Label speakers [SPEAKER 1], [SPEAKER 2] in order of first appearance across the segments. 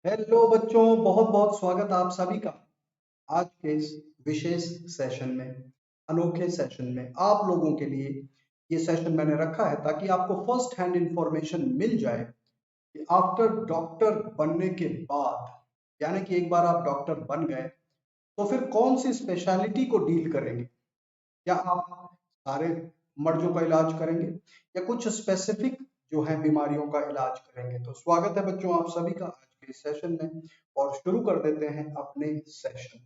[SPEAKER 1] Hello बच्चों, बहुत बहुत स्वागत आप सभी का आज के इस विशेष सेशन में, अनोखे सेशन में। आप लोगों के लिए ये सेशन मैंने रखा है ताकि आपको फर्स्ट हैंड इंफॉर्मेशन मिल जाए कि आफ्टर डॉक्टर बनने के बाद, यानी कि एक बार आप डॉक्टर बन गए तो फिर कौन सी स्पेशलिटी को डील करेंगे। क्या आप सारे मर्जों का इलाज करेंगे या कुछ स्पेसिफिक जो है बीमारियों का इलाज करेंगे। तो स्वागत है बच्चों आप सभी का आज के इस सेशन में और शुरू कर देते हैं अपने सेशन।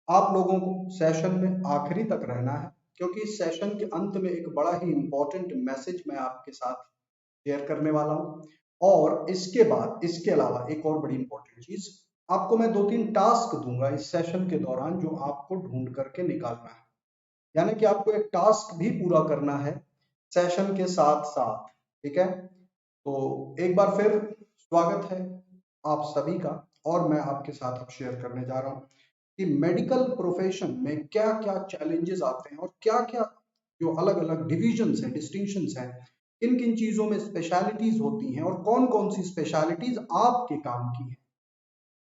[SPEAKER 1] आप लोगों को सेशन में आखिरी तक रहना है क्योंकि इस सेशन के अंत में एक बड़ा ही इंपॉर्टेंट मैसेज मैं आपके साथ शेयर करने वाला हूँ। और इसके बाद, इसके अलावा एक और बड़ी इंपॉर्टेंट चीज, आपको मैं 2-3 टास्क दूंगा इस सेशन के दौरान जो आपको ढूंढ करके निकालना है। यानी कि आपको एक टास्क भी पूरा करना है सेशन के साथ साथ। ठीक है, तो एक बार फिर स्वागत है आप सभी का। और मैं आपके साथ अब शेयर करने जा रहा हूँ कि मेडिकल प्रोफेशन में क्या क्या चैलेंजेस आते हैं और क्या क्या जो अलग अलग डिविजन्स हैं, डिस्टिंक्शंस हैं, किन किन चीजों में स्पेशलिटीज होती हैं और कौन कौन सी स्पेशलिटीज आपके काम की है।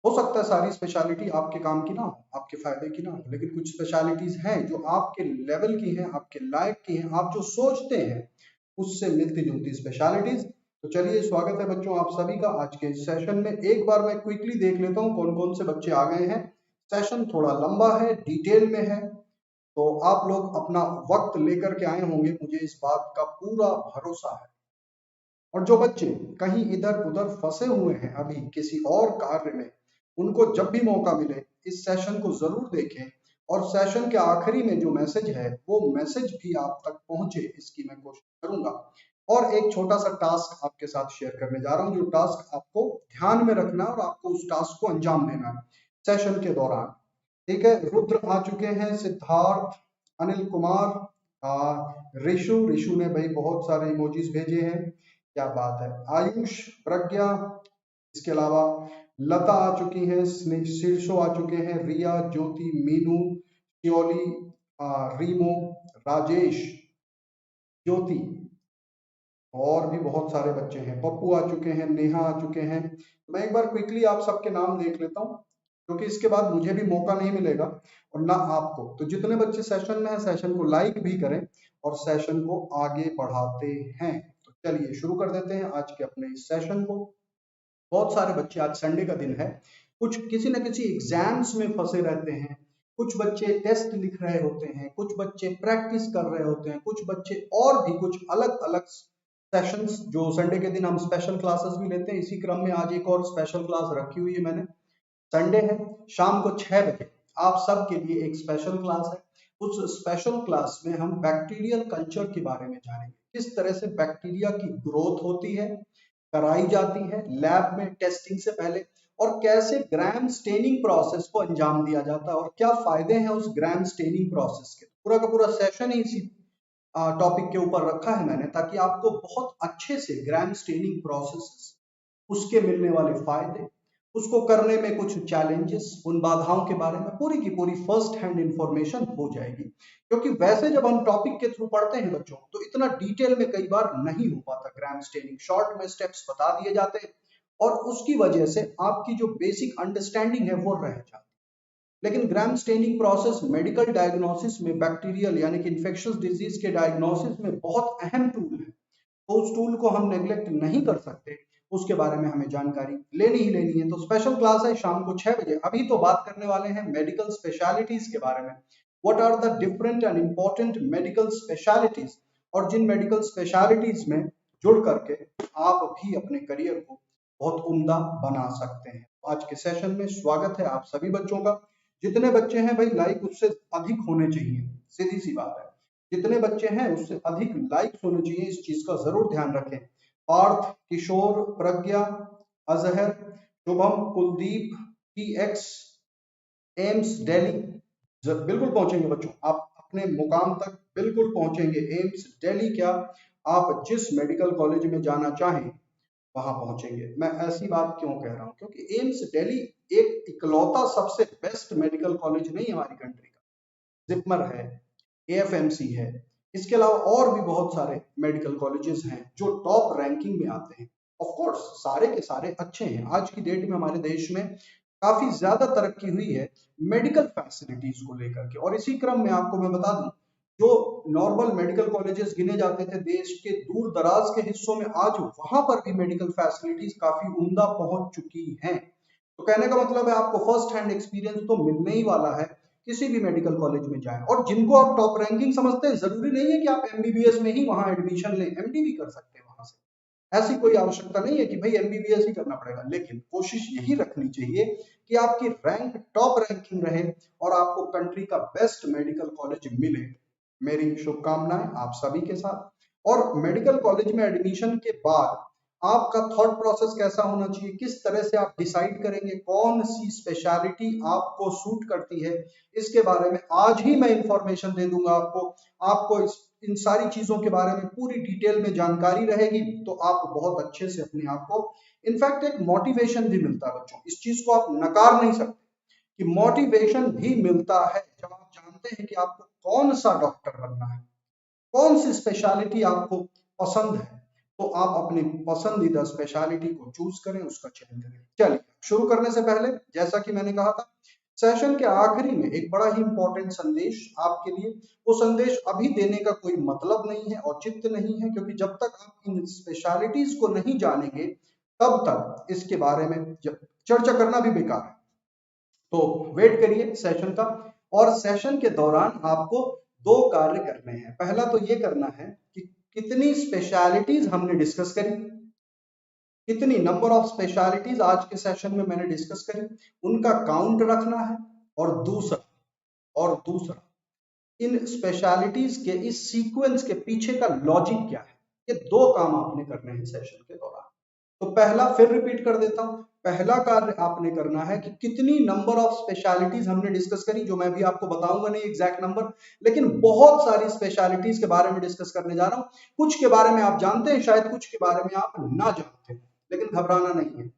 [SPEAKER 1] हो सकता है सारी स्पेशलिटी आपके काम की ना हो, आपके फायदे की ना हो, लेकिन कुछ स्पेशलिटीज हैं जो आपके लेवल की हैं, आपके लायक की हैं, आप जो सोचते हैं उससे मिलती जुलती स्पेशलिटीज। तो चलिए, स्वागत है बच्चों आप सभी का आज के सेशन में। एक बार मैं क्विकली देख लेता हूँ कौन कौन से बच्चे आ गए हैं। सेशन थोड़ा लंबा है, डिटेल में है, तो आप लोग अपना वक्त लेकर के आए होंगे, मुझे इस बात का पूरा भरोसा है। और जो बच्चे कहीं इधर उधर फंसे हुए हैं अभी किसी और कार्य में, उनको जब भी मौका मिले इस सेशन को जरूर देखें और सेशन के आखिरी में जो मैसेज है वो मैसेज भी आप तक पहुंचे, इसकी मैं कोशिश करूंगा। और एक छोटा सा टास्क आपके साथ शेयर करने जा रहा हूं, जो टास्क आपको ध्यान में रखना है और आपको उस टास्क को अंजाम देना है सेशन के दौरान। ठीक है, रुद्र आ चुके हैं, सिद्धार्थ, अनिल कुमार, ऋषु, ऋषु ने भाई बहुत सारे इमोजीज भेजे हैं, क्या बात है। आयुष, प्रज्ञा, इसके अलावा लता आ चुकी है, शीर्षो आ चुके हैं, रिया, ज्योति, मीनू, श्योली, रीमो, राजेश, ज्योति, और भी बहुत सारे बच्चे हैं, पप्पू आ चुके हैं, नेहा आ चुके हैं। मैं एक बार क्विकली आप सबके नाम देख लेता हूँ क्योंकि इसके बाद मुझे भी मौका नहीं मिलेगा और ना आपको। तो जितने बच्चे सेशन में हैं सेशन को लाइक भी करें और सेशन को आगे बढ़ाते हैं। तो चलिए शुरू कर देते हैं आज के अपने इस सेशन को। बहुत सारे बच्चे, आज संडे का दिन है, कुछ किसी न किसी एग्जाम्स में फंसे रहते हैं, कुछ बच्चे टेस्ट लिख रहे होते हैं, कुछ बच्चे प्रैक्टिस कर रहे होते हैं, कुछ बच्चे और भी कुछ अलग अलग सेशंस, जो संडे के दिन हम स्पेशल क्लासेस भी लेते हैं। इसी क्रम में आज एक और स्पेशल क्लास रखी हुई है मैंने। संडे है, शाम को 6 बजे आप सब के लिए एक स्पेशल क्लास है। उस स्पेशल क्लास में हम बैक्टीरियल कल्चर के बारे में जानेंगे, किस तरह से बैक्टीरिया की ग्रोथ होती है, कराई जाती है लैब में टेस्टिंग से पहले, और कैसे ग्राम स्टेनिंग प्रोसेस को अंजाम दिया जाता है और क्या फायदे हैं उस ग्राम स्टेनिंग प्रोसेस के। पूरा का पूरा सेशन ही इसी टॉपिक के ऊपर रखा है मैंने, ताकि आपको बहुत अच्छे से ग्राम स्टेनिंग प्रोसेस, उसके मिलने वाले फायदे, उसको करने में कुछ चैलेंजेस, उन बाधाओं के बारे में पूरी की पूरी फर्स्ट हैंड इंफॉर्मेशन हो जाएगी। क्योंकि वैसे जब हम टॉपिक के थ्रू पढ़ते हैं बच्चों तो इतना डिटेल में कई बार नहीं हो पाता ग्राम स्टेनिंग, शॉर्ट में स्टेप्स बता दिए जाते हैं और उसकी वजह से आपकी जो बेसिक अंडरस्टैंडिंग है वो रह जाती है। लेकिन gram staining process medical diagnosis में, बैक्टीरियल यानी कि इंफेक्शियस डिजीज के डायग्नोसिस में बहुत अहम टूल है, तो उस टूल को हम नेग्लेक्ट नहीं कर सकते, उसके बारे में हमें जानकारी लेनी ही लेनी है। तो स्पेशल क्लास है शाम को 6 बजे। अभी तो बात करने वाले हैं मेडिकल स्पेशलिटीज के बारे में। What are the different and important medical specialities, और जिन मेडिकल स्पेशलिटीज में जुड़ करके आप भी अपने करियर को बहुत उम्दा बना सकते हैं। आज के सेशन में स्वागत है आप सभी बच्चों का। जितने बच्चे हैं भाई, लाइक उससे अधिक होने चाहिए, सीधी सी बात है। जितने बच्चे हैं उससे अधिक लाइक्स होने चाहिए, इस चीज का जरूर ध्यान रखें। पार्थ, किशोर, प्रज्ञा, अजहर, शुभम, कुलदीप, टीएक्स, एम्स दिल्ली, जब बिल्कुल पहुंचेंगे बच्चों, आप अपने मुकाम तक बिल्कुल पहुंचेंगे। एम्स दिल्ली क्या, आप जिस मेडिकल कॉलेज में जाना चाहें वहां पहुंचेंगे। मैं ऐसी बात क्यों कह रहा हूं, क्योंकि एम्स दिल्ली एक इकलौता सबसे बेस्ट मेडिकल कॉलेज नहीं है हमारी कंट्री का। जिपमर है, एएफएमसी है, इसके अलावा और भी बहुत सारे मेडिकल कॉलेजेस हैं जो टॉप रैंकिंग में आते हैं। ऑफ कोर्स सारे के सारे अच्छे हैं। आज की डेट में हमारे देश में काफी ज्यादा तरक्की हुई है मेडिकल फैसिलिटीज को लेकर के, और इसी क्रम में आपको मैं बता दूं, जो नॉर्मल मेडिकल कॉलेजेस गिने जाते थे देश के दूर दराज के हिस्सों में, आज वहां पर भी मेडिकल फैसिलिटीज काफी उम्दा पहुंच चुकी हैं। तो कहने का मतलब है आपको फर्स्ट हैंड एक्सपीरियंस तो मिलने ही वाला है किसी भी मेडिकल कॉलेज में जाएं। और जिनको आप टॉप रैंकिंग समझते हैं, जरूरी नहीं है कि आप एमबीबीएस में ही वहां एडमिशन लें, एमडी भी कर सकते हैं वहां से। ऐसी कोई आवश्यकता नहीं है कि भाई एमबीबीएस ही करना पड़ेगा, लेकिन कोशिश यही रखनी चाहिए कि आपकी रैंक टॉप रैंकिंग रहे और आपको कंट्री का बेस्ट मेडिकल कॉलेज मिले। मेरी शुभकामनाएं आप सभी के साथ। और मेडिकल कॉलेज में एडमिशन के बाद आपका थॉट प्रोसेस कैसा होना चाहिए, किस तरह से आप डिसाइड करेंगे कौन सी स्पेशलिटी आपको सूट करती है, इसके बारे में आज ही मैं इंफॉर्मेशन दे दूंगा आपको। आपको इन सारी चीजों के बारे में पूरी डिटेल में जानकारी रहेगी, तो आप बहुत अच्छे से अपने आप को, इनफैक्ट एक मोटिवेशन भी मिलता है बच्चों, इस चीज को आप नकार नहीं सकते कि मोटिवेशन भी मिलता है जब आप जानते हैं कि आपको कौन सा डॉक्टर बनना है, कौन सी स्पेशलिटी आपको पसंद है, तो आप अपनी पसंदीदा स्पेशलिटी को चूज करें, उसका चयन करें। चलिए शुरू करने से पहले, जैसा कि मैंने कहा था, सेशन के आखिरी में एक बड़ा ही इंपॉर्टेंट संदेश आपके लिए। वो संदेश अभी देने का कोई मतलब नहीं है, औचित्य नहीं है, क्योंकि जब तक आप इन स्पेशलिटीज को नहीं जानेंगे तब तक इसके बारे में चर्चा करना भी बेकार है। तो वेट करिए सेशन का। और सेशन के दौरान आपको दो कार्य करने हैं। पहला तो ये करना है कि कितनी स्पेशलिटीज हमने डिस्कस करी, कितनी नंबर ऑफ स्पेशलिटीज आज के सेशन में मैंने डिस्कस करी, उनका काउंट रखना है। और दूसरा इन स्पेशलिटीज के इस सीक्वेंस के पीछे का लॉजिक क्या है, ये दो काम आपने करने हैं सेशन के दौरान। तो पहला फिर रिपीट कर देता हूं, पहला कार्य आपने करना है कि कितनी नंबर ऑफ स्पेशलिटीज हमने डिस्कस करी, जो मैं भी आपको बताऊंगा नहीं एग्जैक्ट नंबर, लेकिन बहुत सारी स्पेशलिटीज के बारे में डिस्कस करने जा रहा हूं। कुछ के बारे में आप जानते हैं शायद, कुछ के बारे में आप ना जानते हैं, लेकिन घबराना नहीं है।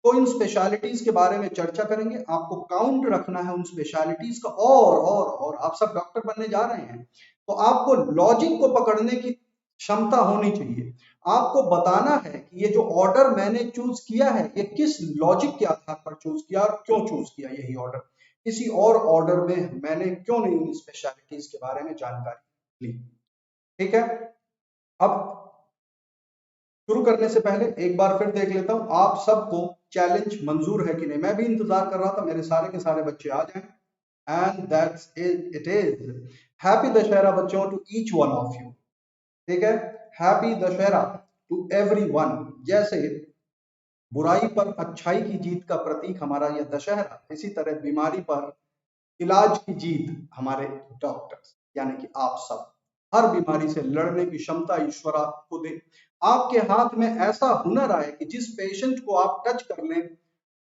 [SPEAKER 1] तो इन स्पेशलिटीज के बारे में चर्चा करेंगे, आपको काउंट रखना है उन स्पेशलिटीज का। और आप सब डॉक्टर बनने जा रहे हैं, तो आपको लॉजिक को पकड़ने की क्षमता होनी चाहिए। आपको बताना है कि ये जो ऑर्डर मैंने चूज किया है, ये किस लॉजिक के आधार पर चूज किया और क्यों चूज किया यही ऑर्डर, किसी और ऑर्डर में मैंने क्यों नहीं इन स्पेशलिटीज के बारे में जानकारी ली। ठीक है, अब शुरू करने से पहले एक बार फिर देख लेता हूं आप सबको चैलेंज मंजूर है कि नहीं। मैं भी इंतजार कर रहा था मेरे सारे के सारे बच्चे आ जाएं, and that's it is. Happy Dussehra बच्चों to each one of you. ठीक है, हैप्पी दशहरा टू एवरीवन। जैसे बुराई पर अच्छाई की जीत का प्रतीक हमारा यह दशहरा, इसी तरह बीमारी पर इलाज की जीत हमारे डॉक्टर्स यानी कि आप सब। हर बीमारी से लड़ने की क्षमता ईश्वर आपको दे। आपके हाथ में ऐसा हुनर आए कि जिस पेशेंट को आप टच कर लें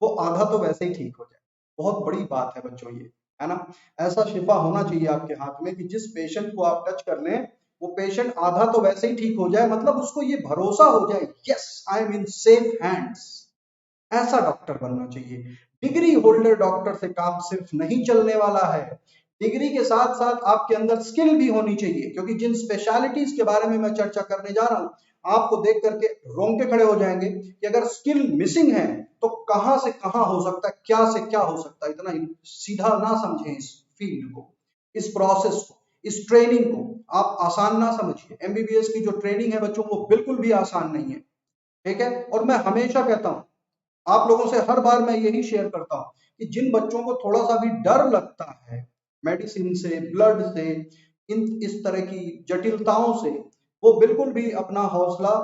[SPEAKER 1] वो आधा तो वैसे ही ठीक हो जाए। बहुत बड़ी बात है बच्चों ये, है ना। ऐसा शिफा होना चाहिए आपके हाथ में कि जिस पेशेंट को आप टच कर लें वो पेशेंट आधा तो वैसे ही ठीक हो जाए, मतलब उसको ये भरोसा हो जाए, yes I am in safe hands. ऐसा डॉक्टर बनना चाहिए। डिग्री होल्डर डॉक्टर से काम सिर्फ नहीं चलने वाला है, डिग्री के साथ साथ आपके अंदर स्किल भी होनी चाहिए, क्योंकि जिन स्पेशलिटीज के बारे में मैं चर्चा करने जा रहा हूं आपको देख करके रोंगटे खड़े हो जाएंगे कि अगर स्किल मिसिंग है तो कहां से कहां हो सकता है, क्या से क्या हो सकता है। इतना सीधा ना समझें इस फील्ड को, इस प्रोसेस को, इस ट्रेनिंग को आप आसान ना समझिए। एमबीबीएस की जो ट्रेनिंग है बच्चों वो बिल्कुल भी आसान नहीं है। ठीक है, और मैं हमेशा कहता हूं आप लोगों से, हर बार मैं यही शेयर करता हूं कि जिन बच्चों को थोड़ा सा भी डर लगता है मेडिसिन से, ब्लड से, इस तरह की जटिलताओं से, वो बिल्कुल भी अपना हौसला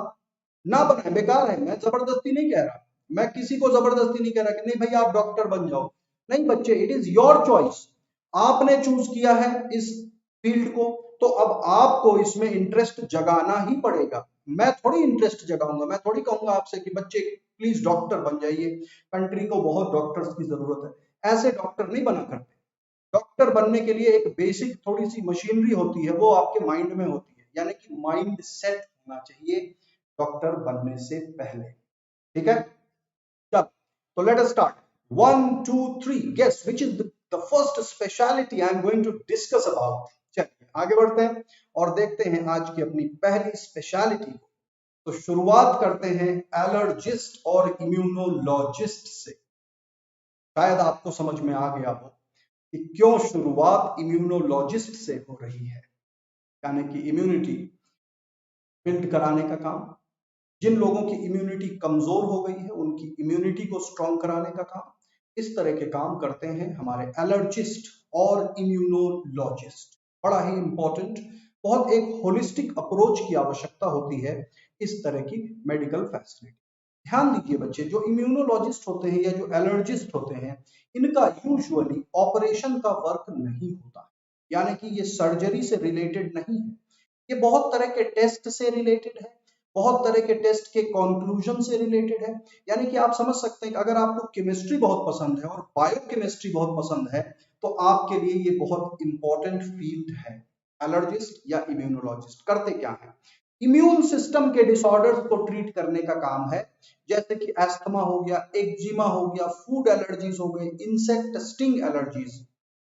[SPEAKER 1] ना बनाए। बेकार है, मैं जबरदस्ती नहीं कह रहा, मैं किसी को जबरदस्ती नहीं कह रहा कि नहीं भाई आप डॉक्टर बन जाओ। नहीं बच्चे, इट इज योर चॉइस। आपने चूज किया है इस फील्ड को, तो अब आपको इसमें इंटरेस्ट जगाना ही पड़ेगा। मैं थोड़ी इंटरेस्ट जगाऊंगा, मैं थोड़ी कहूंगा आपसे कि बच्चे प्लीज डॉक्टर बन जाइए, कंट्री को बहुत डॉक्टर्स की जरूरत है। ऐसे डॉक्टर नहीं बना करते। डॉक्टर बनने के लिए एक बेसिक थोड़ी सी मशीनरी होती है, वो आपके माइंड में होती है, यानी कि माइंड सेट होना चाहिए डॉक्टर बनने से पहले। ठीक है, चलो तो let us start. 1 2 3 guess which is the first speciality I am going to discuss about. चलिए आगे बढ़ते हैं और देखते हैं आज की अपनी पहली स्पेशलिटी को। तो शुरुआत करते हैं एलर्जिस्ट और इम्यूनोलॉजिस्ट से। शायद आपको समझ में आ गया हो कि क्यों शुरुआत इम्यूनोलॉजिस्ट से हो रही है, यानी कि इम्यूनिटी बिल्ड कराने का काम। जिन लोगों की इम्यूनिटी कमजोर हो गई है उनकी इम्यूनिटी को स्ट्रॉन्ग कराने का काम, इस तरह के काम करते हैं हमारे एलर्जिस्ट और इम्यूनोलॉजिस्ट। बड़ा ही इंपॉर्टेंट, बहुत एक होलिस्टिक अप्रोच की आवश्यकता होती है इस तरह की मेडिकल फैसिलिटी। ध्यान दीजिए बच्चे, जो इम्यूनोलॉजिस्ट होते हैं या जो एलर्जिस्ट होते हैं, इनका यूजुअली ऑपरेशन का वर्क नहीं होता, यानी कि ये सर्जरी से रिलेटेड नहीं है। ये बहुत तरह के टेस्ट से रिलेटेड है, बहुत तरह के टेस्ट के कंक्लूजन से रिलेटेड है। यानी कि आप समझ सकते हैं कि अगर आपको केमिस्ट्री बहुत पसंद है और बायोकेमिस्ट्री बहुत पसंद है तो आपके लिए ये बहुत इंपॉर्टेंट फील्ड है। एलर्जिस्ट या इम्यूनोलॉजिस्ट करते क्या है? इम्यून सिस्टम के डिसऑर्डर्स को ट्रीट करने का काम है, जैसे कि एस्थमा हो गया, एक्जिमा हो गया, फूड एलर्जीज हो गए, इंसेक्ट स्टिंग एलर्जीज,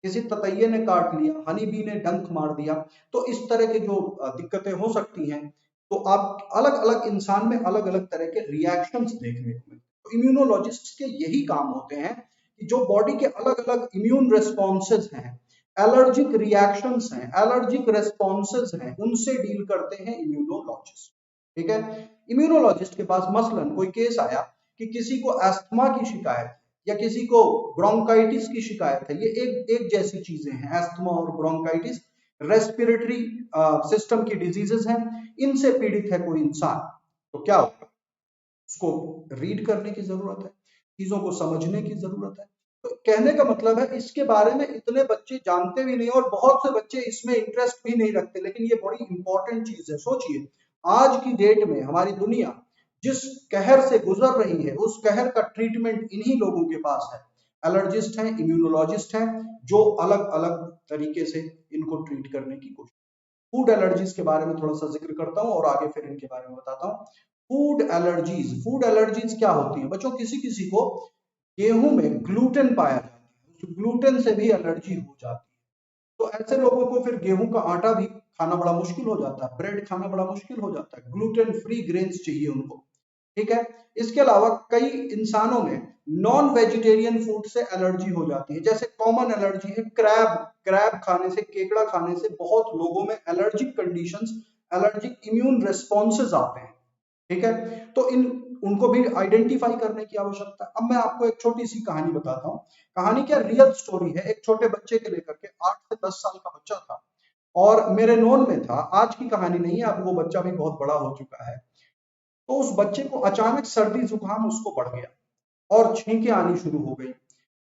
[SPEAKER 1] किसी ततैये ने काट लिया, हनी बी ने डंक मार दिया, तो इस तरह के जो दिक्कतें हो सकती हैं, तो आप अलग अलग इंसान में अलग अलग तरह के रिएक्शंस देखने को मिलते हैं। तो इम्यूनोलॉजिस्ट के यही काम होते हैं कि जो बॉडी के अलग अलग इम्यून रिस्पॉन्सेज हैं, एलर्जिक रिएक्शंस हैं, एलर्जिक रेस्पॉन्सेज हैं, उनसे डील करते हैं इम्यूनोलॉजिस्ट। ठीक है, इम्यूनोलॉजिस्ट के पास मसलन कोई केस आया कि किसी को एस्थमा की शिकायत या किसी को ब्रोंकाइटिस की शिकायत है, ये एक जैसी चीजें हैं, एस्थमा और ब्रोंकाइटिस रेस्पिरेटरी सिस्टम की डिजीजेस हैं, इनसे पीड़ित है कोई इंसान, तो क्या होगा? उसको रीड करने की जरूरत है, चीजों को समझने की जरूरत है। तो कहने का मतलब है इसके बारे में इतने बच्चे जानते भी नहीं और बहुत से बच्चे इसमें इंटरेस्ट भी नहीं रखते, लेकिन ये बड़ी इंपॉर्टेंट चीज है। सोचिए, आज की डेट में हमारी दुनिया जिस कहर से गुजर रही है उस कहर का ट्रीटमेंट इन्हीं लोगों के पास है। एलर्जिस्ट हैं, इम्यूनोलॉजिस्ट हैं, जो अलग अलग तरीके से इनको ट्रीट करने की कोशिश। फूड एलर्जीज के बारे में थोड़ा सा जिक्र करता हूं और आगे फिर इनके बारे में बताता हूं। फूड एलर्जीज क्या होती है बच्चों? किसी किसी को गेहूं में ग्लूटेन पाया जाता है, उस ग्लूटेन से भी एलर्जी हो जाती है, तो ऐसे लोगों को फिर गेहूं का आटा भी खाना बड़ा मुश्किल हो जाता है, ब्रेड खाना बड़ा मुश्किल हो जाता है, ग्लूटेन फ्री ग्रेन्स चाहिए उनको। ठीक है, इसके अलावा कई इंसानों में नॉन वेजिटेरियन फूड से एलर्जी हो जाती है, जैसे कॉमन एलर्जी है क्रैब खाने से, केकड़ा खाने से बहुत लोगों में allergic conditions, allergic immune responses आते हैं। ठीक है, तो इन उनको भी आइडेंटिफाई करने की आवश्यकता है। अब मैं आपको एक छोटी सी कहानी बताता हूँ। कहानी क्या, रियल स्टोरी है। एक छोटे बच्चे के लेकर के, 8 से 10 साल का बच्चा था और मेरे नोन में था। आज की कहानी नहीं है, अब वो बच्चा भी बहुत बड़ा हो चुका है। तो उस बच्चे को अचानक सर्दी जुकाम उसको बढ़ गया और छींकें आनी शुरू हो गई,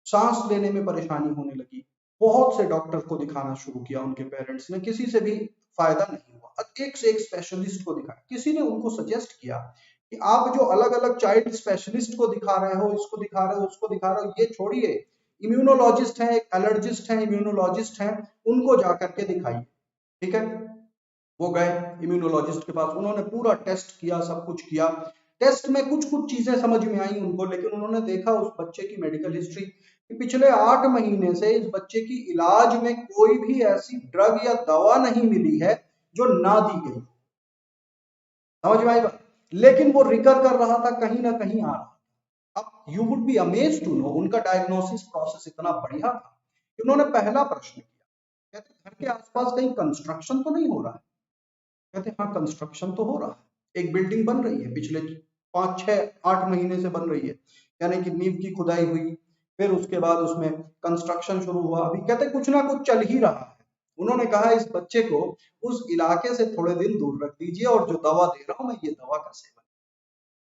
[SPEAKER 1] सांस लेने में परेशानी होने लगी। बहुत से डॉक्टर को दिखाना शुरू किया उनके पेरेंट्स ने, किसी से भी फायदा नहीं हुआ। एक से एक स्पेशलिस्ट को दिखाया, किसी ने उनको सजेस्ट किया कि आप जो अलग अलग चाइल्ड स्पेशलिस्ट को दिखा रहे हो, इसको दिखा रहे हो, उसको दिखा रहे हो, ये छोड़िए, इम्यूनोलॉजिस्ट है, एक एलर्जिस्ट है, इम्यूनोलॉजिस्ट है, उनको जाकर के दिखाइए। ठीक है, वो गए इम्यूनोलॉजिस्ट के पास, उन्होंने पूरा टेस्ट किया, सब कुछ किया। टेस्ट में कुछ कुछ चीजें समझ में आई उनको, लेकिन उन्होंने देखा उस बच्चे की मेडिकल हिस्ट्री कि पिछले 8 महीने से इस बच्चे की इलाज में कोई भी ऐसी ड्रग या दवा नहीं मिली है जो ना दी गई। समझ में आई बात? लेकिन वो रिकर कर रहा था, कहीं ना कहीं आ रहा था। अब you would be amazed to know, उनका डायग्नोसिस प्रोसेस इतना बढ़िया था कि उन्होंने पहला प्रश्न किया, कहते घर के आसपास कहीं कंस्ट्रक्शन तो नहीं हो रहा है? कहते हाँ, कंस्ट्रक्शन तो हो रहा है, एक बिल्डिंग बन रही है, पिछले 5, 6, 8 महीने से बन रही है, यानी कि नींव की खुदाई हुई, फिर उसके बाद उसमें कंस्ट्रक्शन शुरू हुआ, अभी कहते कुछ ना कुछ चल ही रहा है। उन्होंने कहा इस बच्चे को उस इलाके से थोड़े दिन दूर रख दीजिए और जो दवा दे रहा हूं मैं, ये दवा का सेवन।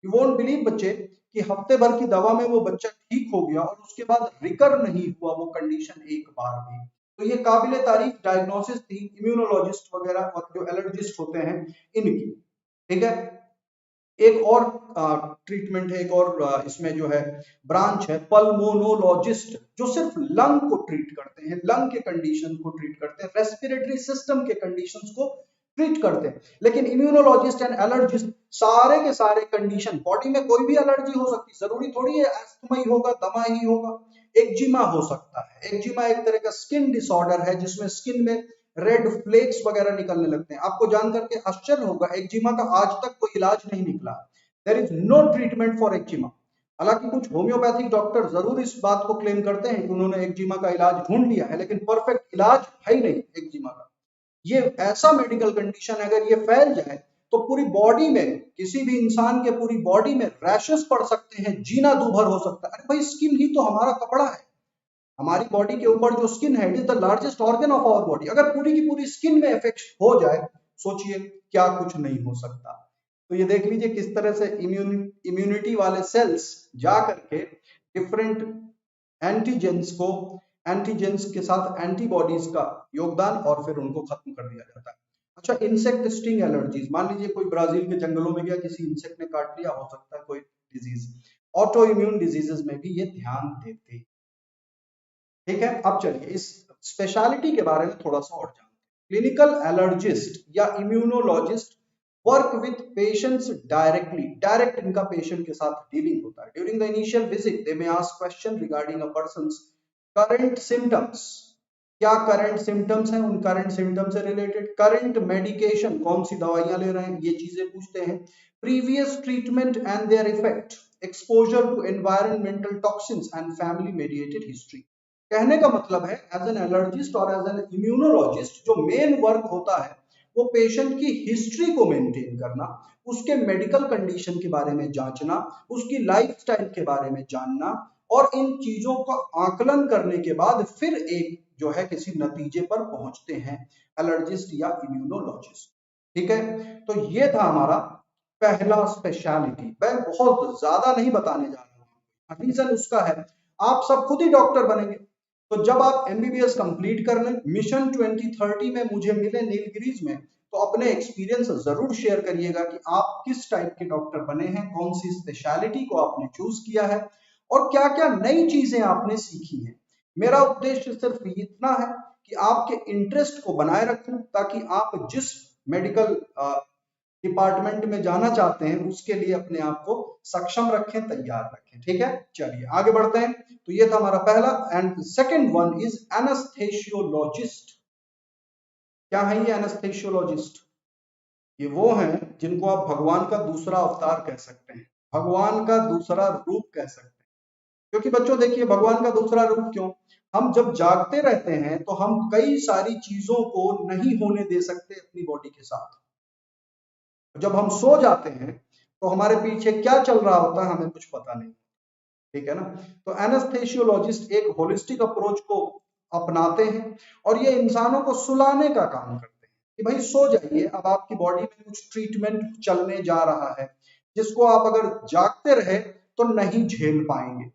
[SPEAKER 1] यू वोंट बिलीव बच्चे कि हफ्ते भर की दवा में वो बच्चा ठीक हो गया और उसके बाद रिकर नहीं हुआ वो कंडीशन एक बार भी। तो ये काबिले तारीफ डायग्नोसिस थी इम्यूनोलॉजिस्ट वगैरह और जो एलर्जिस्ट होते हैं इनकी। ठीक है, एक और ट्रीटमेंट है, एक और इसमें जो है ब्रांच है, पल्मोनोलॉजिस्ट, जो सिर्फ लंग को ट्रीट करते हैं, लंग के कंडीशन को ट्रीट करते हैं, रेस्पिरेटरी सिस्टम के कंडीशंस को ट्रीट करते हैं। लेकिन इम्यूनोलॉजिस्ट एंड एलर्जिस्ट सारे के सारे कंडीशन, बॉडी में कोई भी एलर्जी हो सकती, जरूरी थोड़ी है एस्थमा ही होगा, दमा ही होगा। एक्जिमा हो सकता है, एक्जिमा एक तरह का स्किन डिसऑर्डर है जिसमें स्किन में रेड फ्लेक्स वगैरह निकलने लगते हैं। आपको जान करके आश्चर्य होगा, एक्जिमा का आज तक कोई इलाज नहीं निकला। There is no treatment for eczema. हालांकि कुछ होम्योपैथिक डॉक्टर जरूर इस बात को क्लेम करते हैं कि उन्होंने एक्जिमा का इलाज ढूंढ लिया है, लेकिन परफेक्ट इलाज है ही नहीं एक्जिमा का। ये ऐसा मेडिकल कंडीशन है, अगर ये फैल जाए तो पूरी बॉडी में, किसी भी इंसान के पूरी बॉडी में रैशेस पड़ सकते हैं, जीना दूभर हो सकता है। अरे भाई, स्किन ही तो हमारा कपड़ा है। हमारी बॉडी के ऊपर जो स्किन है, it is the largest organ of our body. अगर पूरी की पूरी स्किन में इफेक्ट हो जाए, सोचिए क्या कुछ नहीं हो सकता। तो ये देख लीजिए किस तरह से इम्यूनिटी वाले सेल्स जा करके डिफरेंट एंटीजेंस को, एंटीजेंस के साथ एंटीबॉडीज का योगदान, और फिर उनको खत्म कर दिया जाता है। अच्छा, इंसेक्ट स्टिंग एलर्जीज, मान लीजिए कोई ब्राजील के जंगलों में गया, किसी इंसेक्ट ने काट लिया, हो सकता है कोई डिजीज। ऑटो इम्यून डिजीजेस में भी ये ध्यान देते। ठीक है, अब चलिए इस स्पेशलिटी के बारे में थोड़ा सा और जानते हैं। क्लिनिकल एलर्जिस्ट या immunologist work with patients directly, direct इनका पेशेंट के साथ डीलिंग होता है। During the initial visit they may ask question regarding a persons current symptoms. क्या करंट सिम्टम्स हैं, उन करंट सिम्टम्स से रिलेटेड। करंट मेडिकेशन, कौन सी दवाइयां ले रहे हैं, ये चीजें पूछते हैं। Previous treatment and their effect, exposure to environmental toxins and family mediated history. कहने का मतलब है, एज एन एलर्जिस्ट और एज एन इम्यूनोलॉजिस्ट जो मेन वर्क होता है वो पेशेंट की हिस्ट्री को मेंटेन करना, उसके मेडिकल कंडीशन के बारे में जांचना, उसकी लाइफस्टाइल के बारे में जानना, और इन चीजों का आकलन करने के बाद फिर एक जो है किसी नतीजे पर पहुंचते हैं एलर्जिस्ट या इम्यूनोलॉजिस्ट। ठीक है, तो ये था हमारा पहला स्पेशलिटी। मैं बहुत ज्यादा नहीं बताने जा रहा हूँ, रीजन उसका है आप सब खुद ही डॉक्टर बनेंगे। तो जब आप एमबीबीएस कंप्लीट कर लें, मिशन 2030 में मुझे मिले नीलगिरीज में, तो अपने एक्सपीरियंस जरूर शेयर करिएगा कि आप किस टाइप के डॉक्टर बने हैं, कौन सी स्पेशलिटी को आपने चूज किया है, और क्या क्या नई चीजें आपने सीखी हैं। मेरा उद्देश्य सिर्फ इतना है कि आपके इंटरेस्ट को बनाए रखूं, ताकि आप जिस मेडिकल डिपार्टमेंट में जाना चाहते हैं उसके लिए अपने आप को सक्षम रखें, तैयार रखें। ठीक है, चलिए आगे बढ़ते हैं। तो ये था हमारा पहला। And second one is anaesthesiologist. क्या है ये एनेस्थेसियोलॉजिस्ट? ये वो हैं जिनको आप भगवान का दूसरा अवतार कह सकते हैं, भगवान का दूसरा रूप कह सकते हैं। क्योंकि बच्चों देखिए, भगवान का दूसरा रूप क्यों? हम जब जागते रहते हैं तो हम कई सारी चीजों को नहीं होने दे सकते अपनी बॉडी के साथ। जब हम सो जाते हैं तो हमारे पीछे क्या चल रहा होता है हमें कुछ पता नहीं। ठीक है ना? तो एनेस्थेसियोलॉजिस्ट एक होलिस्टिक अप्रोच को अपनाते हैं, और ये इंसानों को सुलाने का काम करते हैं कि भाई सो जाइए, अब आपकी बॉडी में कुछ ट्रीटमेंट चलने जा रहा है जिसको आप अगर जागते रहे तो नहीं झेल पाएंगे।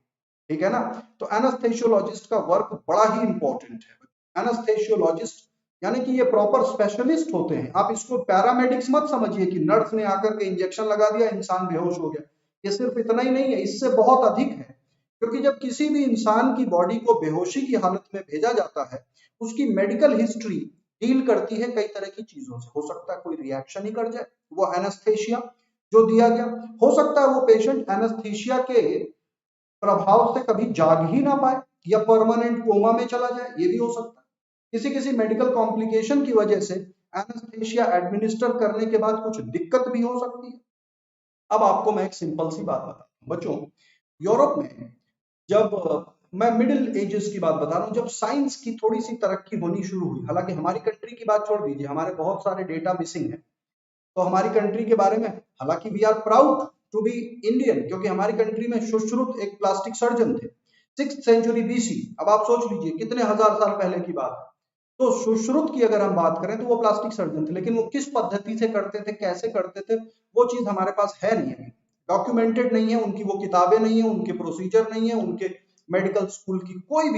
[SPEAKER 1] ठीक है ना? तो एनेस्थेसियोलॉजिस्ट का वर्क बड़ा ही इंपॉर्टेंट है। एनेस्थेसियोलॉजिस्ट यानी कि ये प्रॉपर स्पेशलिस्ट होते हैं। आप इसको पैरामेडिक्स मत समझिए कि नर्स ने आकर के इंजेक्शन लगा दिया, इंसान बेहोश हो गया। ये सिर्फ इतना ही नहीं है, इससे बहुत अधिक है। क्योंकि जब किसी भी इंसान की बॉडी को बेहोशी की हालत में भेजा जाता है, उसकी मेडिकल हिस्ट्री डील करती है कई तरह की चीजों से। हो सकता है कोई रिएक्शन ही कर जाए, वो एनेस्थेशिया जो दिया गया, हो सकता है वो पेशेंट एनेस्थीसिया के प्रभाव से कभी जाग ही ना पाए या परमानेंट कोमा में चला जाए, ये भी हो सकता है। किसी किसी मेडिकल कॉम्प्लिकेशन की वजह से एनेस्थीसिया एडमिनिस्टर करने के बाद कुछ दिक्कत भी हो सकती है। अब आपको मैं एक सिंपल सी बात बताता हूँ बच्चों, यूरोप में जब मैं मिडिल एजेस की बात बता रहा हूँ, जब साइंस की थोड़ी सी तरक्की होनी शुरू हुई, हालांकि हमारी कंट्री की बात छोड़ दीजिए, हमारे बहुत सारे डेटा मिसिंग है, तो हमारी कंट्री के बारे में हालांकि we are proud to be Indian, क्योंकि हमारी कंट्री में सुश्रुत एक प्लास्टिक सर्जन थे 6th सेंचुरी बीसी। अब आप सोच लीजिए कितने हजार साल पहले की बात है। तो सुश्रुत की अगर हम बात करें तो वो प्लास्टिक सर्जन थे, लेकिन वो किस पद्धति से करते थे, कैसे करते थे, वो चीज हमारे पास है नहीं है, डॉक्यूमेंटेड नहीं है, उनकी वो किताबें नहीं है, उनके प्रोसीजर नहीं है, उनके मेडिकल स्कूल की कोई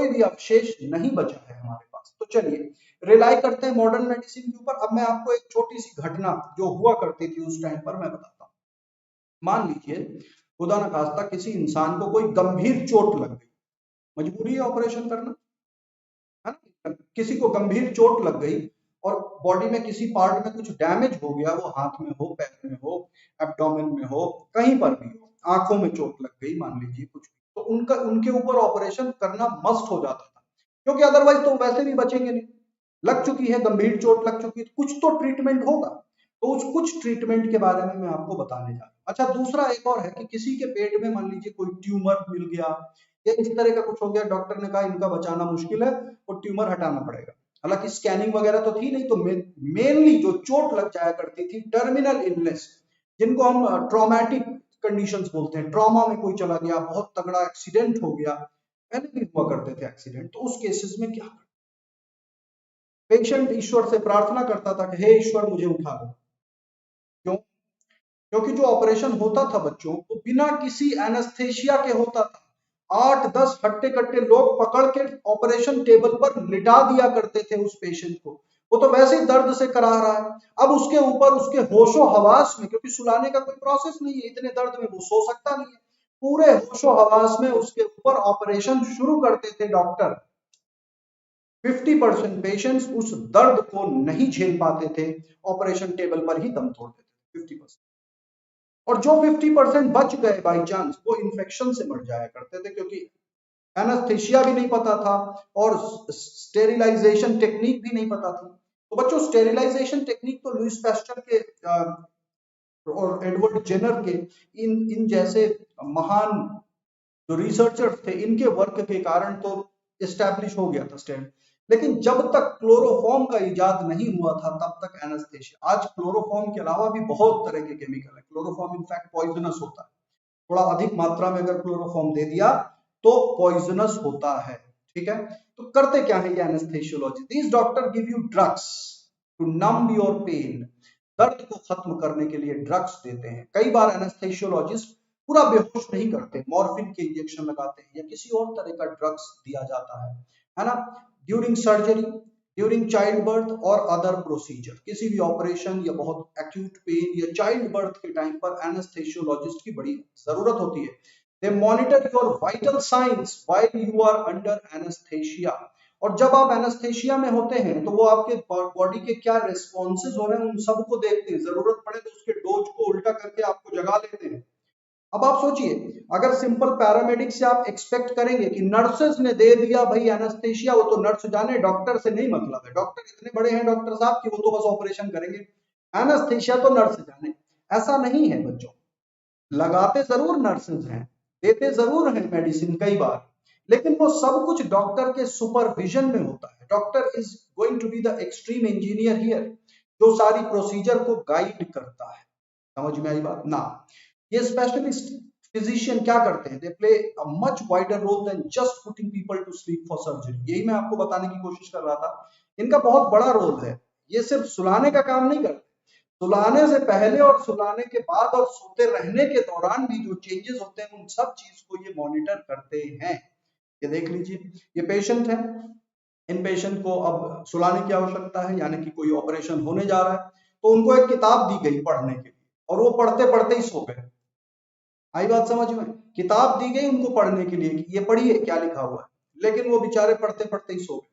[SPEAKER 1] भी अवशेष नहीं बचा है हमारे पास। तो चलिए रिलाई करते हैं मॉडर्न मेडिसिन के ऊपर। अब मैं आपको एक छोटी सी घटना जो हुआ करती थी उस टाइम पर मैं बताता हूँ। मान लीजिए खुदा न खास्ता किसी इंसान को कोई गंभीर चोट लग गई, मजबूरी है ऑपरेशन करना, है ना? किसी को गंभीर चोट लग गई और बॉडी में किसी पार्ट में कुछ डैमेज हो गया, वो हाथ में हो, पैर में हो, एब्डोमेन में हो, कहीं पर भी हो, आंखों में चोट लग गई मान लीजिए कुछ, तो उनके ऊपर ऑपरेशन करना मस्ट हो जाता था, क्योंकि अदरवाइज तो वैसे भी बचेंगे नहीं। लग चुकी है, गंभीर चोट लग चुकी है, कुछ तो ट्रीटमेंट होगा। तो उस कुछ ट्रीटमेंट के बारे में मैं आपको बताने जा रहा हूँ। अच्छा, दूसरा एक और है कि किसी के पेट में मान लीजिए कोई ट्यूमर मिल गया या इस तरह का कुछ हो गया, डॉक्टर ने कहा इनका बचाना मुश्किल है और ट्यूमर हटाना पड़ेगा। हालांकि स्कैनिंग वगैरह तो थी नहीं, तो मेनली जो चोट लग जाया करती थी, टर्मिनल इलनेस, जिनको हम ट्रॉमेटिक कंडीशंस बोलते हैं, ट्रॉमा में कोई चला गया, बहुत तगड़ा एक्सीडेंट हो गया, पहले भी हुआ करते थे एक्सीडेंट, तो उस केसेस में क्या, पेशेंट ईश्वर से प्रार्थना करता था कि हे ईश्वर मुझे उठा लो। क्यों? क्योंकि जो ऑपरेशन होता था बच्चों, वो बिना किसी एनेस्थेशिया के होता था। 8-10 हट्टे कट्टे लोग पकड़ के ऑपरेशन टेबल पर लिटा दिया करते थे उस पेशेंट को। वो तो वैसे ही दर्द से करा रहा है, अब उसके ऊपर उसके होशो हवास में, क्योंकि सुलाने का कोई प्रोसेस नहीं है, इतने दर्द में वो सो सकता नहीं है, पूरे होशो हवास में उसके ऊपर ऑपरेशन शुरू करते थे डॉक्टर। 50% पेशेंट्स उस दर्द को नहीं झेल पाते थे, ऑपरेशन टेबल पर ही दम तोड़ देते थे 50%। और जो 50% बच गए बाई चांस, वो इन्फेक्शन से मर जाया करते थे, क्योंकि एनास्थेशिया भी नहीं पता था और स्टेरिलाइजेशन टेक्निक भी नहीं पता थी। तो बच्चों, स्टेरिलाइजेशन टेक्निक तो लुइस पैस्चर के और एडवर्ड जेनर के, इन इन जैसे महान जो रिसर्चर्स थे, इनके वर्क के कारण तो एस्टैब्लिश हो गया था स्टेरॉइड। लेकिन जब तक क्लोरोफॉर्म का इजाद नहीं हुआ था, तब तक एनेस्थेशिया। आज क्लोरोफॉर्म के अलावा भी बहुत तरह के केमिकल है, क्लोरोफॉर्म इनफैक्ट पॉइजनस होता है, थोड़ा अधिक मात्रा में अगर क्लोरोफॉर्म दे दिया तो पॉइजनस होता है। ठीक है, तो करते क्या है ये anaesthesiology? These doctor give you drugs to numb your pain. दर्द को खत्म करने के लिए ड्रग्स देते हैं। कई बार एनेस्थेशियोलॉजिस्ट पूरा बेहोश नहीं करते, मॉर्फिन के इंजेक्शन लगाते हैं या किसी और तरह का ड्रग्स दिया जाता है ना, during surgery, during child birth और अदर प्रोसीजर। किसी भी ऑपरेशन या बहुत एक्यूट पेन या चाइल्ड बर्थ के टाइम पर एनेस्थेशियोलॉजिस्ट की बड़ी जरूरत होती है। They monitor your vital signs while you are under anaesthesia. और जब आप एनेस्थेशिया में होते हैं तो वो आपके बॉडी के क्या रिस्पॉन्सेज हो रहे हैं, उन सबको देखते हैं। जरूरत पड़े तो उसके डोज को उल्टा करके आपको जगा लेते हैं। अब आप सोचिए, अगर सिंपल पैरामेडिक से आप एक्सपेक्ट करेंगे कि नर्सेज ने दे दिया भाई एनेस्थेशिया, वो तो नर्स जाने, डॉक्टर से नहीं मतलब है, डॉक्टर इतने बड़े हैं डॉक्टर साहब कि वो तो बस ऑपरेशन करेंगे, एनेस्थेशिया तो नर्स जाने। ऐसा नहीं है बच्चों, लगाते जरूर नर्सेज हैं, देते जरूर हैं मेडिसिन कई बार, लेकिन वो सब कुछ डॉक्टर के सुपरविजन में होता है। Doctor is going to be the extreme engineer here, जो सारी प्रोसीजर को गाइड करता है। समझ में आई बात ना? ये स्पेशलिस्ट फिजिशियन क्या करते हैं? They play a much wider role than just putting people to sleep for surgery. यही मैं आपको बताने की कोशिश कर रहा था, इनका बहुत बड़ा रोल है। ये सिर्फ सुलाने का काम नहीं करते, सुलाने से पहले और सुलाने के बाद और सोते रहने के दौरान भी जो चेंजेस होते हैं, उन सब चीज को ये मॉनिटर करते हैं। ये देख लीजिए, ये पेशेंट है, इन पेशेंट को अब सुलाने की आवश्यकता है, यानी कि कोई ऑपरेशन होने जा रहा है, तो उनको एक किताब दी गई पढ़ने के लिए और वो पढ़ते पढ़ते ही सो गए। आई बात समझ में? किताब दी गई उनको पढ़ने के लिए कि ये पढ़िए क्या लिखा हुआ है, लेकिन वो बेचारे पढ़ते पढ़ते ही सो गए।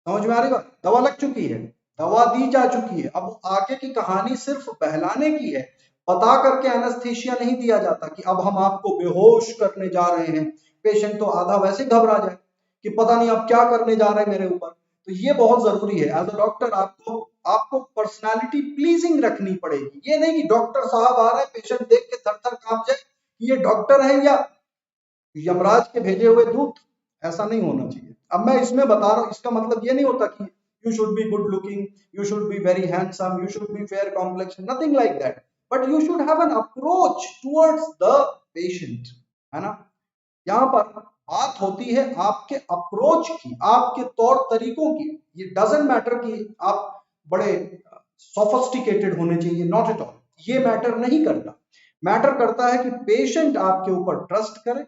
[SPEAKER 1] समझ में आ रही बात? दवा लग चुकी है, दवा दी जा चुकी है, अब आगे की कहानी सिर्फ बहलाने की है। बता करके एनेस्थीसिया नहीं दिया जाता कि अब हम आपको बेहोश करने जा रहे हैं। पेशेंट तो आधा वैसे घबरा जाए कि पता नहीं अब क्या करने जा रहे हैं मेरे ऊपर। तो ये बहुत जरूरी है, एज अ डॉक्टर आपको आपको पर्सनालिटी प्लीजिंग रखनी पड़ेगी। ये नहीं कि डॉक्टर साहब आ रहे हैं, पेशेंट देख के थर थर कांप जाए कि ये डॉक्टर है या यमराज के भेजे हुए दूत। ऐसा नहीं होना चाहिए। अब मैं इसमें बता रहा हूं, इसका मतलब ये नहीं होता कि you should be good looking, you should be very handsome, you should be fair complexion, nothing like that, but you should have an approach towards the patient, है ना? यहाँ पर बात होती है आपके अप्रोच की, आपके तौर तरीकों की। ये डजंट मैटर कि आप बड़े सोफिस्टिकेटेड होने चाहिए, नॉट एट ऑल, ये मैटर नहीं करता। मैटर करता है कि पेशेंट आपके ऊपर ट्रस्ट करे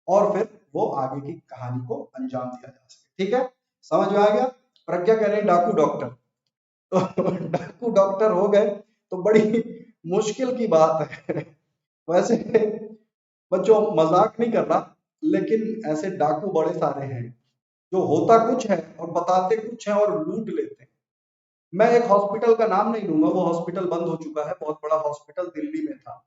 [SPEAKER 1] और फिर वो आगे की कहानी को अंजाम दिया जा सके। ठीक है, समझ में आ गया? प्रज्ञा कह रहे हैं डाकू डॉक्टर, तो डाकू डॉक्टर हो गए तो बड़ी मुश्किल की बात है। वैसे बच्चों मजाक नहीं कर रहा, लेकिन ऐसे डाकू बड़े सारे हैं जो होता कुछ है और बताते कुछ है और लूट लेते हैं। मैं एक हॉस्पिटल का नाम नहीं लूंगा, वो हॉस्पिटल बंद हो चुका है, बहुत बड़ा हॉस्पिटल दिल्ली में था,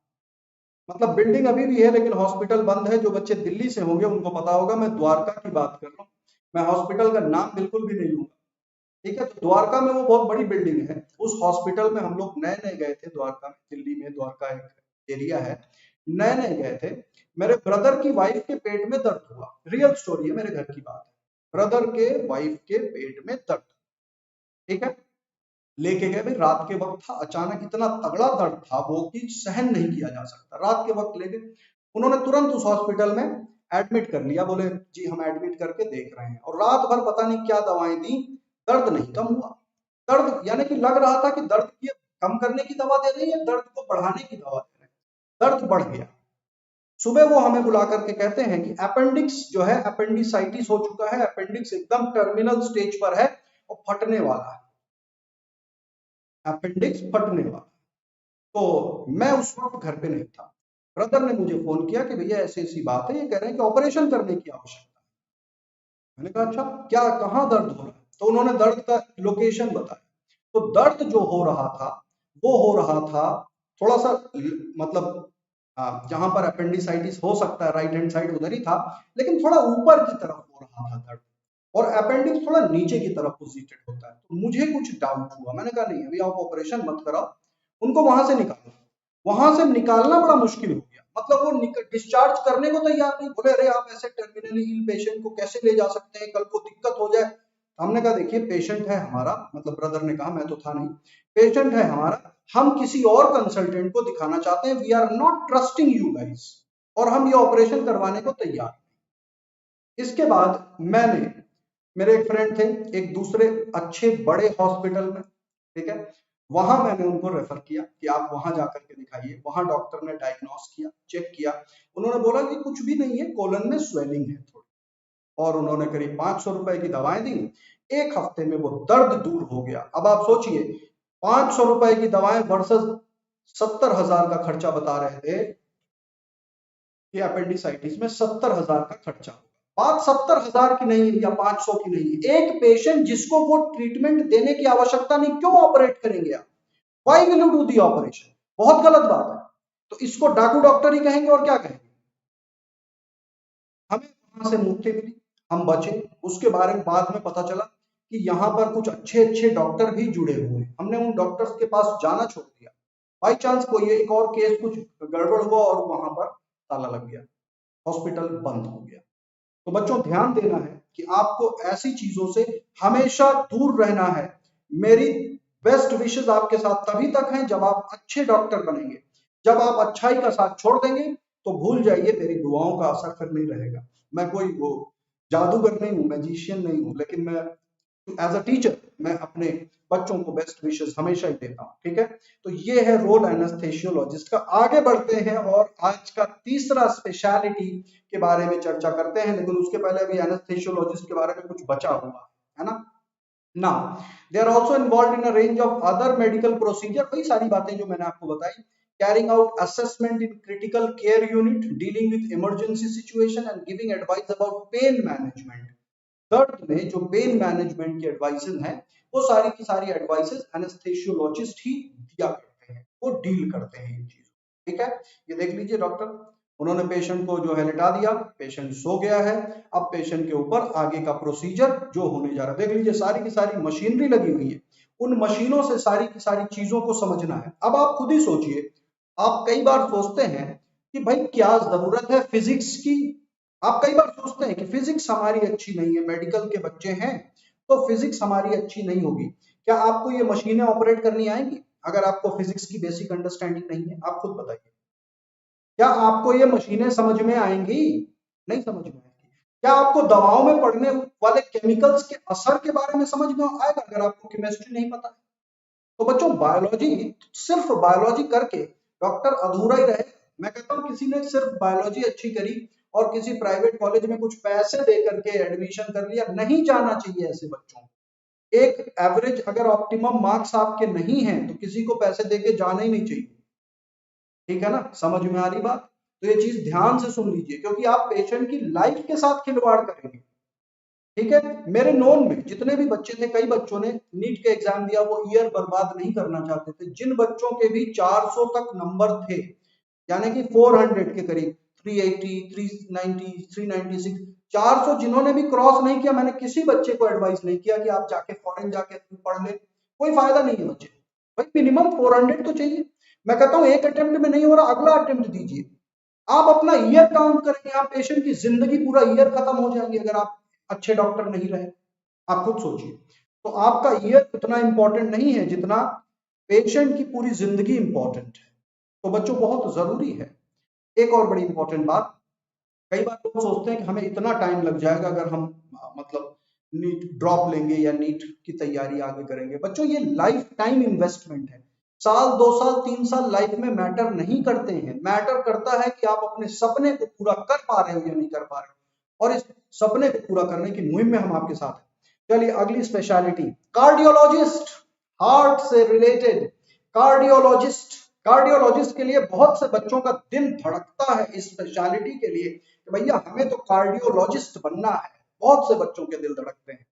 [SPEAKER 1] मतलब बिल्डिंग अभी भी है लेकिन हॉस्पिटल बंद है। जो बच्चे दिल्ली से होंगे उनको पता होगा, मैं द्वारका की बात कर रहा हूँ। मैं हॉस्पिटल का नाम बिल्कुल भी नहीं लूंगा, ठीक है। तो द्वारका में वो बहुत बड़ी बिल्डिंग है, उस हॉस्पिटल में हम लोग नए नए गए थे द्वारका में, दिल्ली में द्वारका एक एरिया है, नए नए गए थे। मेरे ब्रदर की वाइफ के पेट में दर्द हुआ, रियल स्टोरी है, मेरे घर की बात है। ब्रदर के वाइफ के पेट में दर्द, ठीक है। लेके गए भाई, रात के वक्त था, अचानक इतना तगड़ा दर्द था वो कि सहन नहीं किया जा सकता। रात के वक्त ले गए, उन्होंने तुरंत उस हॉस्पिटल में एडमिट कर लिया, बोले जी हम एडमिट करके देख रहे हैं। और रात भर पता नहीं क्या दवाएं दी, दर्द नहीं कम हुआ। दर्द यानी कि लग रहा था कि दर्द की कम करने की दवा दे रही है, दर्द को बढ़ाने की दवा दे रहे हैं, दर्द बढ़ गया। सुबह वो हमें बुला करके कहते हैं कि अपेंडिक्स जो है, अपेंडिसाइटिस हो चुका है, अपेंडिक्स एकदम टर्मिनल स्टेज पर है और फटने वाला है, अपेंडिक्स फटने वाला। तो मैं उस वक्त घर पे नहीं था, ब्रदर ने मुझे फोन किया कि भैया ऐसी ऐसी बात है, ये कह रहे हैं कि ऑपरेशन करने की आवश्यकता है। मैंने कहा अच्छा क्या, कहाँ दर्द हो रहा है? तो उन्होंने दर्द का लोकेशन बताया। तो दर्द जो हो रहा था वो हो रहा था थोड़ा सा मतलब जहां पर अपेंडिसाइटिस हो सकता है राइट हैंड साइड उधर ही था, लेकिन थोड़ा ऊपर की तरफ हो रहा था दर्द, और अपेंडिक्स थोड़ा नीचे की तरफ पोजीटेड होता है। तो मुझे कुछ डाउट हुआ, मैंने कहा नहीं अभी आप ऑपरेशन मत कराओ, उनको वहां से निकालो। वहां से निकालना बड़ा मुश्किल हो गया, मतलब वो डिस्चार्ज करने को तैयार नहीं, बोले अरे आप ऐसे टर्मिनली इल पेशेंट को कैसे ले जा सकते हैं, कल को दिक्कत हो जाए। हमने कहा देखिए पेशेंट है हमारा, मतलब ब्रदर ने कहा, मैं तो था नहीं, पेशेंट है हमारा, हम किसी और कंसल्टेंट को दिखाना चाहते हैं, we are not trusting you guys, और हम ये ऑपरेशन करवाने को तैयार। इसके बाद मैंने, मेरे एक फ्रेंड थे एक दूसरे अच्छे बड़े हॉस्पिटल में, ठीक है, वहां मैंने उनको रेफर किया कि आप वहां जाकर के दिखाइए। वहां डॉक्टर ने डायग्नोस किया, चेक किया, उन्होंने बोला कि कुछ भी नहीं है, कोलन में स्वेलिंग है थोड़ी, और उन्होंने करीब 500 रुपए की दवाएं दी। एक हफ्ते में वो दर्द दूर हो गया। अब आप सोचिए 500 रुपए की दवाएं वर्सेस 70,000 का खर्चा बता रहे थे कि अपेंडिसाइटिस में 70,000 का खर्चा होगा। बात 70,000 की नहीं है या 500 की नहीं है, एक पेशेंट जिसको वो ट्रीटमेंट देने की आवश्यकता नहीं, क्यों ऑपरेट करेंगे आप? Why will you do the operation? बहुत गलत बात है। तो इसको डाकू डॉक्टर ही कहेंगे और क्या कहेंगे। हमें वहां से मुक्ति मिली, हम बचे। उसके बारे में बाद में पता चला कि यहाँ पर कुछ अच्छे अच्छे डॉक्टर भी जुड़े हुए हैं, हमने उन डॉक्टर्स के पास जाना छोड़ दिया। बाई चांस कोई एक और केस कुछ गड़बड़ हुआ और वहां पर ताला लग गया, हॉस्पिटल बंद हो गया। तो बच्चों ध्यान देना है कि आपको ऐसी चीजों से हमेशा दूर रहना है। मेरी बेस्ट विशेस आपके साथ तभी तक हैं जब आप अच्छे डॉक्टर बनेंगे। जब आप अच्छाई का साथ छोड़ देंगे तो भूल जाइए, मेरी दुआओं का असर फिर नहीं रहेगा। मैं कोई वो जादूगर नहीं हूं, मैजिशियन नहीं हूं, लेकिन मैं एज अ टीचर मैं अपने बच्चों को बेस्ट विशेस हमेशा ही देता हूं, ठीक है। तो ये है रोल एनेस्थेसियोलॉजिस्ट का। आगे बढ़ते हैं और आज का तीसरा स्पेशलिटी के बारे में चर्चा करते हैं, लेकिन उसके पहले अभी एनेस्थेसियोलॉजिस्ट के बारे में कुछ बचा हुआ है ना। Now they are also involved in a range of other medical procedure, वही सारी बातें जो मैंने आपको बताई। Carrying out assessment in critical care unit, dealing with emergency situation and giving advice about pain management. दर्द में जो पेन मैनेजमेंट की एडवाइसेस हैं, वो सारी की सारी एडवाइसेस एनेस्थेसियोलॉजिस्ट ही दिया करते हैं, वो डील करते हैं इन चीजों, ठीक है। ये देख लीजिए डॉक्टर, उन्होंने पेशेंट को जो है लिटा दिया, पेशेंट सो गया है, अब पेशेंट के ऊपर आगे का प्रोसीजर जो होने जा रहा है, देख लीजिए सारी की सारी मशीनरी लगी हुई है, उन मशीनों से सारी की सारी चीजों को समझना है। अब आप खुद ही सोचिए, आप कई बार सोचते हैं कि भाई क्या जरूरत है फिजिक्स की। आप कई बार सोचते हैं कि फिजिक्स हमारी अच्छी नहीं है, मेडिकल के बच्चे हैं तो फिजिक्स हमारी अच्छी नहीं होगी। क्या आपको ये मशीनें ऑपरेट करनी आएंगी अगर आपको फिजिक्स की बेसिक अंडरस्टैंडिंग नहीं है? आप खुद बताइए, क्या आपको ये मशीनें समझ में आएंगी? नहीं समझ में आएंगी। क्या आपको दवाओं में पड़ने वाले केमिकल्स के असर के बारे में समझ में आएगा अगर आपको केमिस्ट्री नहीं पता है? तो बच्चों बायोलॉजी, सिर्फ बायोलॉजी करके डॉक्टर अधूरा ही रहे। मैं कहता हूँ किसी ने सिर्फ बायोलॉजी अच्छी करी और किसी प्राइवेट कॉलेज में कुछ पैसे दे करके एडमिशन कर लिया, नहीं जाना चाहिए ऐसे बच्चों को। एक एवरेज अगर ऑप्टिमम मार्क्स आपके नहीं हैं तो किसी को पैसे दे के जाना ही नहीं चाहिए, ठीक है ना। समझ में आ रही बात? तो ये चीज ध्यान से सुन लीजिए, क्योंकि आप पेशेंट की लाइफ के साथ खिलवाड़ करेंगे, ठीक है। मेरे नोन में जितने भी बच्चे थे, कई बच्चों ने नीट के एग्जाम दिया, वो ईयर बर्बाद नहीं करना चाहते थे। जिन बच्चों के भी 400 तक नंबर थे, यानी कि 400 के करीब, 380, 390, 396, 400 जिन्होंने भी क्रॉस नहीं किया, मैंने किसी बच्चे को एडवाइस नहीं किया कि आप जाके फॉरेन जाके पढ़ ले, कोई फायदा नहीं है बच्चे। भाई मिनिमम 400 तो चाहिए। मैं कहता हूँ एक अटेम्प्ट में नहीं हो रहा, अगला अटेम्प्ट दीजिए। आप अपना ईयर काउंट करेंगे, आप पेशेंट की जिंदगी पूरा ईयर खत्म हो जाएंगे अगर आप अच्छे डॉक्टर नहीं रहे। आप खुद सोचिए। तो आपका ईयर उतना इंपॉर्टेंट नहीं है जितना पेशेंट की पूरी जिंदगी इंपॉर्टेंट है। तो बच्चों बहुत जरूरी है। एक और बड़ी इंपॉर्टेंट बात, कई बार लोग सोचते हैं कि हमें इतना टाइम लग जाएगा अगर हम मतलब नीट ड्रॉप लेंगे या नीट की तैयारी आगे करेंगे। बच्चों ये लाइफ टाइम इन्वेस्टमेंट है। साल, 2 साल, 3 साल लाइफ में मैटर नहीं करते हैं। मैटर करता है कि आप अपने सपने को पूरा कर पा रहे हो या नहीं कर पा रहे हो, और इस सपने को पूरा करने की मुहिम में हम आपके साथ हैं। चलिए अगली स्पेशलिटी, कार्डियोलॉजिस्ट, हार्ट से रिलेटेड कार्डियोलॉजिस्ट। कार्डियोलॉजिस्ट के लिए बहुत से बच्चों का दिल धड़कता है इस स्पेशलिटी के लिए कि भैया हमें तो कार्डियोलॉजिस्ट बनना है। बहुत से बच्चों के दिल धड़कते हैं,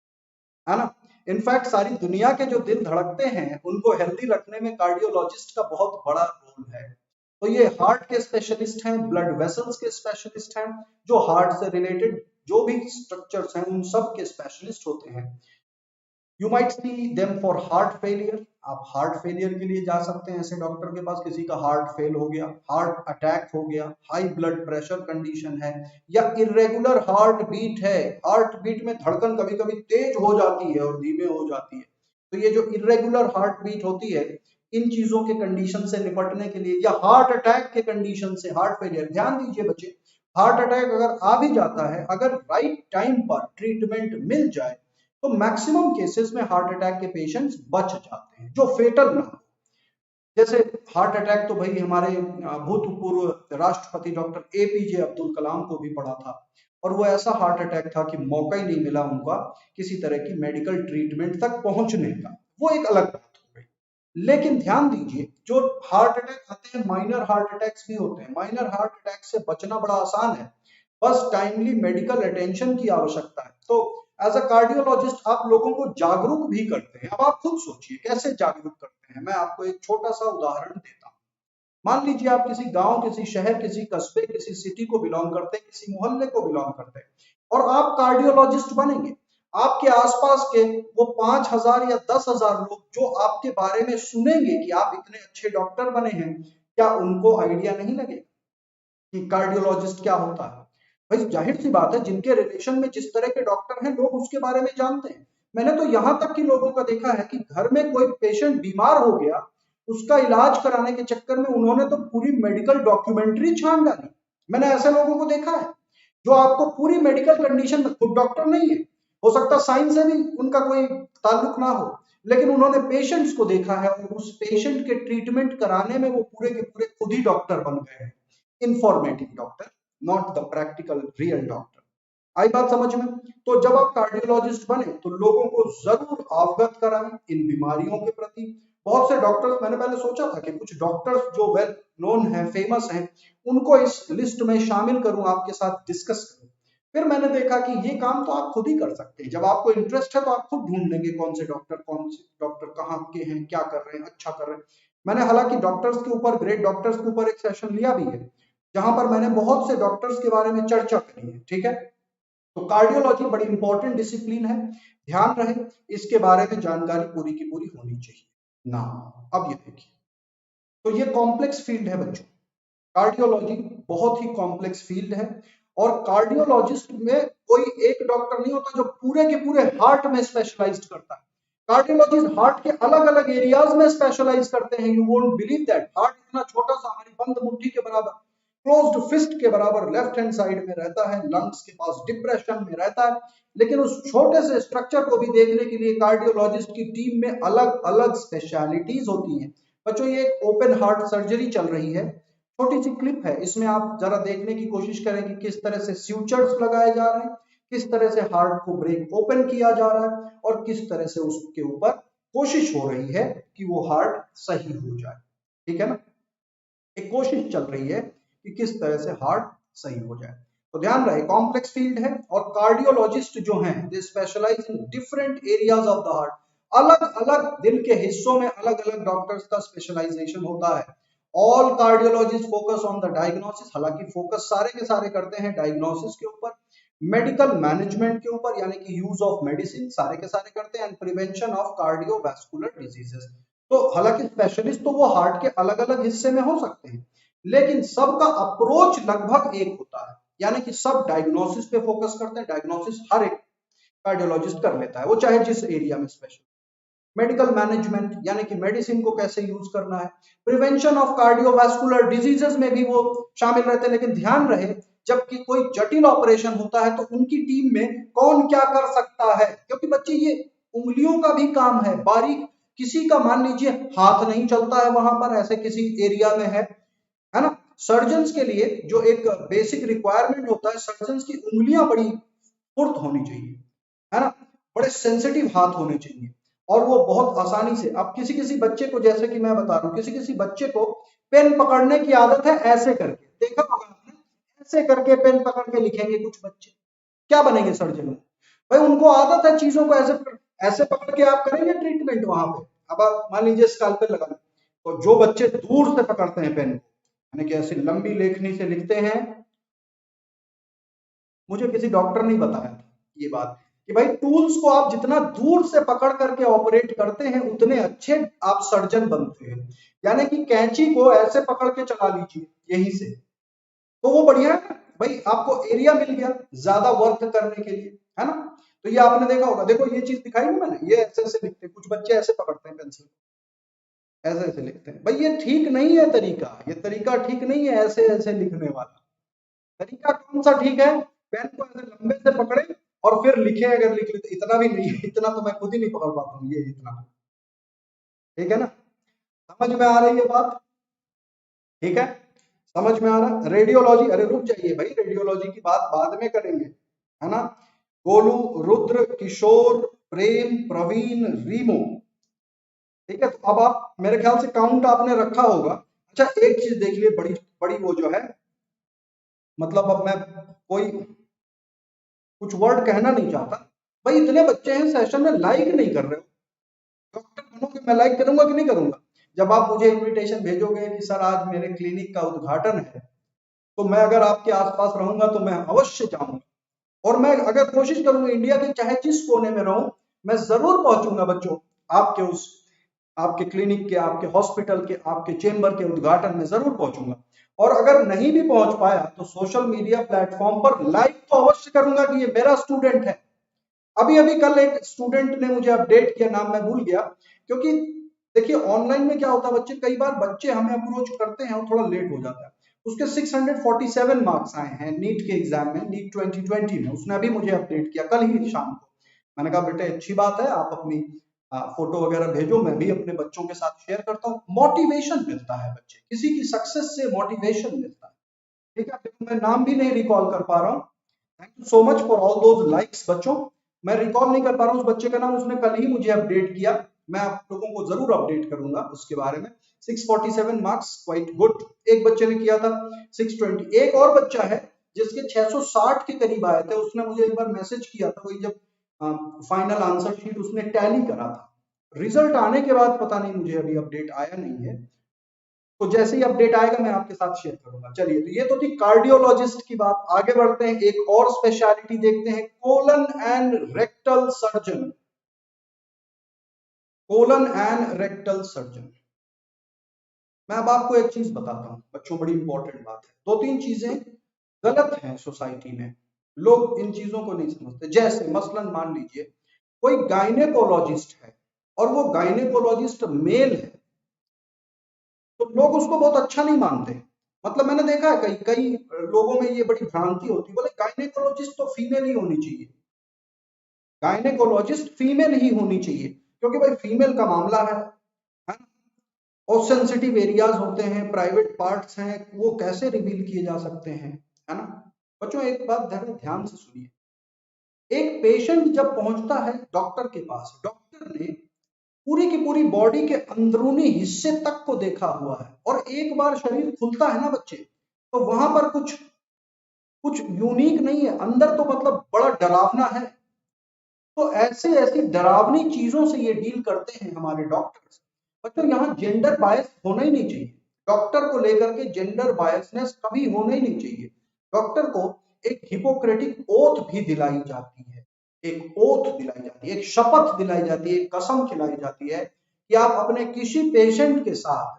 [SPEAKER 1] है ना। इनफैक्ट सारी दुनिया के जो दिल धड़कते हैं उनको हेल्दी रखने में कार्डियोलॉजिस्ट का बहुत बड़ा रोल है। तो ये हार्ट के स्पेशलिस्ट हैं, ब्लड वेसल्स के स्पेशलिस्ट हैं, जो हार्ट से रिलेटेड जो भी स्ट्रक्चर्स हैं उन सब के स्पेशलिस्ट होते हैं। You might see them for heart failure. आप हार्ट फेलियर के लिए जा सकते हैं ऐसे डॉक्टर के पास, किसी का हार्ट फेल हो गया, हार्ट अटैक हो गया, हाई ब्लड प्रेशर कंडीशन है, या इरेगुलर हार्ट बीट है, हार्ट बीट में धड़कन कभी कभी तेज हो जाती है और धीमे हो जाती है। तो ये जो इरेगुलर हार्ट बीट होती है, इन चीजों के कंडीशन से निपटने के लिए, या हार्ट अटैक के कंडीशन से, हार्ट फेलियर, ध्यान दीजिए बच्चे, हार्ट अटैक अगर आ भी जाता है, अगर राइट टाइम पर ट्रीटमेंट मिल जाए तो मैक्सिमम केसेस में हार्ट अटैक के पेशेंट्स बच जाते हैं, जो फेटल ना हो। जैसे हार्ट अटैक तो भाई हमारे भूतपूर्व राष्ट्रपति डॉक्टर एपीजे अब्दुल कलाम को भी पड़ा था, और वो ऐसा हार्ट अटैक था कि मौका ही नहीं मिला उनका किसी तरह की मेडिकल ट्रीटमेंट तक पहुंचने का। वो एक अलग बात हो गई। लेकिन ध्यान दीजिए, जो हार्ट अटैक आते हैं, माइनर हार्ट अटैक्स भी होते हैं। माइनर हार्ट अटैक से बचना बड़ा आसान है, बस टाइमली मेडिकल अटेंशन की आवश्यकता है। तो एज अ कार्डियोलॉजिस्ट आप लोगों को जागरूक भी करते हैं। अब आप खुद सोचिए कैसे जागरूक करते हैं। मैं आपको एक छोटा सा उदाहरण देता हूँ। मान लीजिए आप किसी गांव, किसी शहर, किसी कस्बे, किसी सिटी को बिलोंग करते हैं, किसी मोहल्ले को बिलोंग करते हैं, और आप कार्डियोलॉजिस्ट बनेंगे। आपके आसपास के वो 5,000 या 10,000 लोग जो आपके बारे में सुनेंगे कि आप इतने अच्छे डॉक्टर बने हैं, क्या उनको आइडिया नहीं लगेगा कि कार्डियोलॉजिस्ट क्या होता है? भाई जाहिर सी बात है, जिनके रिलेशन में जिस तरह के डॉक्टर हैं लोग उसके बारे में जानते हैं। मैंने तो यहां तक कि लोगों का देखा है कि घर में कोई पेशेंट बीमार हो गया, उसका इलाज कराने के चक्कर में उन्होंने तो पूरी मेडिकल डॉक्यूमेंट्री छान डाली। मैंने ऐसे लोगों को देखा है जो आपको पूरी मेडिकल कंडीशन में, खुद डॉक्टर नहीं है, हो सकता साइंस से भी उनका कोई ताल्लुक ना हो, लेकिन उन्होंने पेशेंट्स को देखा है और उस पेशेंट के ट्रीटमेंट कराने में वो पूरे के पूरे खुद ही डॉक्टर बन गए हैं। Informative doctor, not the practical real doctor. आई बात समझ में? तो जब आप कार्डियोलॉजिस्ट बने तो लोगों को जरूर अवगत कराएं इन बीमारियों के प्रति। बहुत से डॉक्टर्स, मैंने पहले सोचा था कि कुछ डॉक्टर्स जो वेल नोन है, फेमस हैं, उनको इस लिस्ट में शामिल करूं, आपके साथ डिस्कस करूं। फिर मैंने देखा कि ये काम तो आप खुद ही कर सकते हैं। जब आपको इंटरेस्ट है तो आप खुद ढूंढ लेंगे कौन से डॉक्टर कहाँ के हैं, क्या कर रहे हैं, अच्छा कर रहे हैं। मैंने हालांकि डॉक्टर्स के ऊपर, ग्रेट डॉक्टर्स के ऊपर एक सेशन लिया भी है, जहां पर मैंने बहुत से डॉक्टर्स के बारे में चर्चा करी है। ठीक है, तो कार्डियोलॉजी बड़ी इंपॉर्टेंट डिसिप्लिन है, ध्यान रहे इसके बारे में जानकारी पूरी की पूरी होनी चाहिए ना। अब ये देखिए, तो ये कॉम्प्लेक्स फील्ड है बच्चों। कार्डियोलॉजी बहुत ही कॉम्प्लेक्स फील्ड है, और कार्डियोलॉजिस्ट में कोई एक डॉक्टर नहीं होता जो पूरे के पूरे हार्ट में स्पेशलाइज्ड करता है। कार्डियोलॉजिस्ट हार्ट के अलग अलग एरियाज में स्पेशलाइज करते हैं। You won't believe that, heart इतना छोटा सा, हमारी बंद मुट्ठी के बराबर, क्लोज्ड फिस्ट के बराबर लेफ्ट हैंड साइड में रहता है, लंग्स के पास डिप्रेशन में रहता है, लेकिन उस छोटे से स्ट्रक्चर को भी देखने के लिए कार्डियोलॉजिस्ट की टीम में अलग अलग स्पेशलिटीज होती हैं। बच्चों ये एक ओपन हार्ट सर्जरी चल रही है, छोटी सी क्लिप है, इसमें आप जरा देखने की कोशिश करें कि किस तरह से स्यूचर्स लगाए जा रहे हैं, किस तरह से हार्ट को ब्रेक ओपन किया जा रहा है, और किस तरह से उसके ऊपर कोशिश हो रही है कि वो हार्ट सही हो जाए। ठीक है ना, एक कोशिश चल रही है कि किस तरह से हार्ट सही हो जाए। तो ध्यान रहे, कॉम्प्लेक्स फील्ड है, और कार्डियोलॉजिस्ट जो हैं they specialise in different areas of the heart. अलग अलग दिल के हिस्सों में अलग अलग डॉक्टर्स का स्पेशलाइजेशन होता है, all cardiologist focus on the diagnosis, हालांकि फोकस सारे के सारे करते हैं डायग्नोसिस के ऊपर, मेडिकल मैनेजमेंट के ऊपर यानी कि यूज ऑफ मेडिसिन सारे के सारे करते हैं, and prevention of cardiovascular diseases. तो हालांकि स्पेशलिस्ट तो वो हार्ट के अलग अलग हिस्से में हो सकते हैं, लेकिन सबका अप्रोच लगभग एक होता है, यानी कि सब डायग्नोसिस पे फोकस करते हैं। डायग्नोसिस हर एक कार्डियोलॉजिस्ट कर लेता है, वो चाहे जिस एरिया में स्पेशल। मेडिकल मैनेजमेंट यानी कि मेडिसिन को कैसे यूज करना है, प्रिवेंशन ऑफ कार्डियोवैस्कुलर डिजीजेस में भी वो शामिल रहते हैं। लेकिन ध्यान रहे, जबकि कोई जटिल ऑपरेशन होता है तो उनकी टीम में कौन क्या कर सकता है, क्योंकि बच्चे ये उंगलियों का भी काम है, बारीक किसी का मान लीजिए हाथ नहीं चलता है वहां पर, ऐसे किसी एरिया में है ना। सर्जन्स के लिए जो एक बेसिक रिक्वायरमेंट होता है, सर्जन्स की उंगलियां बड़ी फुर्त होनी चाहिए, है ना, बड़े सेंसिटिव हाथ होने चाहिए, और वो बहुत आसानी से। अब किसी किसी बच्चे को, जैसे कि मैं बता रहा हूँ, किसी किसी बच्चे को पेन पकड़ने की आदत है ऐसे करके, देखा होगा आपने, ऐसे करके पेन पकड़ के लिखेंगे कुछ बच्चे, क्या बनेंगे सर्जन? भाई उनको आदत है चीजों को ऐसे ऐसे पकड़ के आप करेंगे ट्रीटमेंट वहां पे। अब आप मान लीजिए स्कैल्पेल लगाना, तो जो बच्चे दूर से पकड़ते हैं पेन, यानी कि ऐसी लंबी लेखनी से लिखते हैं, मुझे किसी डॉक्टर ने बताया था ये बात कि भाई टूल्स को आप जितना दूर से पकड़ करके ऑपरेट करते हैं उतने अच्छे आप सर्जन बनते हैं। यानी कि कैंची को ऐसे पकड़ के चला लीजिए यहीं से, तो वो बढ़िया है ना भाई, आपको एरिया मिल गया ज्यादा वर्क करने के लिए, है ना। तो ये आपने देखा होगा, देखो ये चीज दिखाई ना मैंने, ये ऐसे ऐसे लिखते हैं, कुछ बच्चे ऐसे पकड़ते हैं पेंसिल, ऐसे ऐसे लिखते हैं। भाई ये ठीक नहीं है तरीका, ये तरीका ठीक नहीं है ऐसे ऐसे लिखने वाला। तरीका कौन सा ठीक है? पेन को ऐसे लंबे से पकड़े और फिर लिखे, अगर लिख लेते, इतना भी नहीं, इतना तो मैं खुद ही नहीं पकड़ पाता हूँ, ये इतना, ठीक है ना। समझ में आ रही है बात? ठीक है, समझ में आ रहा। रेडियोलॉजी, अरे रुक जाइए भाई, रेडियोलॉजी की बात बाद में करेंगे, है ना। गोलू, रुद्र, किशोर, प्रेम, प्रवीण, रीमो, ठीक है। तो अब आप मेरे ख्याल से काउंट आपने रखा होगा। अच्छा एक चीज देख लिए, बड़ी बड़ी वो जो है, मतलब अब मैं कोई कुछ वर्ड कहना नहीं चाहता, भाई इतने बच्चे हैं सेशन में, लाइक नहीं कर रहे हो। डॉक्टर बनोगे, मैं लाइक करूंगा कि नहीं करूंगा? जब आप मुझे इनविटेशन भेजोगे कि सर आज मेरे क्लिनिक का उद्घाटन है, तो मैं अगर आपके आसपास रहूंगा तो मैं अवश्य जाऊंगा, और मैं अगर कोशिश करूंगा इंडिया के चाहे जिस कोने में रहूं, मैं जरूर पहुंचूंगा बच्चों, आपके उस आपके क्लिनिक के, आपके हॉस्पिटल के, आपके चेंबर के उद्घाटन में जरूर पहुंचूंगा। और अगर नहीं भी पहुंच पाया तो सोशल मीडिया प्लेटफॉर्म पर लाइव तो अवश्य करूंगा कि ये मेरा स्टूडेंट है। अभी अभी कल एक स्टूडेंट ने मुझे अपडेट किया, नाम मैं भूल गया, क्योंकि देखिए ऑनलाइन में क्या होता है, बच्चे कई बार बच्चे हमें अप्रोच करते हैं और थोड़ा लेट हो जाता है। उसके 647 मार्क्स आए हैं नीट के एग्जाम में, नीट 2020 में। उसने अभी मुझे अपडेट किया कल ही शाम को। मैंने कहा बेटे अच्छी बात है, आप अपनी फोटो वगैरह भेजो, मैं भी अपने बच्चों के साथ शेयर करता हूँ। मोटिवेशन मिलता है, बच्चे किसी की सक्सेस से मोटिवेशन मिलता है, ठीक है। मैं नाम भी नहीं रिकॉल कर पा रहा हूँ, thank you so much for all those likes बच्चों। मैं रिकॉल नहीं कर पा रहा हूँ उस बच्चे का नाम, उसने कल ही मुझे अपडेट किया, मैं आप लोगों को जरूर अपडेट करूंगा उसके बारे में। 647 मार्क्स, क्वाइट गुड। एक बच्चे ने किया था 620। एक और बच्चा है जिसके 660 के करीब आए थे, उसने मुझे एक बार मैसेज किया था, वही जब फाइनल आंसर शीट उसने टैली करा था। रिजल्ट आने के बाद पता नहीं, मुझे अभी अपडेट आया नहीं है, तो जैसे ही अपडेट आएगा मैं आपके साथ शेयर करूंगा। चलिए, तो ये तो थी कार्डियोलॉजिस्ट की बात। आगे बढ़ते हैं, एक और स्पेशलिटी देखते हैं, colon and rectal surgeon. Colon and rectal surgeon. मैं अब आपको एक चीज बताता हूं बच्चों, बड़ी इंपॉर्टेंट बात है। दो तीन चीजें गलत हैं सोसाइटी में, लोग इन चीजों को नहीं समझते। जैसे मसलन मान लीजिए कोई गायनेकोलॉजिस्ट है और वो गायनेकोलॉजिस्ट मेल है, तो लोग उसको बहुत अच्छा नहीं मानते। मतलब मैंने देखा है कई कई लोगों में ये बड़ी भ्रांति होती है, बोले गायनेकोलॉजिस्ट तो फीमेल ही होनी चाहिए, गायनेकोलॉजिस्ट फीमेल ही होनी चाहिए, क्योंकि भाई फीमेल का मामला है ना? और सेंसिटिव एरियाज होते हैं, प्राइवेट पार्ट्स हैं, वो कैसे रिवील किए जा सकते हैं, है ना। बच्चों एक बात ध्यान से सुनिए, एक पेशेंट जब पहुंचता है डॉक्टर के पास, डॉक्टर ने पूरी की पूरी बॉडी के अंदरूनी हिस्से तक को देखा हुआ है, और एक बार शरीर खुलता है ना बच्चे, तो वहां पर कुछ कुछ यूनिक नहीं है अंदर, तो मतलब बड़ा डरावना है। तो ऐसे ऐसी डरावनी चीजों से ये डील करते हैं हमारे डॉक्टर्स। बच्चों यहाँ जेंडर बायस होना ही नहीं चाहिए। डॉक्टर को लेकर के जेंडर बायसनेस कभी होना ही नहीं चाहिए। डॉक्टर को एक हिपोक्रेटिक ओथ भी दिलाई जाती है, एक ओथ दिलाई जाती है, एक शपथ दिलाई जाती है, एक कसम खिलाई जाती है कि आप अपने किसी पेशेंट के साथ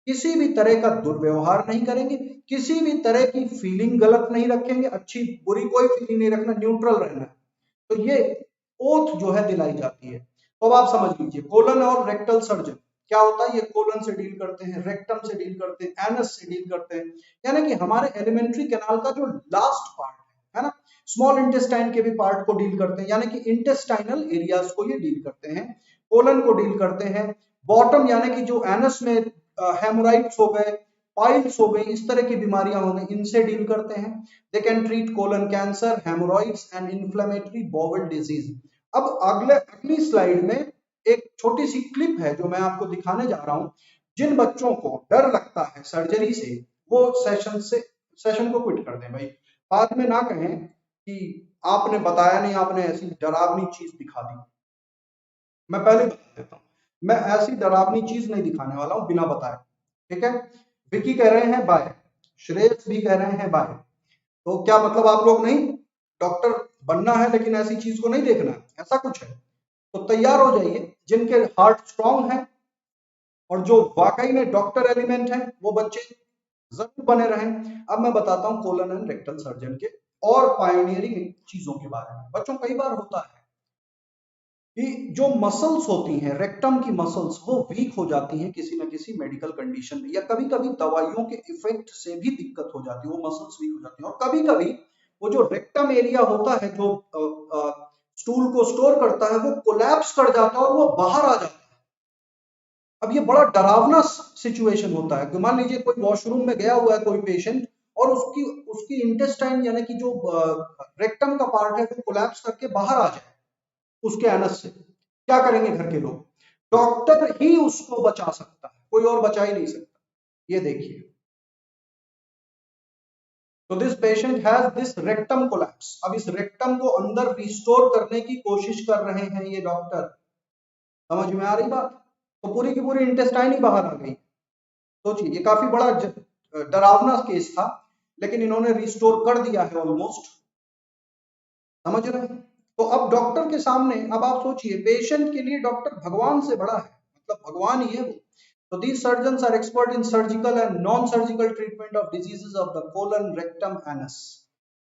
[SPEAKER 1] किसी भी तरह का दुर्व्यवहार नहीं करेंगे, किसी भी तरह की फीलिंग गलत नहीं रखेंगे, अच्छी बुरी कोई फीलिंग नहीं रखना, न्यूट्रल रहना है। तो ये ओथ जो है दिलाई जाती है। तो अब आप समझ लीजिए, कोलन और रेक्टल सर्जन क्या होता है, ये कोलन से डील करते हैं, रेक्टम से डील करते हैं, एनस से डील करते हैं, यानी कि हमारे एलिमेंट्री कैनाल का जो लास्ट पार्ट है ना, स्मॉल इंटेस्टाइन के भी पार्ट को डील करते हैं, यानी कि इंटेस्टाइनल एरियाज को ये डील करते हैं, कोलन को डील करते हैं। बॉटम यानी कि जो एनस में हेमोराइड्स हो गए, पाइल्स हो गई, इस तरह की बीमारियां हो गई, इनसे डील करते हैं। दे can treat colon cancer, hemorrhoids and inflammatory bowel disease. अब अगली स्लाइड में एक छोटी सी क्लिप है जो मैं आपको दिखाने जा रहा हूं। जिन बच्चों को डर लगता है सर्जरी से, वो सेशन को क्विट कर दें भाई। बाद में ना कहें कि आपने बताया नहीं, आपने ऐसी डरावनी चीज दिखा दी। मैं पहले बता देता हूँ, मैं ऐसी डरावनी चीज नहीं दिखाने वाला हूँ बिना बताए, ठीक है। विकी कह रहे हैं बाय, श्रेयस भी कह रहे हैं बाय। तो क्या मतलब आप लोग नहीं डॉक्टर बनना है लेकिन ऐसी चीज को नहीं देखना है, ऐसा कुछ है? तो तैयार हो जाइए, जिनके हार्ट स्ट्रांग है और जो वाकई में डॉक्टर एलिमेंट है वो बच्चे जरूर बने रहें। अब मैं बताता हूँ कोलन एंड रेक्टल सर्जन के और पायोनियरिंग चीजों के बारे में। बच्चों कई बार होता है कि जो मसल्स होती हैं, रेक्टम की मसल्स, वो वीक हो जाती हैं किसी न किसी मेडिकल कंडीशन में, या कभी कभी दवाइयों के इफेक्ट से भी दिक्कत हो जाती है, वो मसल्स वीक हो जाती हैं। और कभी कभी वो जो रेक्टम एरिया होता है जो स्टूल को स्टोर करता है, वो कोलैप्स कर जाता है और वो बाहर आ जाता है। अब ये बड़ा डरावना सिचुएशन होता है कि मान लीजिए कोई वॉशरूम में गया हुआ है कोई पेशेंट, और उसकी उसकी इंटेस्टाइन यानी कि जो रेक्टम का पार्ट है वो कोलैप्स करके बाहर आ जाए उसके एनस से, क्या करेंगे घर के लोग? डॉक्टर ही उसको बचा सकता है, कोई और बचा ही नहीं सकता। ये देखिए, तो this patient has this rectum collapse. अब इस रेक्टम को अंदर रिस्टोर करने की कोशिश कर रहे हैं ये डॉक्टर। समझ में आ रही बात? तो पूरी की पूरी इंटेस्टाइन ही बाहर आ गई। सोचिए, ये काफी बड़ा डरावना केस था, लेकिन इन्होंने रिस्टोर कर दिया है ऑलमोस्ट। समझ रहे हैं? तो अब डॉक्टर के सामने, अब आप सोचिए, पेशेंट के लिए डॉक्टर भगवान से बड़ा है, मतलब भगवान ही है वो। So these surgeons are expert in surgical and non-surgical treatment of diseases of the colon, rectum, anus.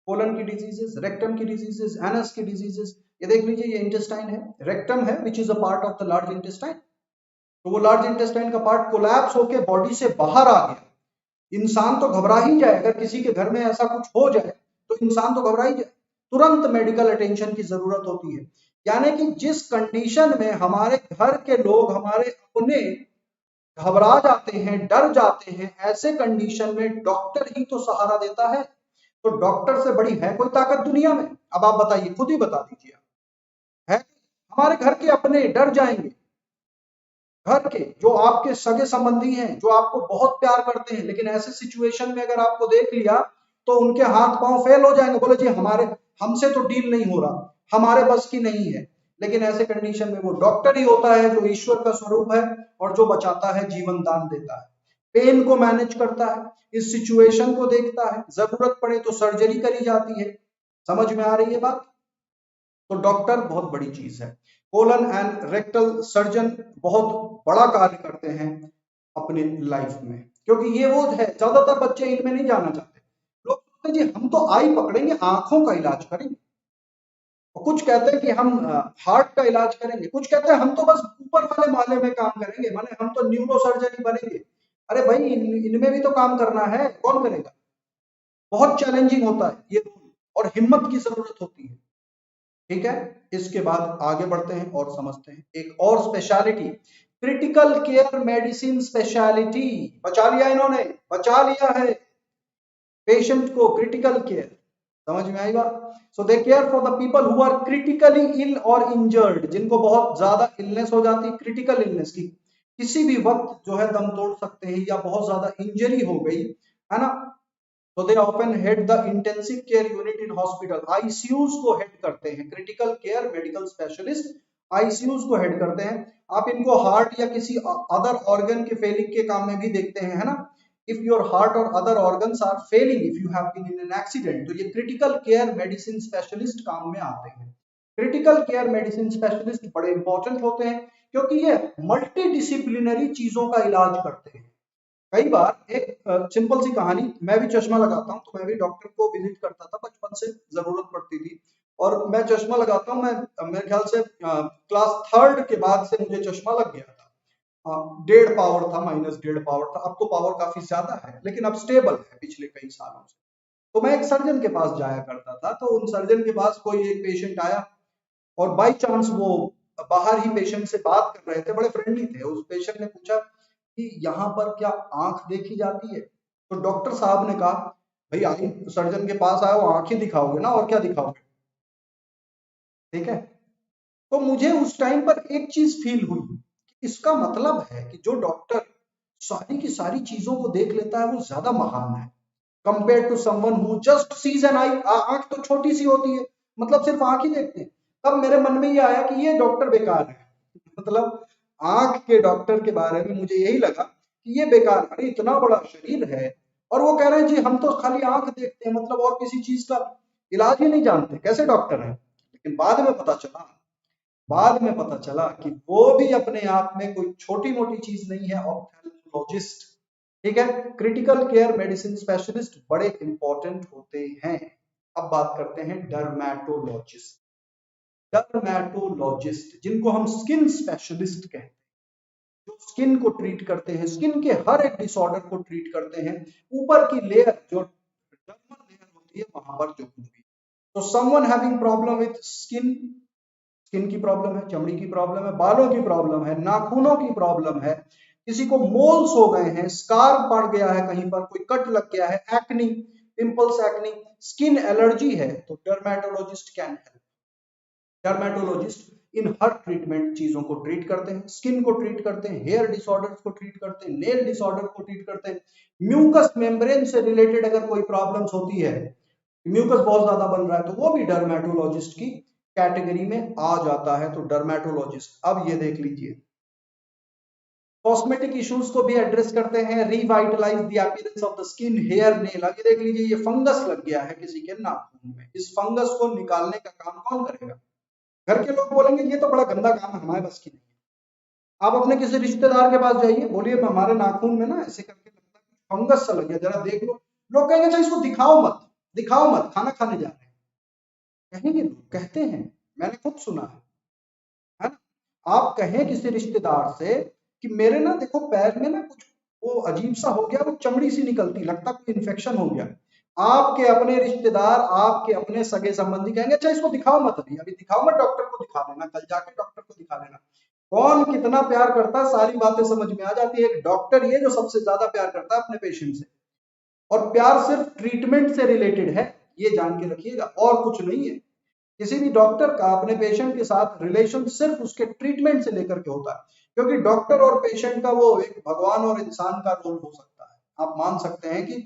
[SPEAKER 1] Colon की डिजीजेस, रेक्टम की डिजीजेस, एनस की डिजीजेस। ये देख लीजिए, ये इंटेस्टाइन है, रेक्टम है, which is a part of the large intestine. तो वो लार्ज इंटेस्टाइन का पार्ट कोलैप्स होके बॉडी से बाहर आ गया। इंसान तो घबरा ही जाए, अगर किसी के घर में ऐसा कुछ हो जाए तो इंसान तो घबरा ही जाए, तुरंत मेडिकल अटेंशन की जरूरत होती है। यानी कि जिस कंडीशन में हमारे घर के लोग, हमारे अपने घबरा जाते हैं, डर जाते हैं, ऐसे कंडीशन में डॉक्टर ही तो सहारा देता है। तो डॉक्टर से बड़ी है कोई ताकत दुनिया में? अब आप बताइए, खुद ही बता दीजिए, है? हमारे घर के अपने डर जाएंगे, घर के जो आपके सगे संबंधी हैं, जो आपको बहुत प्यार करते हैं, लेकिन ऐसे सिचुएशन में अगर आपको देख लिया तो उनके हाथ पांव फेल हो जाएंगे, बोले जी हमसे तो डील नहीं हो रहा, हमारे बस की नहीं है। लेकिन ऐसे कंडीशन में वो डॉक्टर ही होता है जो ईश्वर का स्वरूप है और जो बचाता है, जीवन दान देता है, पेन को मैनेज करता है, इस सिचुएशन को देखता है, जरूरत पड़े तो सर्जरी करी जाती है। समझ में आ रही है बात? तो डॉक्टर बहुत बड़ी चीज है। कोलन एंड रेक्टल सर्जन बहुत बड़ा कार्य करते हैं अपने लाइफ में, क्योंकि ये वो है, ज्यादातर बच्चे इनमें नहीं जाना चाहते। लोग सोचते जी हम तो आई पकड़ेंगे, आंखों का इलाज करेंगे, और कुछ कहते हैं कि हम हार्ट का इलाज करेंगे, कुछ कहते हैं हम तो बस ऊपर वाले माले में काम करेंगे, माने हम तो न्यूरो सर्जन ही बनेंगे। अरे भाई, इनमें भी तो काम करना है, कौन करेगा? बहुत चैलेंजिंग होता है ये, और हिम्मत की जरूरत होती है। ठीक है, इसके बाद आगे बढ़ते हैं और समझते हैं एक और speciality, critical care medicine speciality. बचा लिया इन्होंने, बचा लिया है पेशेंट को, क्रिटिकल केयर। समझ में आई बात? So they care for the people who are critically ill और इंजर्ड, जिनको बहुत ज्यादा इलनेस हो जाती है, क्रिटिकल इलनेस की, किसी भी वक्त जो है दम तोड़ सकते हैं, या बहुत ज्यादा इंजरी हो गई है ना, तो they often head the intensive care unit in hospital. ICUs को हेड करते हैं, critical care medical specialist ICUs को हेड करते हैं। आप इनको हार्ट या किसी अदर ऑर्गन के फेलिंग के काम में भी देखते हैं, है ना, इफ योर हार्ट और other organs are failing, if you have been in an accident, तो ये क्रिटिकल केयर मेडिसिन स्पेशलिस्ट काम में आते हैं। क्रिटिकल केयर मेडिसिन स्पेशलिस्ट बड़े इंपॉर्टेंट होते हैं क्योंकि ये मल्टी डिसिप्लिनरी चीजों का इलाज करते हैं। कई बार एक सिंपल सी कहानी, मैं भी चश्मा लगाता हूँ, तो मैं भी डॉक्टर को विजिट करता था, बचपन से जरूरत पड़ती थी। और मैं चश्मा लगाता हूँ, मैं मेरे ख्याल से क्लास थर्ड के बाद से मुझे चश्मा लग गया था। 1.5 पावर था, -1.5 पावर था। अब तो पावर काफी ज्यादा है, लेकिन अब स्टेबल है पिछले कई सालों से। तो मैं एक सर्जन के पास जाया करता था, तो उन सर्जन के पास कोई एक पेशेंट आया और बाई चांस वो बाहर ही पेशेंट से बात कर रहे थे, बड़े फ्रेंडली थे। उस पेशेंट ने पूछा कि यहाँ पर क्या आंख देखी जाती है? तो डॉक्टर साहब ने कहा, भाई आई सर्जन के पास आए हो, आंख ही दिखाओगे ना, और क्या दिखाओगे? ठीक है। तो मुझे उस टाइम पर एक चीज फील हुई कि इसका मतलब है कि जो डॉक्टर सारी की सारी चीजों को देख लेता है वो ज्यादा महान है compare to someone who just sees an eye. आंख तो छोटी सी होती है, मतलब सिर्फ आंख ही देखते हैं। तब मेरे मन में ये आया कि ये डॉक्टर बेकार है। मतलब आंख के डॉक्टर के बारे में मुझे यही लगा कि ये बेकार है। अरे इतना बड़ा शरीर है और वो कह रहे हैं जी हम तो खाली आंख देखते हैं, मतलब और किसी चीज का इलाज ही नहीं जानते, कैसे डॉक्टर है? लेकिन बाद में पता चला कि वो भी अपने आप में कोई छोटी मोटी चीज नहीं है, ऑप्थेल्मोलॉजिस्ट। ठीक है, क्रिटिकल केयर मेडिसिन स्पेशलिस्ट बड़े इंपॉर्टेंट होते हैं। अब बात करते हैं डर्मेटोलॉजिस्ट। डर्मेटोलॉजिस्ट जिनको हम स्किन स्पेशलिस्ट कहते हैं, जो स्किन को ट्रीट करते हैं, स्किन के हर एक डिसऑर्डर को ट्रीट करते हैं। ऊपर की लेयर जो डर्मल लेयर होती है वहां पर जो कुछ भी, तो someone having problem with skin, skin की प्रॉब्लम है, चमड़ी की प्रॉब्लम है, बालों की प्रॉब्लम है, नाखूनों की प्रॉब्लम है, किसी को मोल्स हो गए हैं, स्कार पड़ गया है, कहीं पर कोई कट लग गया है, acne, pimples, acne, skin allergy है, तो dermatologist can help. Dermatologist in her treatment चीजों को ट्रीट करते हैं, स्किन को ट्रीट करते हैं, हेयर डिसऑर्डर्स को ट्रीट करते हैं, नेल डिसऑर्डर को ट्रीट करते हैं, म्यूकस मेम्ब्रेन से रिलेटेड अगर कोई प्रॉब्लम्स होती है, म्यूकस बहुत ज्यादा बन रहा है, तो वो भी डर्मेटोलॉजिस्ट की कैटेगरी में आ जाता है। तो डर्मेटोलॉजिस्ट, अब ये देख लीजिए, कॉस्मेटिक इश्यूज को भी एड्रेस करते हैं, revitalise the appearance of the skin, hair, nail. अब ये देख लीजिए, ये फंगस लग गया है किसी के नाखून में, इस फंगस को निकालने का काम कौन करेगा? घर के लोग बोलेंगे ये तो बड़ा गंदा काम है, हमारे बस की नहीं है। आप अपने किसी रिश्तेदार के पास जाइए, बोलिए हमारे नाखून में ना ऐसे करके लगता है फंगस सा लग गया, जरा देख लो। लोग कहेंगे अच्छा इसको दिखाओ मत, दिखाओ मत, खाना खाने जा रहे हैं, कहेंगे लोग, कहते हैं, मैंने खुद सुना है ना? आप कहें किसी रिश्तेदार से कि मेरे ना देखो पैर में ना कुछ वो अजीब सा हो गया, वो चमड़ी सी निकलती, लगता कोई इन्फेक्शन हो गया। आपके अपने रिश्तेदार, आपके अपने सगे संबंधी कहेंगे अच्छा इसको दिखाओ मत, अभी अभी दिखाओ मत, डॉक्टर को दिखा लेना, कल जाके डॉक्टर को दिखा लेना। कौन कितना प्यार करता है सारी बातें समझ में आ जाती है। एक डॉक्टर ये जो सबसे ज्यादा प्यार करता है अपने पेशेंट से, और प्यार सिर्फ ट्रीटमेंट से रिलेटेड है, ये जान के रखिएगा, और कुछ नहीं है। किसी भी डॉक्टर का अपने पेशेंट के साथ रिलेशन सिर्फ उसके ट्रीटमेंट से लेकर के होता है, क्योंकि डॉक्टर और पेशेंट का वो एक भगवान और इंसान का रोल हो सकता है। आप मान सकते हैं कि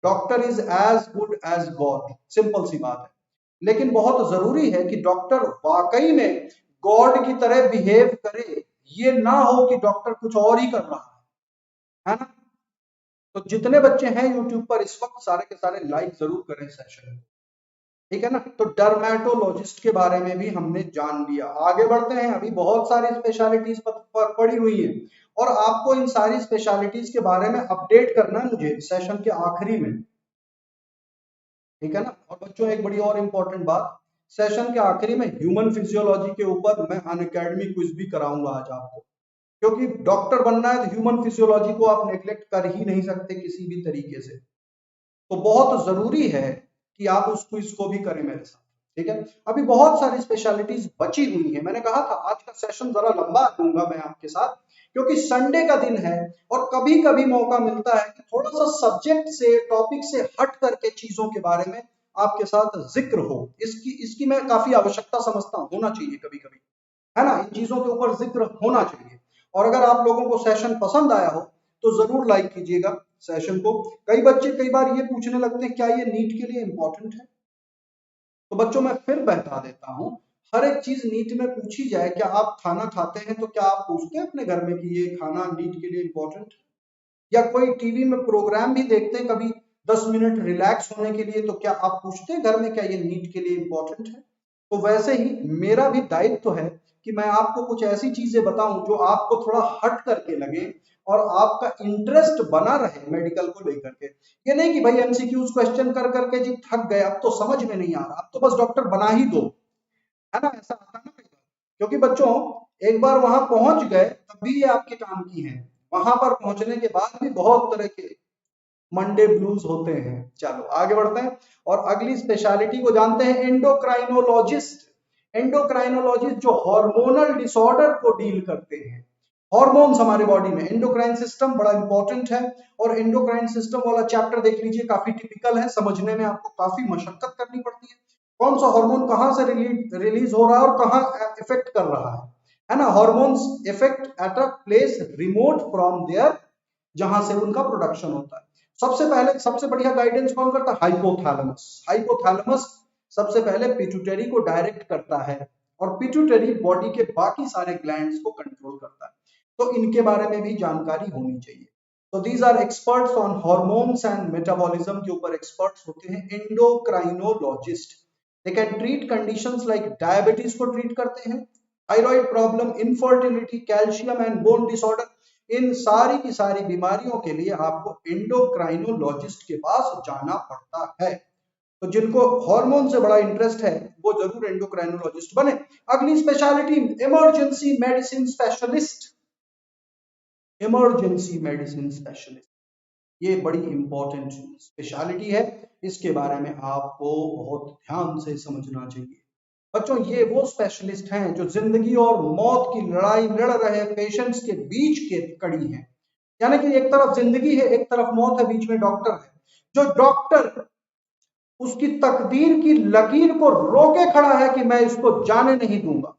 [SPEAKER 1] doctor is as good as God, simple सी बात है। लेकिन बहुत जरूरी है कि डॉक्टर वाकई में गॉड की तरह बिहेव करे, ये ना हो कि डॉक्टर कुछ और ही कर रहा है ना? तो जितने बच्चे हैं यूट्यूब पर इस वक्त, सारे के सारे लाइक जरूर करें सेशन, ठीक है ना? तो डर्मेटोलॉजिस्ट के बारे में भी हमने जान लिया। आगे बढ़ते हैं, अभी बहुत सारी स्पेशलिटीज पड़ी हुई है और आपको इन सारी स्पेशलिटीज के बारे में अपडेट करना है मुझे सेशन के आखिरी में, ठीक है ना? और बच्चों एक बड़ी और इंपॉर्टेंट बात, सेशन के आखिरी में ह्यूमन फिजियोलॉजी के ऊपर मैं अनअकैडमी क्विज भी कराऊंगा आज आपको, क्योंकि डॉक्टर बनना है तो ह्यूमन फिजियोलॉजी को आप नेग्लेक्ट कर ही नहीं सकते किसी भी तरीके से। तो बहुत जरूरी है कि आप उस क्विज को भी करें मेरे साथ, ठीक है? अभी बहुत सारी स्पेशलिटीज बची हुई है। मैंने कहा था आज का सेशन जरा लंबा दूंगा मैं आपके साथ, क्योंकि संडे का दिन है और कभी कभी मौका मिलता है कि थोड़ा सा सब्जेक्ट से, टॉपिक से हट करके चीजों के बारे में आपके साथ जिक्र हो। इसकी इसकी मैं काफी आवश्यकता समझता हूं, होना चाहिए कभी कभी, है ना? इन चीजों के ऊपर जिक्र होना चाहिए। और अगर आप लोगों को सेशन पसंद आया हो तो जरूर लाइक कीजिएगा सेशन को। कई बच्चे कई बार ये पूछने लगते हैं क्या ये नीट के लिए इंपॉर्टेंट है? तो बच्चों मैं फिर बता देता हूं, हर एक चीज नीट में पूछी जाए। क्या आप खाना खाते हैं तो क्या आप पूछते हैं अपने घर में कि ये खाना नीट के लिए इंपॉर्टेंट है? या कोई टीवी में प्रोग्राम भी देखते हैं कभी 10 मिनट रिलैक्स होने के लिए, तो क्या आप पूछते हैं घर में क्या ये नीट के लिए इंपॉर्टेंट है? तो वैसे ही मेरा भी दायित्व तो है कि मैं आपको कुछ ऐसी चीजें बताऊं जो आपको थोड़ा हट करके लगे और आपका इंटरेस्ट बना रहे मेडिकल को लेकर के। ये नहीं कि भाई एमसीक्यूज क्वेश्चन कर करके जी थक गए, अब तो समझ में नहीं आ रहा, अब तो बस डॉक्टर बना ही दो, है ना, ऐसा आता ना कई बार। क्योंकि बच्चों एक बार वहां पहुंच गए तब भी ये आपके काम की है, वहां पर पहुंचने के बाद भी बहुत तरह के मंडे ब्लूज होते हैं। चलो आगे बढ़ते हैं और अगली स्पेशलिटी को जानते हैं, एंडोक्राइनोलॉजिस्ट। एंडोक्राइनोलॉजिस्ट जो हार्मोनल डिसऑर्डर को डील करते हैं, हार्मोन्स हमारे बॉडी में, एंडोक्राइन सिस्टम बड़ा इंपॉर्टेंट है। और एंडोक्राइन सिस्टम वाला चैप्टर देख लीजिए, काफी टिपिकल है, समझने में आपको काफी मशक्कत करनी पड़ती है। कौन सा हार्मोन कहां से रिलीज हो रहा है और कहां इफेक्ट कर रहा है ना। Hormones effect at a place remote from there, जहां से उनका प्रोडक्शन होता है। सबसे पहले सबसे बढ़िया गाइडेंस कौन करता है? हाइपोथैलेमस। हाइपोथैलेमस सबसे पहले पिट्यूटरी को डायरेक्ट करता है और पिट्यूटरी बॉडी के बाकी सारे ग्लैंड्स को कंट्रोल करता है। तो इनके बारे में भी जानकारी होनी चाहिए। तो these are experts on hormones and metabolism के ऊपर एक्सपर्ट्स होते हैं endocrinologist. They can treat conditions like diabetes को ट्रीट करते हैं, thyroid problem, infertility, calcium and bone disorder. इन सारी की सारी बीमारियों के लिए आपको एंडोक्राइनोलॉजिस्ट के पास जाना पड़ता है। तो जिनको हार्मोन से बड़ा इंटरेस्ट है वो जरूर एंडोक्राइनोलॉजिस्ट बने। अगली speciality, emergency medicine specialist. Emergency medicine specialist, ये बड़ी इंपॉर्टेंट स्पेशलिटी है, इसके बारे में आपको बहुत ध्यान से समझना चाहिए। बच्चों ये वो स्पेशलिस्ट हैं जो जिंदगी और मौत की लड़ाई लड़ रहे पेशेंट्स के बीच के कड़ी हैं। यानी कि एक तरफ जिंदगी है, एक तरफ मौत है, बीच में डॉक्टर है। जो डॉक्टर उसकी तकदीर की लकीर को रोके खड़ा है कि मैं इसको जाने नहीं दूंगा।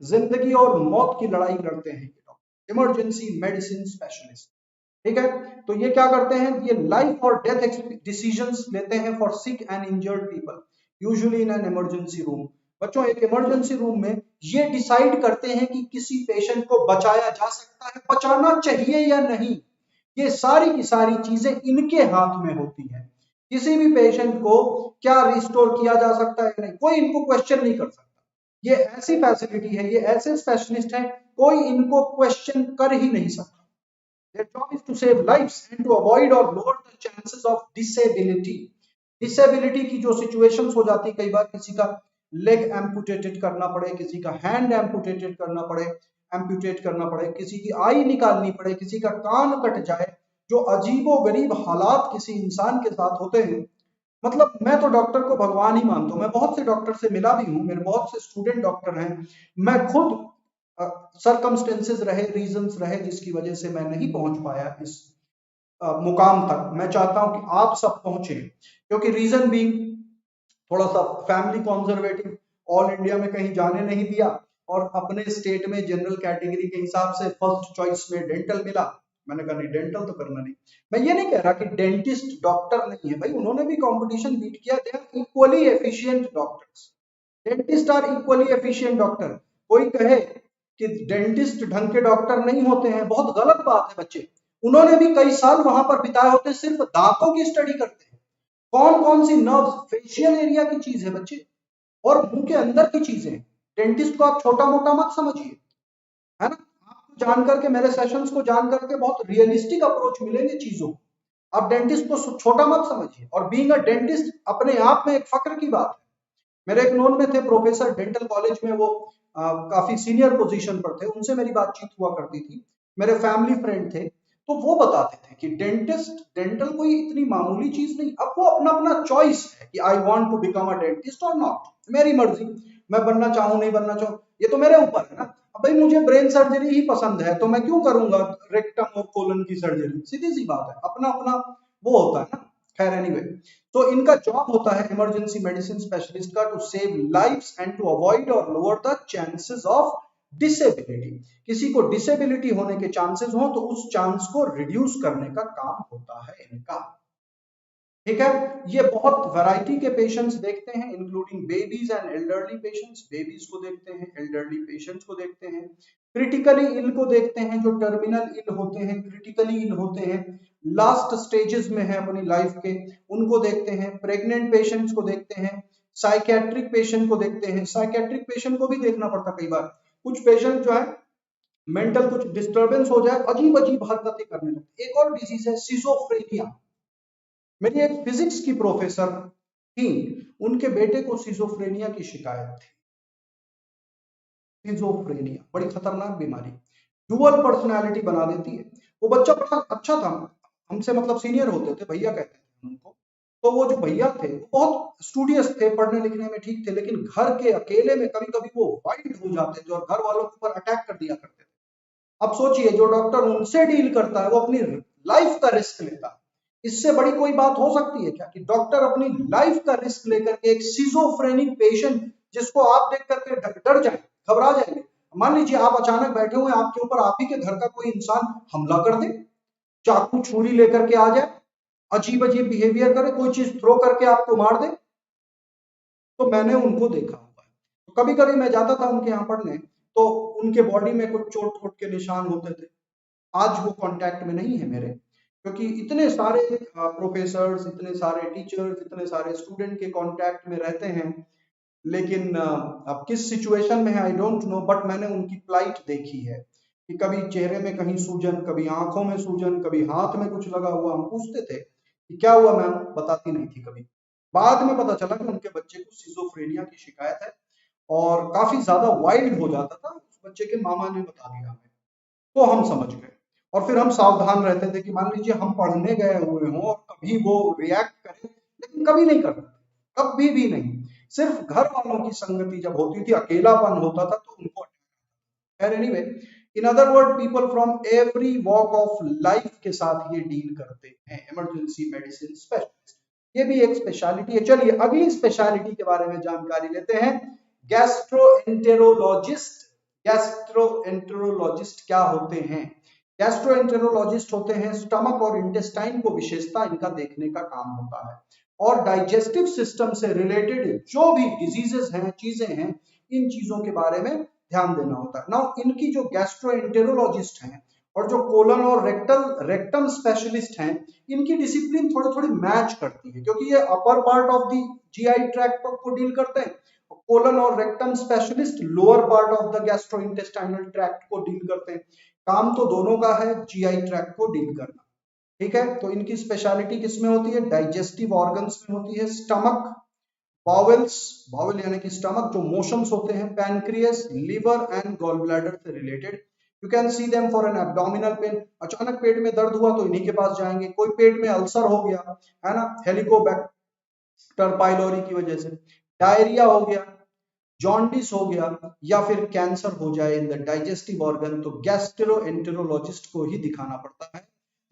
[SPEAKER 1] जिंदगी और मौत की लड़ाई लड़ते हैं ये डॉक्टर, इमरजेंसी मेडिसिन स्पेशलिस्ट। ठीक है, तो ये क्या करते हैं? ये लाइफ और डेथ डिसीजंस लेते हैं for sick and injured people, usually in an emergency room. बच्चों एक इमरजेंसी रूम में ये डिसाइड करते हैं कि किसी पेशेंट को बचाया जा सकता है, बचाना चाहिए या नहीं। ये सारी की सारी चीजें इनके हाथ में होती हैं। किसी भी पेशेंट को क्या रिस्टोर किया जा सकता है नहीं, कोई इनको क्वेश्चन नहीं कर सकता। ये ऐसी फैसिलिटी है, ये ऐसे स्पेशलिस्ट हैं, कोई इनको क्वेश्चन कर ही नहीं सकता। Their job is to save lives and to avoid or lower the chances of disability. Disability की जो situations हो जाती है, कई बार किसी का लेग एम्पुटेटेड करना पड़े, किसी का हैंड एम्पुटेटेड करना पड़े, एम्पुटेट करना पड़े, किसी की आई निकालनी पड़े, किसी का कान कट जाए, जो अजीबो गरीब हालात किसी इंसान के साथ होते हैं। मतलब मैं तो डॉक्टर को भगवान ही मानता हूँ, मैं बहुत से डॉक्टर से मिला भी हूँ, मेरे बहुत से स्टूडेंट डॉक्टर हैं, मैं खुद सरकमस्टेंसेस रहे, रीजंस रहे जिसकी वजह से मैं नहीं पहुंच पाया इस मुकाम तक। मैं चाहता हूं कि आप सब पहुंचे, क्योंकि रीजन भी थोड़ा सा फैमिली कॉन्जर्वेटिव, ऑल इंडिया में कहीं जाने नहीं दिया और अपने स्टेट में जनरल कैटेगरी के हिसाब से फर्स्ट चॉइस में डेंटल मिला। मैंने कहा नहीं, डेंटल तो करना नहीं। मैं ये नहीं कह रहा कि डेंटिस्ट डॉक्टर नहीं है, भाई उन्होंने भी कंपटीशन बीट किया, they are equally efficient doctors. Dentist are equally efficient doctor. कोई कहे कि डेंटिस्ट ढंग के डॉक्टर नहीं होते हैं, बहुत गलत बात है बच्चे। उन्होंने भी कई साल वहां पर बिताए होते, सिर्फ दांतों की स्टडी करते हैं, कौन कौन सी नर्व, फेशियल एरिया की चीज है बच्चे, और मुंह के अंदर की चीजें। डेंटिस्ट को आप छोटा मोटा मत समझिए, है ना। आपको जान करके, मेरे सेशंस को जान करके बहुत रियलिस्टिक अप्रोच मिलेंगे चीजों को। आप डेंटिस्ट को छोटा मत समझिए, और बीइंग अ डेंटिस्ट अपने आप में एक फक्र की बात है। मेरे एक नोन में थे प्रोफेसर डेंटल कॉलेज में, वो काफी सीनियर पोजीशन पर थे, उनसे मेरी बातचीत हुआ करती थी, मेरे फैमिली फ्रेंड थे। तो वो बताते थे कि डेंटल कोई इतनी मामूली चीज नहीं। अब वो अपना अपना चॉइस है कि I want to become a dentist और नॉट, मेरी मर्जी, मैं बनना चाहूं नहीं बनना चाहूं, ये तो मेरे ऊपर है ना। अब भाई मुझे ब्रेन सर्जरी ही पसंद है तो मैं क्यों करूंगा रेक्टम और कोलन की सर्जरी, सीधी सी बात है, अपना अपना वो होता है ना। खैर एनीवे, तो इनका जॉब होता है इमरजेंसी मेडिसिन स्पेशलिस्ट का, to save lives and to avoid और lower the chances of disability. किसी को डिसेबिलिटी होने के चांसेस हो तो उस चांस को रिड्यूस करने का काम होता है इनका। ठीक है। ये बहुत वैरायटी के पेशेंट्स देखते हैं, including babies and elderly patients. Babies को देखते हैं, एल्डरली पेशेंट्स को देखते हैं, क्रिटिकली इल को देखते हैं, जो टर्मिनल इल होते हैं, क्रिटिकली इल होते हैं, लास्ट स्टेजेस में है अपनी लाइफ के, उनको देखते हैं, प्रेग्नेंट पेशेंट्स को देखते हैं, साइकेट्रिक पेशेंट को देखते हैं। साइकेट्रिक पेशेंट को भी देखना पड़ता कई बार, कुछ पेशेंट जो है मेंटल कुछ डिस्टर्बेंस हो जाए, अजीब अजीब हरकतें करने लगते। एक और डिजीज है सिजोफ्रेनिया। मेरी एक फिजिक्स की प्रोफेसर थी, उनके बेटे को सिजोफ्रेनिया की शिकायत थी। सिजोफ्रेनिया बड़ी खतरनाक बीमारी, डुअल पर्सनालिटी बना देती है। वो बच्चा बड़ा अच्छा था, हमसे मतलब सीनियर होते थे, भैया कहते थे उनको। तो वो जो भैया थे वो बहुत स्टूडियस थे, पढ़ने लिखने में ठीक थे, लेकिन घर के अकेले में कभी कभी वो वाइल्ड हो जाते थे और घर वालों के ऊपर अटैक कर दिया करते थे। अब सोचिए, जो डॉक्टर उनसे डील करता है वो अपनी लाइफ का रिस्क लेता है। इससे बड़ी कोई बात हो सकती है क्या कि डॉक्टर अपनी लाइफ का रिस्क लेकर के एक सिजोफ्रेनिक पेशेंट जिसको आप देख करके डर जाए, घबरा जाएंगे। मान लीजिए आप अचानक बैठे हुए, आपके ऊपर आप ही के घर का कोई इंसान हमला कर दे, चाकू छुरी लेकर के आ जाए, अजीब अजीब बिहेवियर करे, कोई चीज थ्रो करके आपको मार दे। तो मैंने उनको देखा हुआ है। तो कभी कभी मैं जाता था उनके यहाँ पढ़ने, तो उनके बॉडी में कुछ चोट चोट के निशान होते थे। आज वो कांटेक्ट में नहीं है मेरे, क्योंकि इतने सारे प्रोफेसर्स, इतने सारे टीचर्स, इतने सारे स्टूडेंट के कांटेक्ट में रहते हैं, लेकिन अब किस सिचुएशन में है आई डोंट नो, बट मैंने उनकी प्लाइट देखी है कि कभी चेहरे में कहीं सूजन, कभी आंखों में सूजन, कभी हाथ में कुछ लगा हुआ। हम पूछते थे कि क्या हुआ मैम, बताती नहीं थी कभी। बाद में पता चला कि उनके बच्चे को सिजोफ्रेनिया की शिकायत है और काफी ज्यादा वाइल्ड हो जाता था। उस बच्चे के मामा ने बता दिया हमें, तो हम समझ गए। और फिर हम सावधान रहते थे कि मान लीजिए हम पढ़ने गए हुए हों और कभी वो रिएक्ट करें, लेकिन कभी नहीं करते, कभी भी नहीं। सिर्फ घर वालों की संगति जब होती थी, अकेलापन होता था, तो उनको खैर anyway, in other word people from every walk of life के साथ ये डील करते हैं, इमरजेंसी मेडिसिन स्पेशलिस्ट। ये भी एक स्पेशलिटी है। चलिए अगली स्पेशलिटी के बारे में जानकारी लेते हैं, गैस्ट्रोएंटेरोलॉजिस्ट। गैस्ट्रोएंटेरोलॉजिस्ट क्या होते हैं? गैस्ट्रोएंटेरोलॉजिस्ट होते हैं, स्टमक और इंटेस्टाइन को विशेषता इनका देखने का काम होता है, और डाइजेस्टिव सिस्टम से रिलेटेड जो भी डिजीजेस हैं, चीजें हैं, इन चीजों के बारे में ध्यान देना होता है। नाउ इनकी जो गैस्ट्रोएंटेरोलॉजिस्ट हैं और जो कोलन और रेक्टम स्पेशलिस्ट हैं, इनकी डिसिप्लिन थोड़ी थोड़ी मैच करती है, क्योंकि ये upper part of the GI tract को डील करते हैं। कोलन और rectum specialist lower part of the gastrointestinal tract को डील करते हैं। काम तो दोनों का है, जीआई ट्रैक्ट को डील करना। ठीक है, तो इनकी स्पेशलिटी किसमें होती है? डाइजेस्टिव ऑर्गन्स में होती है। स्टमक, बाउल्स, बाउल यानी कि स्टमक, जो मोशंस होते हैं, pancreas, liver and gall bladder से related. You can see them for an abdominal pain. अचानक पेट में दर्द हुआ तो इन्हीं के पास जाएंगे। कोई पेट में अल्सर हो गया है ना, हेलिकोबैक्टर पाइलोरी की वजह से, डायरिया हो गया, जॉन्डिस हो गया, या फिर कैंसर हो जाए इन द डाइजेस्टिव ऑर्गन, तो गैस्ट्रोएंटेरोलॉजिस्ट को ही दिखाना पड़ता है।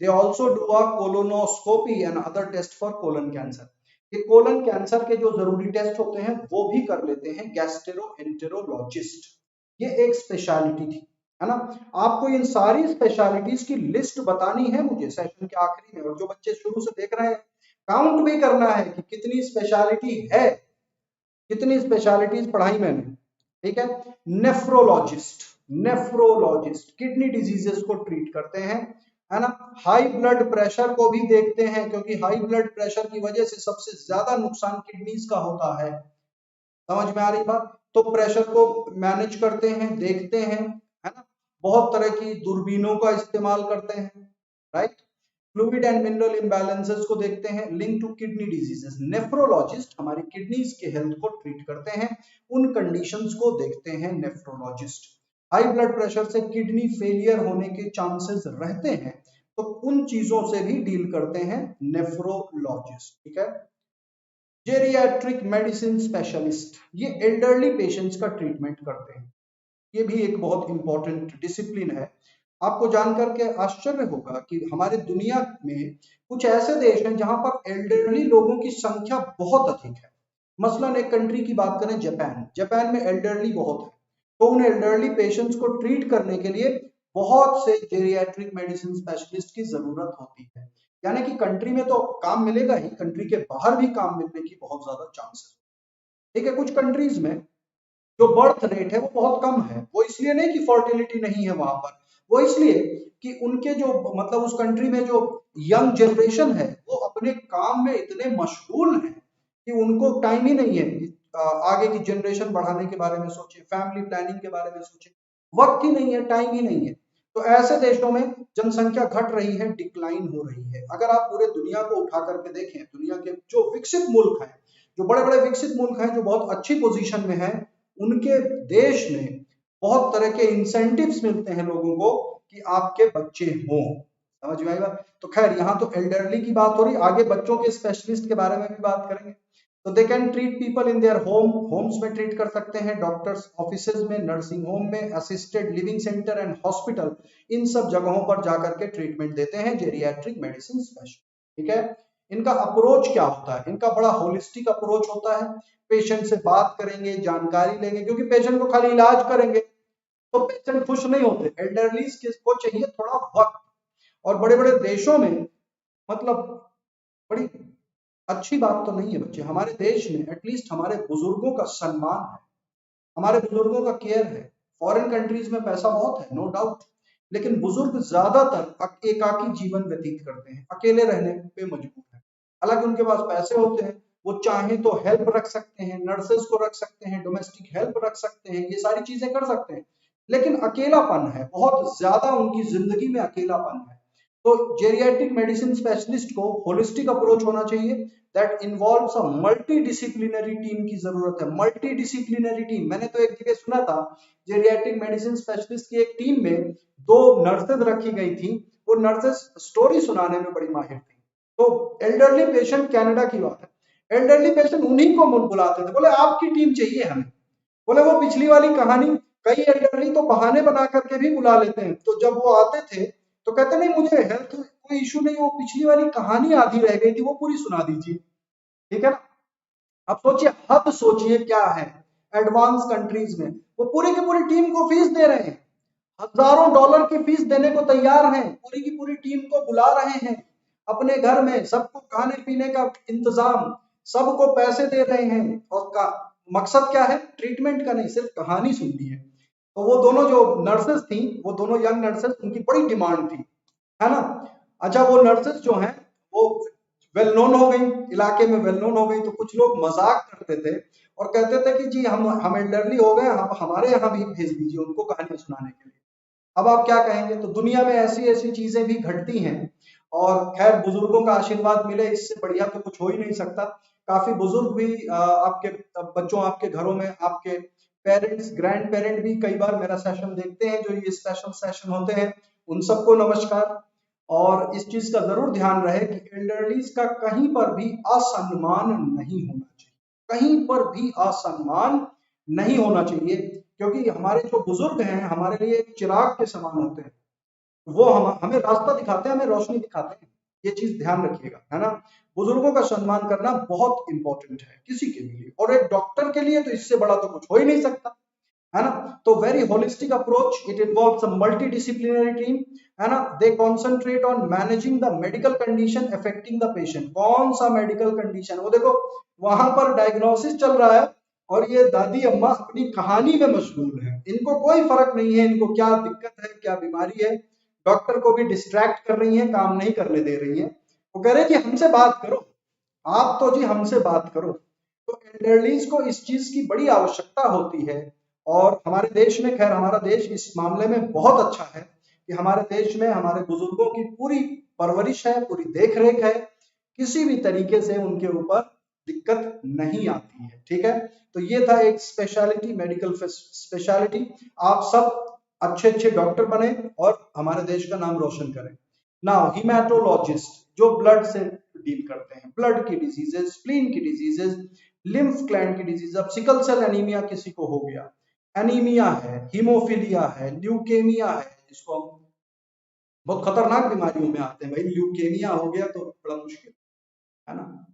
[SPEAKER 1] They also do a colonoscopy and other test for colon cancer. ये कोलन कैंसर के जो जरूरी टेस्ट होते हैं वो भी कर लेते हैं गैस्ट्रोएंटेरोलॉजिस्ट। ये एक स्पेशलिटी थी, है ना। आपको इन सारी स्पेशलिटीज की लिस्ट बतानी है मुझे सेशन के आखिरी में, और जो बच्चे शुरू से देख रहे हैं काउंट भी करना है कि कितनी स्पेशलिटी है, कितनी स्पेशलिटीज पढ़ाई मैंने। ठीक है, नेफ्रोलॉजिस्ट, नेफ्रोलॉजिस्ट किडनी डिजीजेस को ट्रीट करते हैं, है ना। हाई ब्लड प्रेशर को भी देखते हैं, क्योंकि हाई ब्लड प्रेशर की वजह से सबसे ज्यादा नुकसान किडनीज का होता है। समझ में आ रही बात? तो प्रेशर को मैनेज करते हैं, देखते हैं, है ना। बहुत तरह की दूरबीनों का इस्तेमाल करते हैं, right. Fluid and mineral imbalances को देखते हैं, link to kidney diseases. Nephrologist हमारी किडनीज के हेल्थ को ट्रीट करते हैं, उन कंडीशंस को देखते हैं नेफ्रोलॉजिस्ट। हाई ब्लड प्रेशर से किडनी फेलियर होने के चांसेस रहते हैं, तो उन चीजों से भी डील करते हैं नेफ्रोलॉजिस्ट। ठीक है, जेरियाट्रिक मेडिसिन स्पेशलिस्ट, ये एल्डरली पेशेंट्स का ट्रीटमेंट करते हैं। ये भी एक बहुत इंपॉर्टेंट डिसिप्लिन है। आपको जानकर के आश्चर्य होगा कि हमारे दुनिया में कुछ ऐसे देश हैं जहां पर एल्डरली लोगों की संख्या बहुत अधिक है। मसलन एक कंट्री की बात करें, जापान। जापान में एल्डरली बहुत है, तो उन एल्डरली पेशेंट्स को ट्रीट करने के लिए बहुत से जेरियाट्रिक मेडिसिन स्पेशलिस्ट की जरूरत होती है। यानी कि कंट्री में तो काम मिलेगा ही, कंट्री के बाहर भी काम मिलने की बहुत ज्यादा चांसेस। ठीक है, कुछ कंट्रीज में जो बर्थ रेट है वो बहुत कम है। वो इसलिए नहीं कि फर्टिलिटी नहीं है वहां पर, वो इसलिए कि उनके जो मतलब उस कंट्री में जो यंग जनरेशन है वो अपने काम में इतने मशगूल हैं कि उनको टाइम ही नहीं है कि आगे की जनरेशन बढ़ाने के बारे में सोचे, फैमिली प्लानिंग के बारे में सोचे, वक्त ही नहीं है, टाइम ही नहीं है। तो ऐसे देशों में जनसंख्या घट रही है, डिक्लाइन हो रही है। अगर आप पूरे दुनिया को उठा करके देखें, दुनिया के जो विकसित मुल्क हैं, जो बड़े बड़े विकसित मुल्क हैं, जो बहुत अच्छी पोजीशन में हैं, उनके देश में बहुत तरह के इंसेंटिव्स मिलते हैं लोगों को कि आपके बच्चे हों। समझ में आई बात? तो खैर यहाँ तो एल्डरली की बात हो रही, आगे बच्चों के स्पेशलिस्ट के बारे में भी बात करेंगे। तो they can treat people in their homes में ट्रीट कर सकते हैं, डॉक्टर्स ऑफिसेज में, नर्सिंग होम में, assisted living centre and hospital, इन सब जगहों पर जाकर के ट्रीटमेंट देते हैं जेरियाट्रिक मेडिसिन स्पेशलिस्ट। ठीक है, इनका अप्रोच क्या होता है? इनका बड़ा होलिस्टिक अप्रोच होता है। पेशेंट से बात करेंगे, जानकारी लेंगे, क्योंकि पेशेंट को खाली इलाज करेंगे तो पेशेंट खुश नहीं होते, एल्डरलीज को चाहिए थोड़ा वक्त। और बड़े बड़े देशों में मतलब बड़ी अच्छी बात तो नहीं है बच्चे, हमारे देश में एटलीस्ट हमारे बुजुर्गों का सम्मान है, हमारे बुजुर्गों का केयर है। फॉरेन कंट्रीज में पैसा बहुत है, नो डाउट, लेकिन बुजुर्ग ज्यादातर एकाकी जीवन व्यतीत करते हैं, अकेले रहने पे मजबूर है। हालांकि उनके पास पैसे होते हैं, वो चाहे तो हेल्प रख सकते हैं, नर्सेस को रख सकते हैं, डोमेस्टिक हेल्प रख सकते हैं, ये सारी चीजें कर सकते हैं, लेकिन अकेलापन है, बहुत ज्यादा उनकी जिंदगी में अकेलापन है। तो जेरियाट्रिक मेडिसिन स्पेशलिस्ट को होलिस्टिक अप्रोच होना चाहिए, that involves a multi disciplinary team की जरूरत है। मल्टी डिसिप्लिनरी टीम, मैंने तो एक जगह सुना था जेरियाट्रिक मेडिसिन स्पेशलिस्ट की एक टीम में 2 नर्सेज रखी गई थी, वो नर्सेज स्टोरी सुनाने में बड़ी माहिर थी। तो एल्डरली पेशेंट, कनाडा की बात है, एल्डरली पेशेंट उन्हीं को बुलाते थे, बोले आपकी टीम चाहिए हमें। बोले वो पिछली वाली कहानी, कई एल्डरली तो बहाने बना करके भी बुला लेते हैं, तो जब वो आते थे तो कहते नहीं मुझे हेल्थ कोई इशू नहीं, वो पिछली वाली कहानी आधी रह गई थी वो पूरी सुना दीजिए। ठीक है ना? अब सोचिए, हद सोचिए क्या है। एडवांस कंट्रीज में वो पूरी की पूरी टीम को फीस दे रहे हैं, हजारों डॉलर की फीस देने को तैयार हैं, पूरी की पूरी टीम को बुला रहे हैं अपने घर में, सबको खाने पीने का इंतजाम, सबको पैसे दे रहे हैं, और का मकसद क्या है? ट्रीटमेंट का नहीं, सिर्फ कहानी सुननी है। तो वो दोनों जो नर्सेस थी, वो दोनों यंग नर्सेस, उनकी बड़ी डिमांड थी, है ना? अच्छा, वो नर्सेस जो हैं वो वेल नोन हो गई, इलाके में वेल नोन हो गई, तो कुछ लोग मजाक करते थे और कहते थे कि जी हम एल्डरली हो गए, हम हमारे यहाँ भी भेज दीजिए उनको कहानियां सुनाने के लिए। अब आप क्या कहेंगे? तो दुनिया में ऐसी ऐसी चीजें भी घटती हैं, और खैर बुजुर्गों का आशीर्वाद मिले, इससे बढ़िया तो कुछ हो ही नहीं सकता। काफी बुजुर्ग भी आपके बच्चों, आपके घरों में आपके पेरेंट्स, ग्रैंड पेरेंट भी कई बार मेरा सेशन देखते हैं, जो ये स्पेशल सेशन होते हैं, उन सबको नमस्कार। और इस चीज का जरूर ध्यान रहे कि एल्डरलीज का कहीं पर भी असम्मान नहीं होना चाहिए, कहीं पर भी असम्मान नहीं होना चाहिए, क्योंकि हमारे जो बुजुर्ग हैं हमारे लिए एक चिराग के समान होते हैं, वो हमें रास्ता दिखाते हैं, हमें रोशनी दिखाते हैं। ये चीज ध्यान रखिएगा, है ना? बुजुर्गों का सम्मान करना बहुत इंपॉर्टेंट है किसी के लिए, और एक डॉक्टर के लिए तो इससे बड़ा तो कुछ हो ही नहीं सकता, है ना? तो very holistic approach, it involves a multi team, है ना? They concentrate on managing the medical condition affecting the patient. कौन सा मेडिकल कंडीशन? वो देखो वहां पर डायग्नोसिस चल रहा है और ये दादी अम्मा अपनी कहानी में मशगूल है, इनको कोई फर्क नहीं है इनको क्या दिक्कत है, क्या बीमारी है। डॉक्टर को भी डिस्ट्रैक्ट कर रही है, काम नहीं करने दे रही है। वो कह रहे हैं कि हमसे बात करो, आप तो जी हमसे बात करो। तो एल्डरलीज को इस चीज की बड़ी आवश्यकता होती है, और हमारे देश में, खैर हमारा देश इस मामले में बहुत अच्छा है कि हमारे देश में हमारे बुजुर्गों की पूरी परवरिश है, पूरी देख रेख है, किसी भी तरीके से उनके ऊपर दिक्कत नहीं आती है। ठीक है, तो ये था एक स्पेशलिटी, मेडिकल स्पेशलिटी। आप सब अच्छे अच्छे डॉक्टर बने और हमारे देश का नाम रोशन करें। नाउ हिमेटोलॉजिस्ट, जो ब्लड से डील करते हैं, ब्लड की डिजीजेस, स्प्लीन की डिजीजेस, लिम्फ ग्लैंड की डिजीज। अब सिकल सेल एनीमिया किसी को हो गया, एनीमिया है, हीमोफीलिया है, ल्यूकेमिया है, जिसको हम बहुत खतरनाक बीमारियों में आते हैं भाई, ल्यूकेमिया हो गया तो बड़ा मुश्किल, है ना?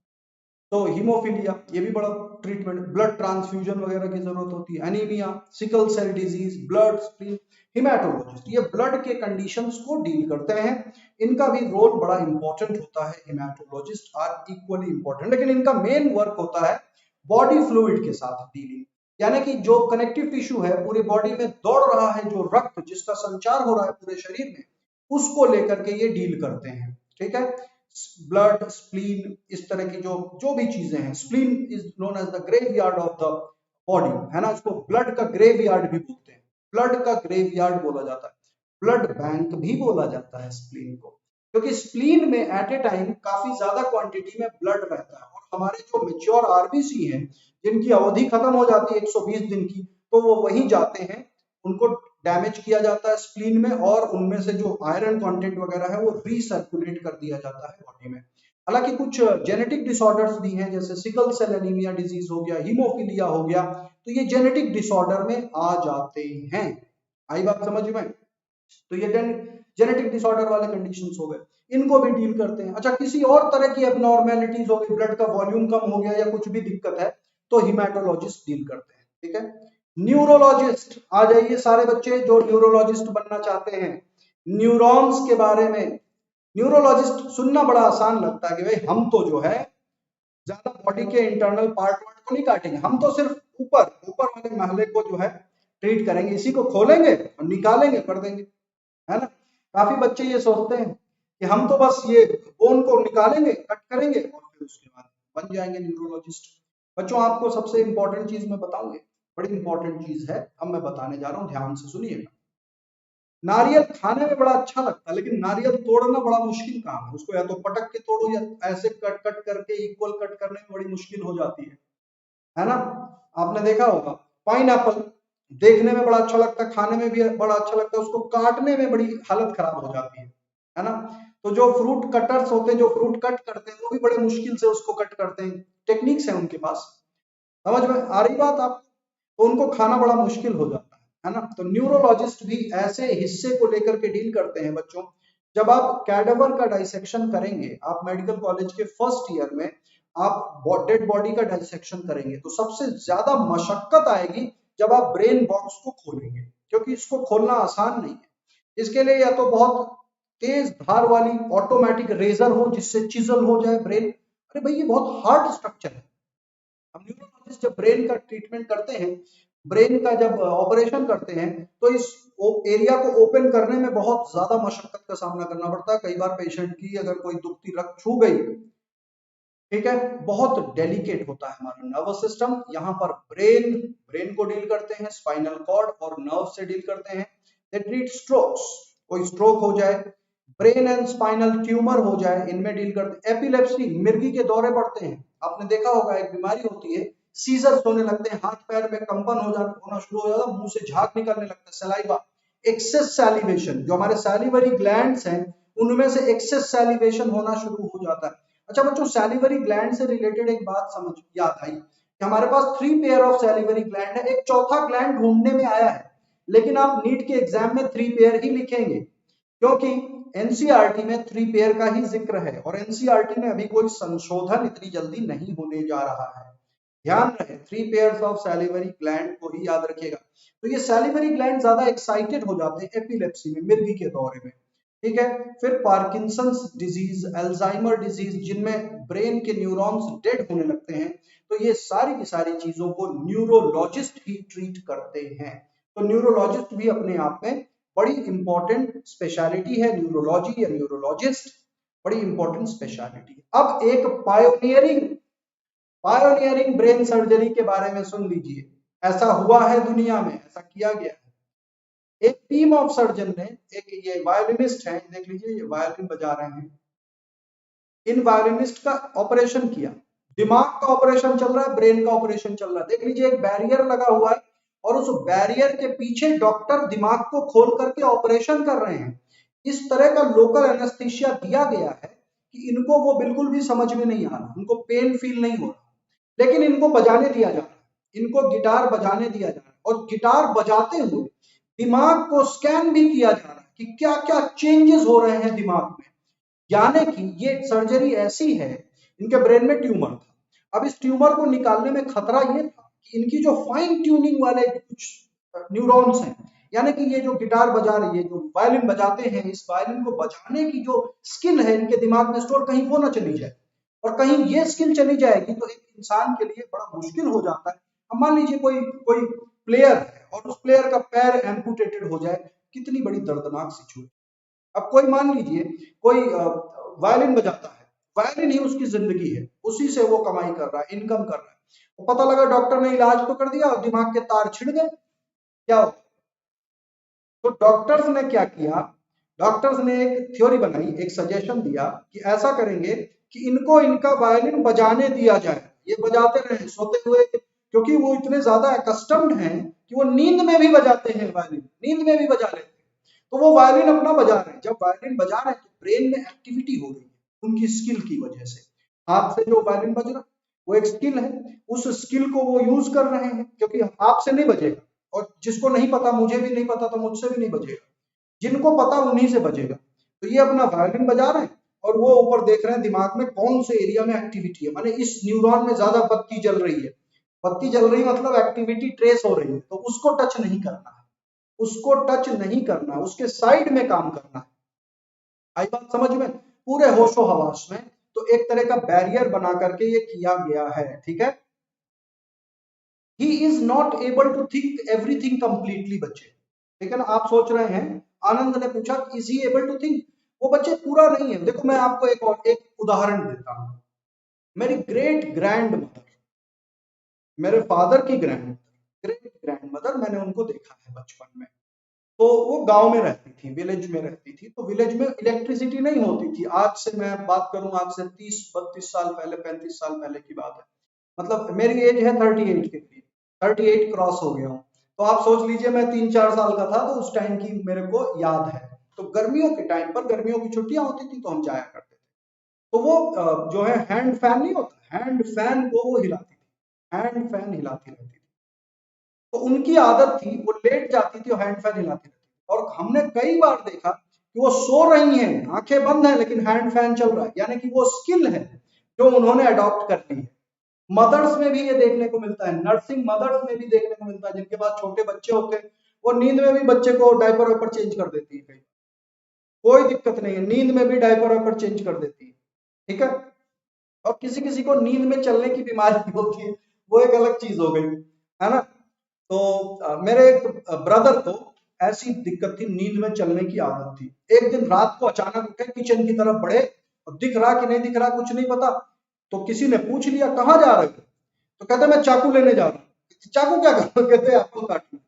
[SPEAKER 1] तो हीमोफीलिया, ये भी बड़ा ट्रीटमेंट, ब्लड ट्रांसफ्यूजन वगैरह की जरूरत होती है। Anaemia, sickle cell disease, blood, spleen, haematologist ये ब्लड के कंडीशंस को डील करते हैं। इनका भी रोल बड़ा इंपॉर्टेंट होता है। हिमेटोलॉजिस्ट आर इक्वली इंपॉर्टेंट, लेकिन इनका मेन वर्क होता है बॉडी फ्लूइड के साथ डीलिंग, यानी कि जो कनेक्टिव टिश्यू है पूरी बॉडी में दौड़ रहा है, जो रक्त जिसका संचार हो रहा है पूरे शरीर में, उसको लेकर के ये डील करते हैं। ठीक है, ब्लड, स्प्लीन, इस तरह की जो भी चीजें हैं। Spleen is known as the graveyard of the body, है ना, इसको ब्लड का ग्रेवयार्ड भी बोलते हैं। ब्लड का ग्रेवयार्ड बोला जाता है, ब्लड बैंक भी बोला जाता है स्प्लीन को, क्योंकि स्प्लीन में एट ए टाइम काफी ज्यादा क्वांटिटी में ब्लड रहता है। और हमारे जो मेच्योर आरबीसी हैं जिनकी अवधि खत्म हो जाती है 120 दिन की, तो वो वहीं जाते हैं, उनको डैमेज किया जाता है स्प्लीन में, और उनमें से जो आयरन कंटेंट वगैरह है वो रीसर्कुलेट कर दिया जाता है बॉडी में। हालांकि कुछ जेनेटिक डिसऑर्डर्स भी हैं, जैसे सिकल सेल एनीमिया डिजीज हो गया, हीमोफीलिया हो गया, तो ये जेनेटिक डिसऑर्डर में आ जाते हैं। आई बात समझ में? तो ये जेनेटिक डिसऑर्डर वाले कंडीशंस हो गए, इनको भी डील करते हैं। अच्छा, किसी और तरह की एबनॉर्मेलिटीज हो गई, ब्लड का वॉल्यूम कम हो गया या कुछ भी दिक्कत है, तो हिमेटोलॉजिस्ट डील करते हैं। ठीक है, न्यूरोलॉजिस्ट आ जाइए सारे बच्चे जो न्यूरोलॉजिस्ट बनना चाहते हैं। न्यूरॉन्स के बारे में न्यूरोलॉजिस्ट सुनना बड़ा आसान लगता है कि भाई हम तो जो है ज्यादा बॉडी के इंटरनल पार्ट वार्ट को नहीं काटेंगे, हम तो सिर्फ ऊपर ऊपर वाले महले को जो है ट्रीट करेंगे, इसी को खोलेंगे और निकालेंगे, कर देंगे, है ना। काफी बच्चे ये सोचते हैं कि हम तो बस ये बोन को निकालेंगे, कट करेंगे और फिर उसके बाद बन जाएंगे न्यूरोलॉजिस्ट। बच्चों, आपको सबसे इंपॉर्टेंट चीज मैं बताऊंगी, बड़ी इंपॉर्टेंट चीज है, अब मैं बताने जा रहा हूं, ध्यान से सुनिएगा। नारियल खाने में बड़ा अच्छा लगता है, लेकिन नारियल तोड़ना बड़ा मुश्किल काम है। उसको या तो पटक के तोड़ो या ऐसे कट कट करके इक्वल कट करने में बड़ी मुश्किल हो जाती है ना। आपने देखा होगा पाइन एप्पल देखने में बड़ा अच्छा लगता है, खाने में भी बड़ा अच्छा लगता है, उसको काटने में बड़ी हालत खराब हो जाती है ना। तो जो फ्रूट कटर्स होते हैं, जो फ्रूट कट करते हैं, वो भी बड़े मुश्किल से उसको कट करते हैं, टेक्निक्स है उनके पास। समझ में आ रही बात आप? तो उनको खाना बड़ा मुश्किल हो जाता है ना। तो न्यूरोलॉजिस्ट भी ऐसे हिस्से को लेकर के डील करते हैं बच्चों। जब आप कैडेवर का डाइसेक्शन करेंगे, आप मेडिकल कॉलेज के फर्स्ट ईयर में आप डेड बॉडी का डाइसेक्शन करेंगे, तो सबसे ज्यादा मशक्कत आएगी जब आप ब्रेन बॉक्स को खोलेंगे, क्योंकि इसको खोलना आसान नहीं है। इसके लिए या तो बहुत तेज धार वाली ऑटोमेटिक रेजर हो जिससे चिजल हो जाए ब्रेन। अरे भाई, ये बहुत हार्ड स्ट्रक्चर है। हम न्यूरोलॉजिस्ट जब ब्रेन का ट्रीटमेंट करते हैं, ब्रेन का जब ऑपरेशन करते हैं, तो इस एरिया को ओपन करने में बहुत ज्यादा मशक्कत का सामना करना पड़ता है। कई बार पेशेंट की अगर कोई दुखती रक्त छू गई, ठीक है, बहुत डेलिकेट होता है हमारा नर्वस सिस्टम। यहाँ पर ब्रेन को डील करते हैं, स्पाइनल कॉर्ड और नर्व से डील करते हैं। दे ट्रीट स्ट्रोक्स, कोई स्ट्रोक हो जाए, ब्रेन एंड स्पाइनल ट्यूमर हो जाए, इनमें डील करते हैं। एपिलेप्सी, मिर्गी के दौरे पड़ते हैं, आपने देखा होगा, एक बीमारी होती है, सीजर्स होने लगते हैं, हाथ पैर में कंपन होना शुरू हो जाता है, मुंह से झाग निकलने लगता है, सलाइवा, एक्सेस सैलिवेशन, जो हमारे सैलिवरी ग्लैंड्स हैं उनमें से एक्सेस सैलिवेशन होना शुरू हो जाता है। अच्छा बच्चों, सैलिवरी ग्लैंड से रिलेटेड एक बात समझ याद आई कि हमारे पास 3 पेयर ऑफ सैलिवरी ग्लैंड है, एक चौथा ग्लैंड ढूंढने में आया है, लेकिन आप नीट के एग्जाम में 3 पेयर ही लिखेंगे, क्योंकि एनसीईआरटी में 3 पेयर का ही जिक्र है, और एनसीईआरटी में अभी कोई संशोधन इतनी जल्दी नहीं होने जा रहा है। ध्यान रहे, 3 पेयर्स ऑफ सैलिवरी ग्लैंड को ही याद रखिएगा। तो ये सैलिवरी ग्लैंड ज्यादा एक्साइटेड हो जाते हैं एपिलेप्सी में, मिर्गी के दौरे में। ठीक है, फिर पार्किंसंस डिजीज, अल्जाइमर डिजीज, जिनमें ब्रेन के न्यूरॉन्स डेड होने लगते हैं, तो ये सारी की सारी चीजों को न्यूरोलॉजिस्ट ही ट्रीट करते हैं। तो न्यूरोलॉजिस्ट भी अपने आप में बड़ी इंपॉर्टेंट स्पेशलिटी है, न्यूरोलॉजी या न्यूरोलॉजिस्ट बड़ी इंपॉर्टेंट स्पेशलिटी। अब एक पायोनियरिंग ब्रेन सर्जरी के बारे में सुन लीजिए। ऐसा हुआ है दुनिया में, ऐसा किया गया है। एक टीम ऑफ सर्जन ने, एक ये वायोलिनिस्ट है, देख लीजिए ये वायोलिन बजा रहे हैं, इन वायोलिनिस्ट का ऑपरेशन किया। दिमाग का ऑपरेशन चल रहा है, ब्रेन का ऑपरेशन चल रहा है। देख लीजिए एक बैरियर लगा हुआ है और उस बैरियर के पीछे डॉक्टर दिमाग को खोल करके ऑपरेशन कर रहे हैं। इस तरह का लोकल एनेस्थीसिया दिया गया है कि इनको वो बिल्कुल भी समझ में नहीं आ रहा, उनको पेन फील नहीं हो रहा, लेकिन इनको बजाने दिया जा रहा है, इनको गिटार बजाने दिया जा रहा है, और गिटार बजाते हुए दिमाग को स्कैन भी किया जा रहा है कि क्या क्या चेंजेस हो रहे हैं दिमाग में। यानी कि ये सर्जरी ऐसी है, इनके ब्रेन में ट्यूमर था। अब इस ट्यूमर को निकालने में खतरा ये था कि इनकी जो फाइन ट्यूनिंग वाले कुछ न्यूरॉन्स हैं, यानी कि ये जो गिटार बजा रही है, जो वायलिन बजाते हैं, इस वायलिन को बजाने की जो स्किल है इनके दिमाग में स्टोर, कहीं वो ना चली जाए। और कहीं ये स्किल चली जाएगी तो एक इंसान के लिए बड़ा मुश्किल हो जाता है। अब मान लीजिए कोई कोई प्लेयर है और उस प्लेयर का पैर एम्पुटेटेड हो जाए, कितनी बड़ी दर्दनाक सिचुएशन। अब कोई मान लीजिए कोई वायलिन बजाता है, वायलिन ही उसकी जिंदगी है, उसी से वो कमाई कर रहा है, इनकम कर रहा है। तो पता लगा डॉक्टर ने इलाज तो कर दिया और दिमाग के तार छिड़ गए, क्या होगा? तो डॉक्टर्स ने क्या किया, डॉक्टर्स ने एक थ्योरी बनाई, एक सजेशन दिया कि ऐसा करेंगे कि इनको इनका वायलिन बजाने दिया जाए, ये बजाते रहे सोते हुए, क्योंकि वो इतने ज्यादा एकस्टम्ड हैं कि वो नींद में भी बजाते हैं वायलिन, नींद में भी बजा लेते हैं। तो वो वायलिन अपना बजा रहे हैं, जब वायलिन बजा रहे हैं तो ब्रेन में एक्टिविटी हो रही है उनकी स्किल की वजह से। हाथ से जो वायलिन बज रहा वो एक स्किल है, उस स्किल को वो यूज कर रहे हैं, क्योंकि आपसे नहीं बजेगा, और जिसको नहीं पता, मुझे भी नहीं पता तो मुझसे भी नहीं बजेगा, जिनको पता उन्हीं से बजेगा। तो ये अपना वायलिन बजा रहे हैं और वो ऊपर देख रहे हैं दिमाग में कौन से एरिया में एक्टिविटी है, माने इस न्यूरॉन में ज्यादा बत्ती जल रही है, बत्ती जल रही मतलब एक्टिविटी ट्रेस हो रही है, तो उसको टच नहीं करना है, उसको टच नहीं करना, उसके साइड में काम करना है। आई बात समझ में? पूरे होशो हवास में। तो एक तरह का बैरियर बना करके ये किया गया है, ठीक है। He is not able to think everything completely, बच्चे, ठीक है ना। आप सोच रहे हैं, आनंद ने पूछा is he able to think, वो बच्चे पूरा नहीं है। देखो मैं आपको एक उदाहरण देता हूं। मेरी ग्रेट ग्रैंड मदर, मेरे फादर की ग्रेट ग्रैंड मदर, मैंने उनको देखा है बचपन में। तो वो गांव में रहती थी, विलेज में रहती थी। तो विलेज में इलेक्ट्रिसिटी नहीं होती थी। आज से मैं बात करूं, आज से 30-32 साल पहले, 35 साल पहले की बात है। मतलब मेरी एज है 38 के करीब, 38 क्रॉस हो गया हूँ। तो आप सोच लीजिए मैं 3-4 साल का था, तो उस टाइम की मेरे को याद है। तो गर्मियों के टाइम पर, गर्मियों की छुट्टियां होती थी तो हम जाया करते थे। तो वो जो है हैंड फैन नहीं होता, हैंड फैन को वो हिलाती थी, हैंड फैन हिलाती रहती थी। तो उनकी आदत थी, वो लेट जाती थी और हैंड फैन हिलाती रहती थी। और हमने कई बार देखा कि वो सो रही हैं, आंखें बंद हैं, लेकिन हैंड फैन चल रहा है, यानी कि वो स्किल है जो उन्होंने अडॉप्ट कर ली है। मदर्स में भी ये देखने को मिलता है, नर्सिंग मदर्स में भी देखने को मिलता है, जिनके पास छोटे बच्चे होते हैं, वो नींद में भी बच्चे को डायपर वाइपर चेंज कर देती है, कहीं कोई दिक्कत नहीं है, नींद में भी डायपर वाइपर चेंज कर देती है, ठीक है। और किसी किसी को नींद में चलने की बीमारी होती है, वो एक अलग चीज हो गई, है ना। तो मेरे एक ब्रदर को ऐसी दिक्कत थी, नींद में चलने की आदत थी। एक दिन रात को अचानक उठे, किचन की तरफ बढ़े, और दिख रहा कि नहीं दिख रहा कुछ नहीं पता। तो किसी ने पूछ लिया कहाँ जा रहे हो, तो कहते मैं चाकू लेने जा रहा हूँ। चाकू क्या कर, कहते एप्पल काटने।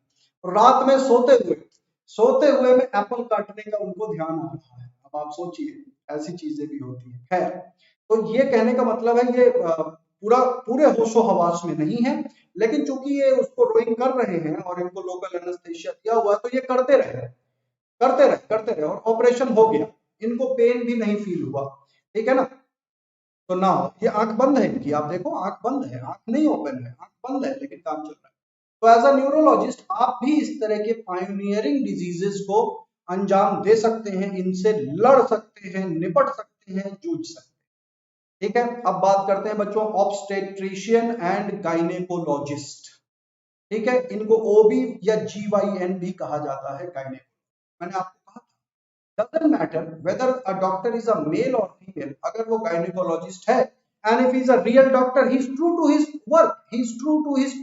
[SPEAKER 1] और रात में सोते हुए में एप्पल काटने का उनको ध्यान आ रहा है। अब आप सोचिए, ऐसी चीजें भी होती है। खैर, तो ये कहने का मतलब है, ये पूरे होशो हवास में नहीं है, लेकिन चूंकि ये उसको रोइंग कर रहे हैं और इनको लोकल एनेस्थीसिया दिया हुआ, तो ये करते रहे और ऑपरेशन हो गया, इनको पेन भी नहीं फील हुआ, ठीक है ना। तो ना, ये आंख बंद है इनकी, आप देखो आंख बंद है, आंख नहीं ओपन है, आंख बंद है लेकिन काम चल रहा है। तो एज अ न्यूरोलॉजिस्ट आप भी इस तरह के पायोनियरिंग डिजीजेस को अंजाम दे सकते हैं, इनसे लड़ सकते हैं, निपट सकते हैं, जूझ सकते हैं, ठीक है। अब बात करते हैं बच्चों, ऑब्स्टेट्रिशियन एंड गायनेकोलॉजिस्ट, ठीक है। इनको ओबी या GYN भी कहा जाता है, गायनेको। मैंने आपको कहा doesn't matter whether a doctor is a male or female, अगर वो gynecologist है, and if he is a real doctor, he is true to his work, he is true to his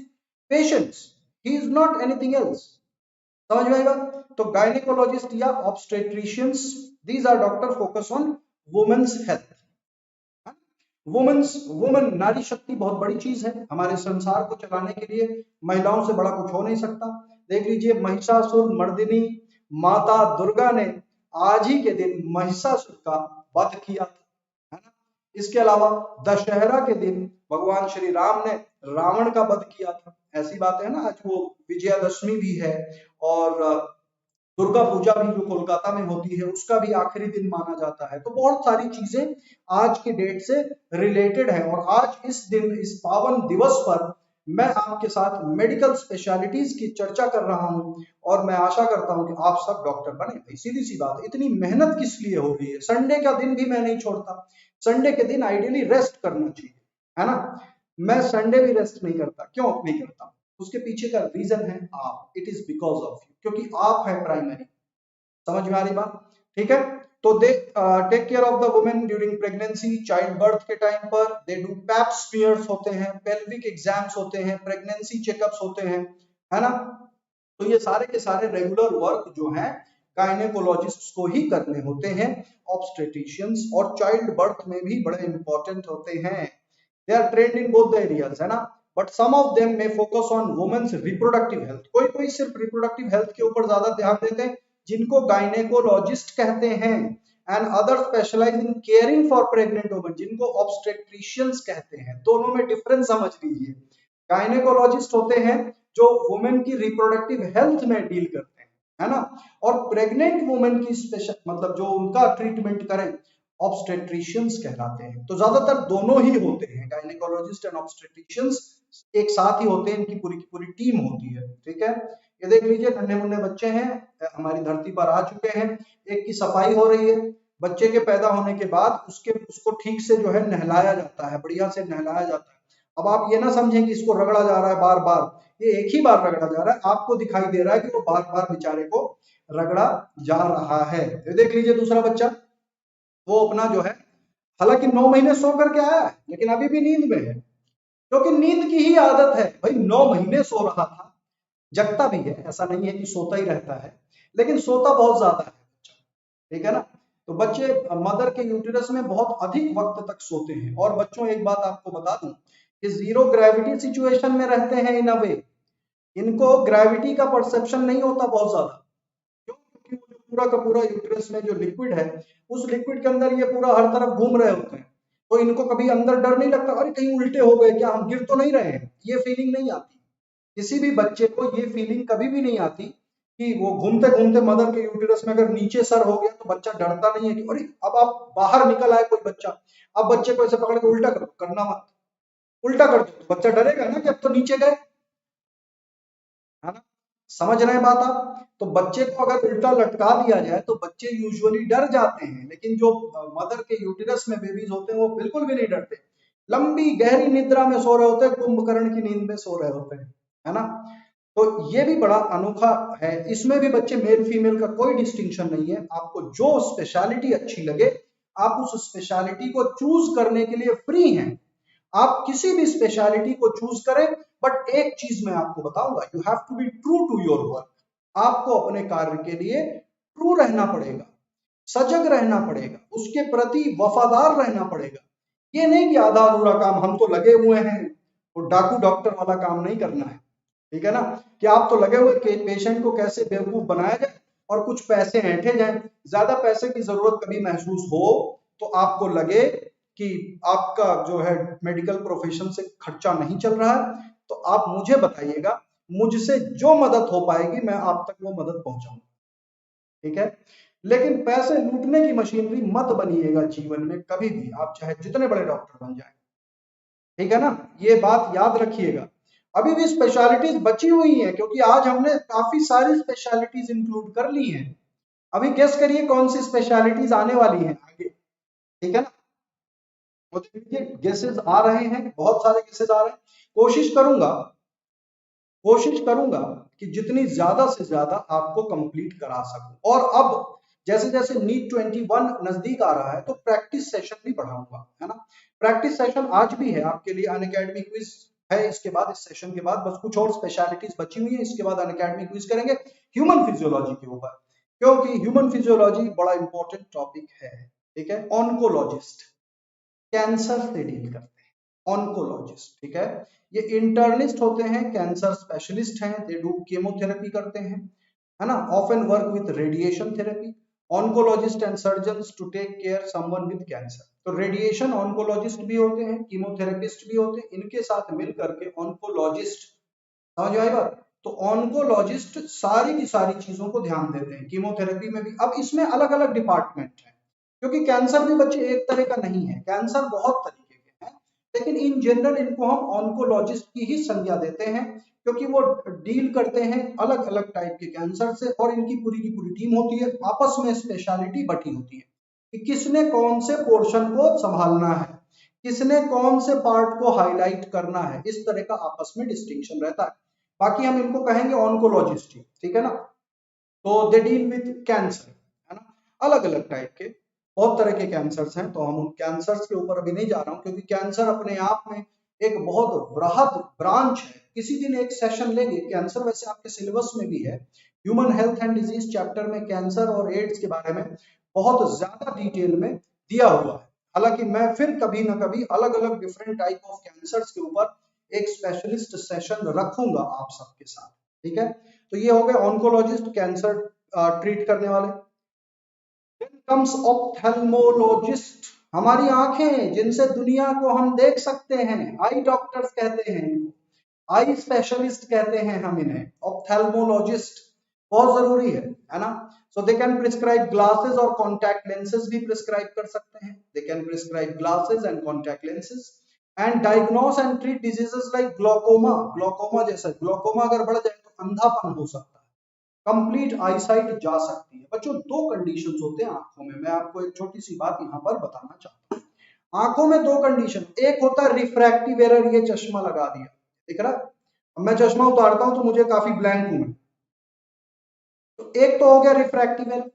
[SPEAKER 1] patients, he is not anything else। समझ में आएगा? तो gynecologist या obstetricians, these are doctor focus on women's health। Woman, नारी शक्ति बहुत बड़ी चीज है, हमारे संसार को चलाने के लिए महिलाओं से बड़ा कुछ हो नहीं सकता। देख लीजिए, महिषासुर मर्दिनी माता दुर्गा ने आज ही के दिन महिषासुर का वध किया था, है ना। इसके अलावा दशहरा के दिन भगवान श्री राम ने रावण का वध किया था। ऐसी बात है ना, आज वो विजयादशमी भी है, और दुर्गा पूजा भी जो कोलकाता में होती है उसका भी आखिरी दिन माना जाता है। तो बहुत सारी चीजें आज के डेट से रिलेटेड है, और आज इस दिन, इस पावन दिवस पर मैं आपके साथ मेडिकल स्पेशलिटीज की चर्चा कर रहा हूं, और मैं आशा करता हूं कि आप सब डॉक्टर बने। भाई सीधी सी बात, इतनी मेहनत किस लिए हो रही है? संडे का दिन भी मैं नहीं छोड़ता, संडे के दिन आइडियली रेस्ट करना चाहिए, है ना। मैं संडे भी रेस्ट नहीं करता, क्यों नहीं करता? उसके पीछे का रीजन है आप, it is because of you, क्योंकि आप है प्राइमरी। समझ में आ रही बात? ठीक है। तो they take care of the women during pregnancy, child birth के टाइम पर दे डू पैप स्मीयर्स होते हैं, पेल्विक एग्जाम्स होते हैं, प्रेगनेंसी चेकअप्स होते हैं, है ना। तो ये सारे के सारे रेगुलर वर्क जो हैं गायनेकोलॉजिस्ट को ही करने होते हैं। ऑब्स्टेट्रिशियंस और चाइल्ड बर्थ में भी बड़े इंपॉर्टेंट होते हैं। They are trained in both the areas, है ना। बट सम ऑफ देम में focus on women's reproductive health. कोई कोई सिर्फ रिप्रोडक्टिव हेल्थ के ऊपर ज्यादा ध्यान देते हैं, जिनको गायनेकोलॉजिस्ट कहते हैं, and other specialise in caring for pregnant women, जिनको ऑब्स्टेट्रिशियंस कहते हैं। दोनों में डिफरेंस समझ लीजिए। गायनेकोलॉजिस्ट होते हैं जो वुमेन की रिप्रोडक्टिव हेल्थ में डील करते हैं, है ना। और प्रेग्नेंट वुमेन की स्पेशल मतलब जो उनका ट्रीटमेंट करें, ऑब्स्टेट्रिशियंस कहलाते हैं। तो ज्यादातर दोनों ही होते हैं, गायनेकोलॉजिस्ट एंड ऑब्स्टेट्रिशियंस एक साथ ही होते हैं, इनकी पूरी की पूरी टीम होती है। ठीक है। ये देख लीजिए, नन्हे मुन्ने बच्चे हैं, हमारी धरती पर आ चुके हैं। एक की सफाई हो रही है। बच्चे के पैदा होने के बाद उसको ठीक से जो है नहलाया जाता है, बढ़िया से नहलाया जाता है। अब आप ये ना समझें कि इसको रगड़ा जा रहा है बार बार, ये एक ही बार रगड़ा जा रहा है, आपको दिखाई दे रहा है कि वो बार बार बेचारे को रगड़ा जा रहा है। ये देख लीजिए दूसरा बच्चा, वो अपना जो है, हालांकि 9 महीने सो करके आया है, लेकिन अभी भी नींद में है, क्योंकि नींद की ही आदत है भाई। 9 महीने सो रहा था, जगता भी है, ऐसा नहीं है कि सोता ही रहता है, लेकिन सोता बहुत ज्यादा है बच्चा। ठीक है ना। तो बच्चे मदर के यूटेरस में बहुत अधिक वक्त तक सोते हैं। और बच्चों एक बात आपको बता दूं कि जीरो ग्रेविटी सिचुएशन में रहते हैं इन अ वे, इनको ग्रेविटी का परसेप्शन नहीं होता बहुत ज्यादा। क्यों? क्योंकि वो जो पूरा का पूरा यूटेरस में जो लिक्विड है, उस लिक्विड के अंदर ये पूरा हर तरफ घूम रहे होते हैं, तो इनको कभी अंदर डर नहीं लगता, अरे कहीं उल्टे हो गए क्या, हम गिर तो नहीं रहे हैं, ये फीलिंग नहीं आती। किसी भी बच्चे को ये फीलिंग कभी भी नहीं आती कि वो घूमते घूमते मदर के यूटेरस में अगर नीचे सर हो गया, तो बच्चा डरता नहीं है कि अरे अब आप बाहर निकल आए कोई बच्चा, अब बच्चे को ऐसे पकड़ के उल्टा करो, करना मत, उल्टा कर दो तो बच्चा डरेगा ना कि अब तो नीचे गए, है ना। समझ रहे हैं बात आप? तो बच्चे को अगर उल्टा लटका दिया जाए तो बच्चे यूजुअली डर जाते हैं, लेकिन जो मदर के यूटेरस में बेबीज होते हैं वो बिल्कुल भी नहीं डरते, लंबी गहरी निद्रा में सो रहे होते हैं, कुंभकर्ण की नींद में सो रहे होते हैं, है ना। तो ये भी बड़ा अनोखा है। इसमें भी बच्चे मेल फीमेल का कोई डिस्टिंक्शन नहीं है, आपको जो स्पेशलिटी अच्छी लगे आप उस स्पेशलिटी को चूज करने के लिए फ्री हैं। आप किसी भी स्पेशलिटी को चूज करें, बट एक चीज मैं आपको बताऊंगा, you have to be true to your work. आपको अपने कार्य के लिए ट्रू रहना पड़ेगा, सजग रहना पड़ेगा, उसके प्रति वफादार रहना पड़ेगा। ये नहीं कि आधा अधूरा काम, हम तो लगे हुए हैं, वो डाकू डॉक्टर वाला काम नहीं करना है। ठीक है ना, कि आप तो लगे हुए कि पेशेंट को कैसे बेवकूफ बनाया जाए और कुछ पैसे ऐंठे जाए। ज्यादा पैसे की जरूरत कभी महसूस हो तो आपको लगे कि आपका जो है मेडिकल प्रोफेशन से खर्चा नहीं चल रहा है, तो आप मुझे बताइएगा, मुझसे जो मदद हो पाएगी मैं आप तक वो मदद पहुंचाऊंगा। ठीक है। लेकिन पैसे लूटने की मशीनरी मत बनिएगा जीवन में कभी भी, आप चाहे जितने बड़े डॉक्टर बन जाए। ठीक है ना, ये बात याद रखिएगा। अभी भी स्पेशलिटीज बची हुई हैं, क्योंकि आज हमने काफी सारी स्पेशलिटीज इंक्लूड कर ली हैं। अभी गेस करिए कौन सी स्पेशलिटीज आने वाली हैं आगे। ठीक है ना, तो देखिए गेसेस आ रहे हैं, बहुत सारे गेसेस आ रहे हैं। कोशिश करूंगा कि जितनी ज्यादा से ज्यादा आपको कंप्लीट करा सकूं। और अब जैसे जैसे नीट 21 नजदीक आ रहा है तो प्रैक्टिस सेशन भी बढ़ाऊंगा, है ना। प्रैक्टिस सेशन आज भी है आपके लिए, अनअकैडमी क्विज है इसके बाद, इस सेशन के बाद बस कुछ और स्पेशलिटीज बची हुई है, इसके बाद अनअकैडमी क्विज करेंगे ह्यूमन फिजियोलॉजी के ऊपर, क्योंकि ह्यूमन फिजियोलॉजी बड़ा इंपॉर्टेंट टॉपिक है। ठीक है। ऑन्कोलॉजिस्ट कैंसर से डील करते हैं, ऑन्कोलॉजिस्ट। ठीक है। ये इंटर्निस्ट होते हैं, कैंसर स्पेशलिस्ट हैं, दे डू केमोथेरेपी करते हैं, है ना, often work with radiation therapy. Oncologist and surgeons to take care someone with cancer. तो रेडिएशन ऑन्कोलॉजिस्ट भी होते हैं, कीमोथेरेपिस्ट भी होते हैं, इनके साथ मिल करके ऑन्कोलॉजिस्ट, समझ आई बात। तो ऑन्कोलॉजिस्ट सारी की सारी चीजों को ध्यान देते हैं, कीमोथेरेपी में भी। अब इसमें अलग अलग डिपार्टमेंट है, क्योंकि कैंसर भी बच्चे एक तरह का नहीं है, कैंसर बहुत तरीके के हैं, लेकिन इन जनरल इनको हम ऑन्कोलॉजिस्ट की ही संज्ञा देते हैं, क्योंकि वो डील करते हैं अलग अलग टाइप के कैंसर से, और इनकी पूरी की पूरी टीम होती है, आपस में स्पेशलिटी बटी होती है कि किसने कौन से पोर्शन को संभालना है, किसने कौन से पार्ट को हाईलाइट करना है, इस तरह का आपस में डिस्टिंक्शन रहता है। बाकी हम इनको कहेंगे ऑन्कोलॉजिस्ट ही, ठीक है ना। तो दे डील विथ कैंसर, है ना, अलग अलग टाइप के बहुत तरह के कैंसर्स हैं। तो हम उन कैंसर्स के ऊपर अभी नहीं जा रहा हूँ, क्योंकि कैंसर अपने आप में एक बहुत बृहद ब्रांच है। किसी दिन एक सेशन लेंगे कैंसर, वैसे आपके सिलेबस में भी है, human health and disease chapter में कैंसर और एड्स के बारे में बहुत ज्यादा डिटेल में दिया हुआ है। हालांकि मैं फिर कभी ना कभी अलग अलग डिफरेंट टाइप ऑफ कैंसर्स के ऊपर एक स्पेशलिस्ट सेशन रखूंगा आप सबके साथ, ठीक है। तो ये हो गए ऑन्कोलॉजिस्ट, कैंसर ट्रीट करने वाले। Then comes ऑप्थेल्मोलॉजिस्ट, हमारी आंखें जिनसे दुनिया को हम देख सकते हैं, आई डॉक्टर्स कहते हैं इनको, आई स्पेशलिस्ट कहते हैं हम इन्हें, ऑप्थेल्मोलॉजिस्ट बहुत जरूरी है ना। सो दे कैन प्रिस्क्राइब ग्लासेस और कॉन्टैक्ट लेंसेज भी प्रिस्क्राइब कर सकते हैं, they can prescribe glasses and contact lenses and diagnose and treat diseases like glaucoma, glaucoma जैसा, ग्लोकोमा अगर बढ़ जाए तो अंधापन हो सकता है, कंप्लीट आईसाइट जा सकती है। बच्चों दो कंडीशंस होते हैं आंखों में, मैं आपको एक छोटी सी बात यहाँ पर बताना चाहता हूँ। आंखों में दो कंडीशन, एक होता है रिफ्रैक्टिव एरर, ये चश्मा लगा दिया, दिख रहा है, अब मैं चश्मा उतारता हूं तो मुझे काफी ब्लैंक हूं मैं, तो एक तो हो गया रिफ्रैक्टिव एरर,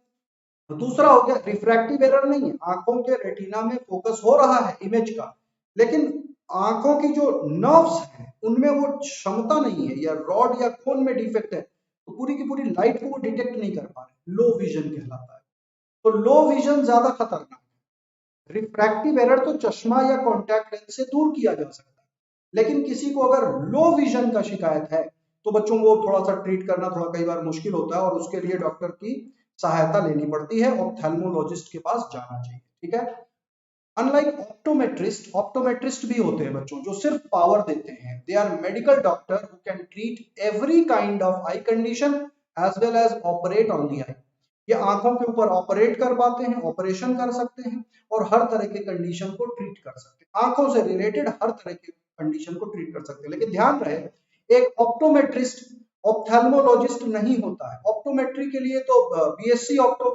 [SPEAKER 1] तो दूसरा हो गया रिफ्रैक्टिव एरर नहीं है, आंखों के रेटिना में फोकस हो रहा है इमेज का, लेकिन आंखों की जो नर्व्स हैं उनमें वो क्षमता नहीं है, या रॉड या कोन में डिफेक्ट है, तो पूरी की पूरी लाइट को वो डिटेक्ट नहीं कर पा रहे, लो विजन कहलाता है। तो लो विजन ज्यादा खतरनाक है। रिफ्रैक्टिव एरर तो चश्मा या कॉन्टैक्ट लेंस से दूर किया जा सकता है, लेकिन किसी को अगर लो विजन का शिकायत है तो बच्चों को थोड़ा सा ट्रीट करना थोड़ा कई बार मुश्किल होता है, और उसके लिए डॉक्टर की सहायता लेनी पड़ती है, ऑप्थेल्मोलॉजिस्ट के पास जाना चाहिए, ठीक है। अनलाइक ऑप्टोमेट्रिस्ट, ऑप्टोमेट्रिस्ट भी होते हैं बच्चों जो सिर्फ पावर देते हैं, they are medical doctor who can treat every kind of eye condition as well as operate on the eye, ये आंखों के ऊपर ऑपरेट कर पाते हैं, ऑपरेशन कर सकते हैं, और हर तरह के कंडीशन को ट्रीट कर सकते हैं, आंखों से रिलेटेड हर तरह के कंडीशन को ट्रीट कर सकते हैं। लेकिन ध्यान रहे एक ऑप्टोमेट्रिस्ट ऑप्थेल्मोलॉजिस्ट नहीं होता है, ऑप्टोमेट्री के लिए तो बीएससी ऑप्टो,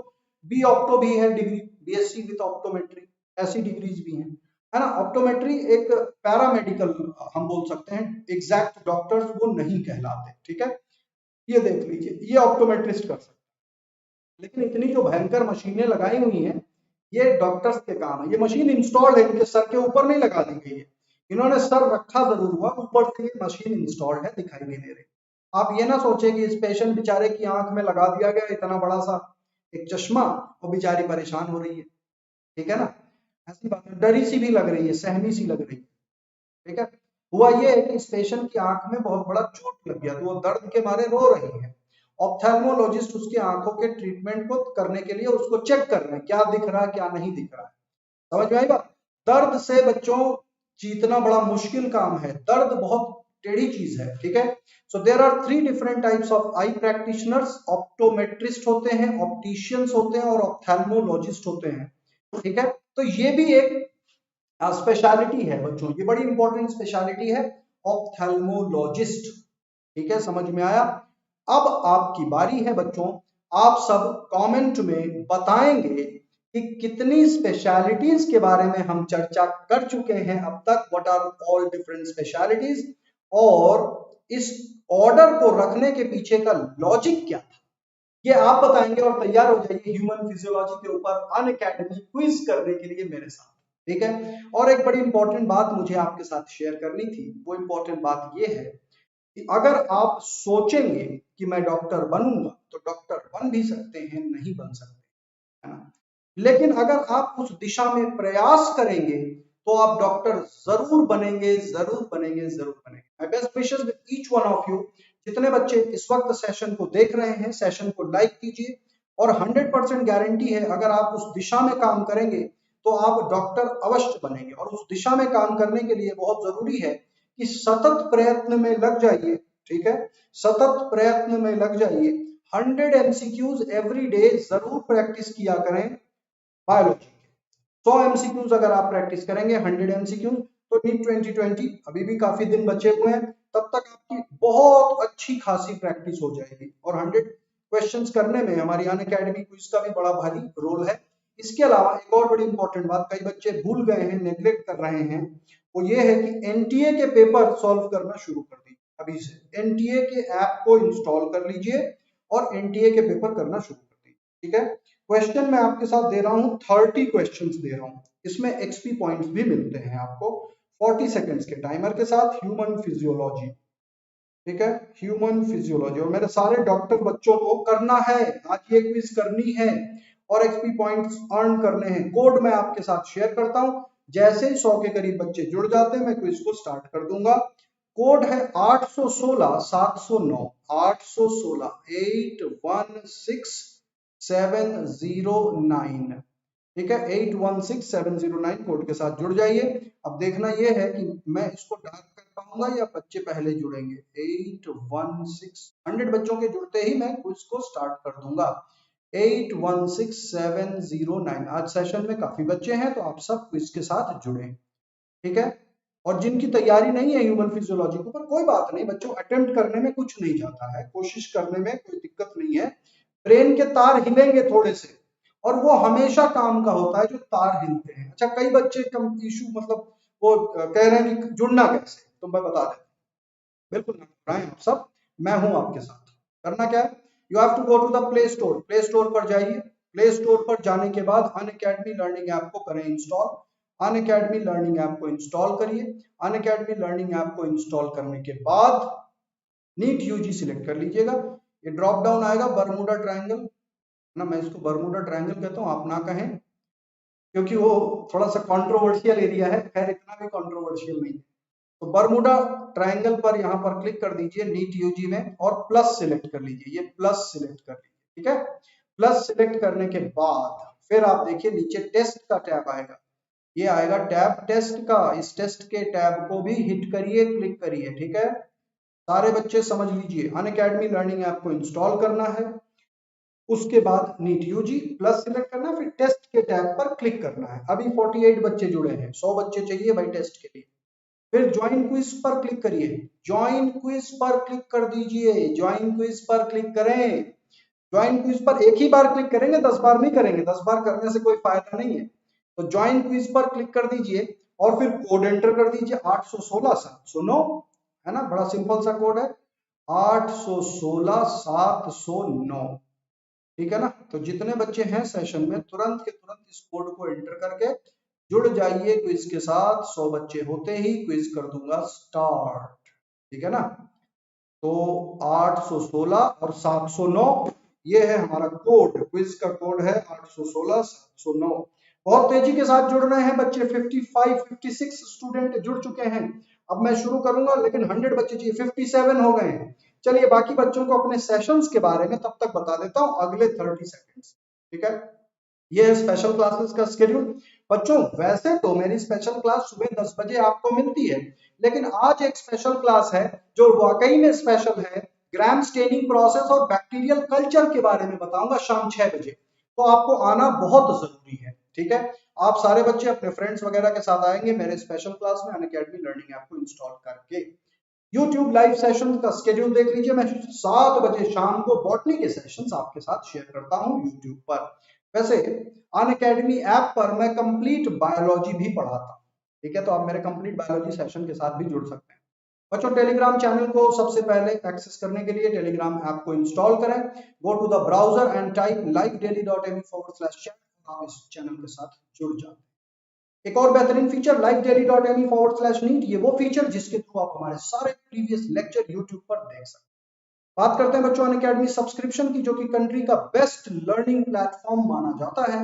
[SPEAKER 1] बी ऑप्टो भी है डिग्री, बीएससी विद ऑप्टोमेट्री, ऐसी डिग्रीज भी हैं, है ना। ऑप्टोमेट्री एक पैरामेडिकल हम बोल सकते हैं, एग्जैक्ट डॉक्टर्स वो नहीं कहलाते, ठीक है। ये देख लीजिए, ये ऑप्टोमेट्रिस्ट कर सकते हैं, लेकिन इतनी जो भयंकर मशीनें लगाई हुई हैं ये डॉक्टर्स के काम है, ये मशीन इंस्टॉल्ड है, इनके सर के ऊपर नहीं लगा दी गई है, इन्होंने सर रखा जरूर हुआ, ऊपर से ये मशीन इंस्टॉल्ड है, दिखाई नहीं दे रही। आप ये ना सोचे कि इस पेशेंट बेचारे की आंख में लगा दिया गया इतना बड़ा सा एक चश्मा और बेचारी परेशान हो रही है, ठीक है ना, ऐसी बात है, डरी सी भी लग रही है, सहमी सी लग रही है, ठीक है। हुआ ये है कि इस पेशेंट की आंख में बहुत बड़ा चोट लग गया, तो वो दर्द के मारे रो रही है, ऑप्थेल्मोलॉजिस्ट उसकी आंखों के ट्रीटमेंट को करने के लिए उसको चेक कर रहे हैं क्या दिख रहा है क्या नहीं दिख रहा है, समझ में आई बात। दर्द से बच्चों जीतना बड़ा मुश्किल काम है, दर्द बहुत टेढ़ी चीज है, ठीक है। So there are 3 different types of eye practitioners, optometrist होते हैं, ऑप्टिशियंस होते हैं, और ऑप्थेल्मोलॉजिस्ट होते हैं, ठीक है। तो ये भी एक स्पेशलिटी है बच्चों, ये बड़ी इंपॉर्टेंट स्पेशलिटी है, ऑप्थेल्मोलॉजिस्ट, ठीक है, समझ में आया। अब आपकी बारी है बच्चों, आप सब कमेंट में बताएंगे कि कितनी स्पेशलिटीज के बारे में हम चर्चा कर चुके हैं अब तक, what are all different specialities, और इस ऑर्डर को रखने के पीछे का लॉजिक क्या था, ये आप बताएंगे, और तैयार हो जाइए ह्यूमन फिजियोलॉजी के ऊपर अनअकैडमी क्विज करने के लिए मेरे साथ, ठीक है। और एक बड़ी इंपॉर्टेंट बात मुझे आपके साथ शेयर करनी थी, वो इंपॉर्टेंट बात ये है कि अगर आप सोचेंगे कि मैं डॉक्टर बनूंगा तो डॉक्टर बन भी सकते हैं, नहीं बन सकते, है ना, लेकिन अगर आप उस दिशा में प्रयास करेंगे तो आप डॉक्टर जरूर बनेंगे, जरूर बनेंगे, जरूर बनेंगे। My best wishes with each one of you. जितने बच्चे इस वक्त सेशन को देख रहे हैं, सेशन को लाइक कीजिए, और 100% गारंटी है अगर आप उस दिशा में काम करेंगे तो आप डॉक्टर अवश्य बनेंगे, और उस दिशा में काम करने के लिए बहुत जरूरी है कि सतत प्रयत्न में लग जाइए, ठीक है, सतत प्रयत्न में लग जाइए, 100 एमसीक्यूज एवरी डे जरूर प्रैक्टिस किया करें बायोलॉजी के। 100 एमसीक्यूज अगर आप प्रैक्टिस करेंगे, 100 एमसीक्यूज, तो नीट 2020 अभी भी काफी दिन बचे हुए हैं, तब तक आपकी बहुत अच्छी खासी प्रैक्टिस हो जाएगी, और 100 क्वेश्चंस करने में हमारी अनअकैडमी क्विज का भी बड़ा भारी रोल है। इसके अलावा एक और बड़ी इंपॉर्टेंट बात कई बच्चे भूल गए हैं, नेग्लेक्ट कर रहे हैं, वो ये है कि एनटीए के पेपर सॉल्व करना शुरू कर दीजिए। अभी से एनटीए के ऐप को इंस्टॉल कर लीजिए और एनटीए के पेपर करना शुरू कर दीजिए। ठीक है, क्वेश्चन मैं आपके साथ दे रहा हूँ, 30 क्वेश्चंस दे रहा हूँ, इसमें एक्सपी पॉइंट्स भी मिलते हैं आपको 40 सेकंड्स के टाइमर के साथ। ह्यूमन फिजियोलॉजी, ठीक है, ह्यूमन फिजियोलॉजी, और मेरे सारे डॉक्टर बच्चों को करना है, आज ये क्विज करनी है और एक्सपी पॉइंट्स अर्न करने हैं। कोड मैं आपके साथ शेयर करता हूं, जैसे ही 100 के करीब बच्चे जुड़ जाते हैं मैं क्विज को स्टार्ट कर दूंगा। कोड है 816 709, 816 816709, ठीक है, 816709 कोड के साथ जुड़ जाइए। अब देखना यह है कि मैं इसको डार्क कर पाऊंगा या बच्चे पहले जुड़ेंगे। 100 बच्चों के जुड़ते ही मैं क्विज को स्टार्ट कर दूंगा। 816709, आज सेशन में काफी बच्चे हैं तो आप सब क्विज के साथ जुड़े, ठीक है। और जिनकी तैयारी नहीं है ह्यूमन फिजियोलॉजी को, पर कोई बात नहीं बच्चों, अटेम्प्ट करने में कुछ नहीं जाता है, कोशिश करने में कोई दिक्कत नहीं है। ब्रेन के तार हिलेंगे थोड़े से, और वो हमेशा काम का होता है जो तार हिलते हैं। अच्छा, कई बच्चे कम इशू मतलब वो कह रहे हैं कि जुड़ना कैसे, तो मैं बता देता हूँ, बिल्कुल ना घबराएं आप सब, मैं हूं आपके साथ। करना क्या है, you have to go to the play store, play store पर जाइए। प्ले स्टोर पर जाने के बाद अनअकैडमी लर्निंग ऐप को करें इंस्टॉल, अनअकैडमी लर्निंग ऐप को इंस्टॉल करिए। अनअकैडमी लर्निंग ऐप को इंस्टॉल करने के बाद नीट यूजी सिलेक्ट कर लीजिएगा। ये ड्रॉप डाउन आएगा बरमूडा ट्रायंगल ना, मैं इसको बरमूडा ट्रायंगल कहता हूँ, आप ना कहें क्योंकि वो थोड़ा सा कंट्रोवर्शियल एरिया है, खैर इतना भी कंट्रोवर्शियल नहीं है। तो बरमूडा ट्रायंगल पर यहाँ पर क्लिक कर दीजिए नीट यूजी में और प्लस सिलेक्ट कर लीजिए, ये प्लस सिलेक्ट कर लीजिए, ठीक है। प्लस सिलेक्ट करने के बाद फिर आप देखिए नीचे टेस्ट का टैब आएगा, ये आएगा टैब टेस्ट का, इस टेस्ट के टैब को भी हिट करिए, क्लिक करिए, ठीक है। सारे बच्चे समझ लीजिए, अनअकैडमी लर्निंग ऐप को इंस्टॉल करना है, उसके बाद नीट यूजी प्लस सिलेक्ट करना है, फिर टेस्ट के टैब पर क्लिक करना है। अभी 48 बच्चे जुड़े हैं, 100 बच्चे चाहिए भाई टेस्ट के लिए। फिर ज्वाइन क्विज पर क्लिक करिए, ज्वाइन क्विज पर क्लिक कर दीजिए, ज्वाइन क्विज पर क्लिक करें। ज्वाइन क्विज पर एक ही बार क्लिक करेंगे, 10 बार नहीं करेंगे, 10 बार करने से कोई फायदा नहीं है। तो ज्वाइन क्विज पर क्लिक कर दीजिए और फिर कोड एंटर कर दीजिए 816 709, है ना, बड़ा सिंपल सा कोड है 816 709, ठीक है ना। तो जितने बच्चे हैं सेशन में तुरंत के तुरंत इस कोड को एंटर करके जुड़ जाइए क्विज के साथ। 100 बच्चे होते ही क्विज कर दूंगा स्टार्ट, ठीक है ना। तो 816 और 709 ये है हमारा कोड, क्विज का कोड है 816 709। बहुत तेजी के साथ जुड़ रहे हैं बच्चे, 55 56 स्टूडेंट जुड़ चुके हैं। अब मैं शुरू करूंगा लेकिन 100 बच्चे चाहिए, 57 हो गए हैं। चलिए बाकी बच्चों को अपने सेशंस के बारे में तब तक बता देता हूं अगले 30 सेकंड्स, ठीक है। ये है स्पेशल क्लासेस का स्केड्यूल। बच्चों वैसे तो मेरी स्पेशल क्लास सुबह 10 बजे आपको मिलती है, लेकिन आज एक स्पेशल क्लास है जो वाकई में स्पेशल है। ग्राम स्टेनिंग प्रोसेस और बैक्टीरियल कल्चर के बारे में बताऊंगा शाम 6 बजे, तो आपको आना बहुत जरूरी है, ठीक है। आप सारे बच्चे अपने फ्रेंड्स वगैरह के साथ आएंगे मेरे स्पेशल क्लास में अनअकैडमी लर्निंग ऐप को इंस्टॉल करके। YouTube लाइव सेशन का स्केड्यूल देख लीजिए, मैं 7 बजे शाम को बॉटनी के सेशंस आपके साथ शेयर करता हूं YouTube पर। वैसे अनअकैडमी ऐप पर मैं कंप्लीट बायोलॉजी भी पढ़ाता हूं, ठीक है, तो आप मेरे कंप्लीट बायोलॉजी सेशन के साथ भी जुड़ सकते हैं। बच्चों टेलीग्राम चैनल को सबसे पहले एक्सेस करने के लिए टेलीग्राम ऐप को इंस्टॉल करें, go to the browser and type livedaily.me/chat, आप इस चैनल के साथ जुड़ जाते हैं। एक और बेहतरीन फीचर livedaily.me/neat, ये वो फीचर जिसके थ्रू आप हमारे सारे प्रीवियस लेक्चर YouTube पर देख सकते हैं। बात करते हैं बच्चों अनअकैडमी सब्सक्रिप्शन की, जो कि कंट्री का बेस्ट लर्निंग प्लेटफॉर्म माना जाता है।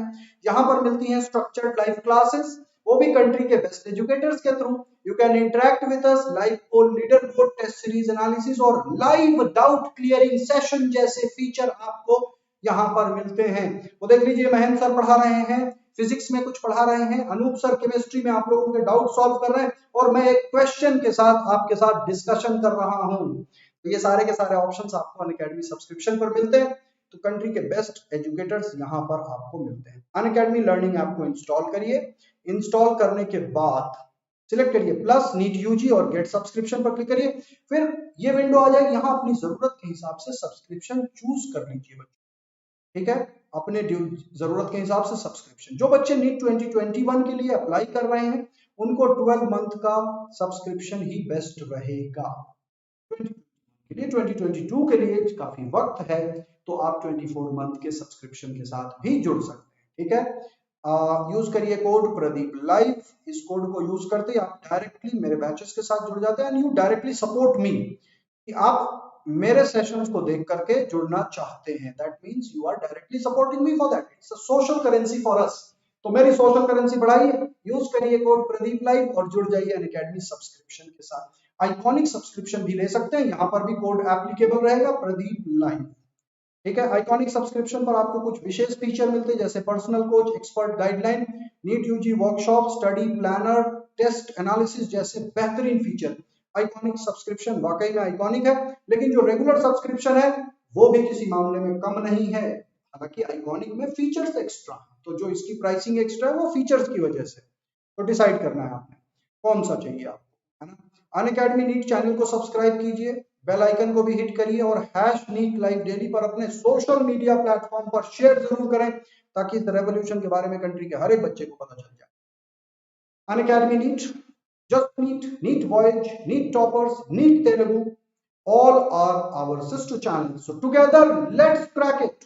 [SPEAKER 1] यहाँ पर मिलती हैं स्ट्रक्चर्ड लाइव क्लासेस, वो भी कंट्री के बेस्ट एजुकेटर्स के थ्रू। You can interact with us, live poll, leader board, test series analysis और लाइव डाउट क्लियरिंग सेशन जैसे फीचर आपको यहाँ पर मिलते हैं। वो देख लीजिए महेंद्र सर पढ़ा रहे हैं, फिजिक्स में कुछ पढ़ा रहे हैं, अनूप सर केमिस्ट्री में आप लोगों के डाउट सॉल्व कर रहे हैं, और मैं एक क्वेश्चन के साथ आपके साथ डिस्कशन कर रहा हूं। तो ये सारे के सारे ऑप्शंस आपको अनअकैडमी सब्सक्रिप्शन पर मिलते हैं। तो कंट्री के बेस्ट एजुकेटर्स यहाँ पर आपको मिलते हैं। अनअकैडमी लर्निंग ऐप को इंस्टॉल करिए, इंस्टॉल करने के बाद सिलेक्ट करिए प्लस नीट यूजी और गेट सब्सक्रिप्शन पर क्लिक करिए। फिर ये विंडो आ जाएगी, यहाँ अपनी जरूरत के हिसाब से सब्सक्रिप्शन चूज कर लीजिए बच्चों, ठीक है, अपने जरूरत के हिसाब से सब्सक्रिप्शन। जो बच्चे नीट 2021 के लिए अप्लाई कर रहे हैं उनको 12 मंथ का सब्सक्रिप्शन ही बेस्ट रहेगा। के लिए 2022 के लिए काफी वक्त है, तो आप 24 मंथ के सब्सक्रिप्शन के साथ भी जुड़ सकते हैं। ठीक है, यूज करिए कोड प्रदीप लाइव। इस कोड को यूज करते ही आप डायरेक्टली मेरे बैचेस के साथ जुड़ जाते हैं and you directly support me, कि आप मेरे सेशंस को देख करके जुड़ना चाहते हैं। That means you are directly supporting me for that. It's a social currency for us. तो मेरी सोशल करेंसी बढ़ाइए, यूज करिए कोड प्रदीप लाइव और जुड़ जाइए अनअकैडमी सब्सक्रिप्शन के साथ। आइकॉनिक सब्सक्रिप्शन भी ले सकते हैं, यहां पर भी कोड एप्लीकेबल रहेगा प्रदीप लाइव। ठीक है, आइकॉनिक सब्सक्रिप्शन पर आपको कुछ विशेष फीचर मिलते हैं, जैसे personal coach, expert guideline, NEET UG workshop, study planner, test analysis जैसे बेहतरीन फीचर। आइकॉनिक सब्सक्रिप्शन वाकई में आइकॉनिक है, लेकिन जो रेगुलर सब्सक्रिप्शन है वो भी किसी मामले में कम नहीं है। हालांकि आइकॉनिक में फीचर्स एक्स्ट्रा, तो जो इसकी प्राइसिंग एक्स्ट्रा है वो फीचर्स की वजह से। तो डिसाइड करना है आपने कौन सा चाहिए आपको, है ना। अनअकैडमी नीट चैनल को सब्सक्राइब कीजिए, बेल आइकन को भी हिट करिए और हैश नीट लाइव डेली पर अपने सोशल मीडिया प्लेटफॉर्म पर शेयर जरूर करें, ताकि इस रेवोल्यूशन के बारे में कंट्री के हर एक बच्चे को पता चल जाए। Unacademy NEET, just NEET, NEET voyage, NEET toppers, NEET Telugu, all are our sister channels. So together, let's crack it.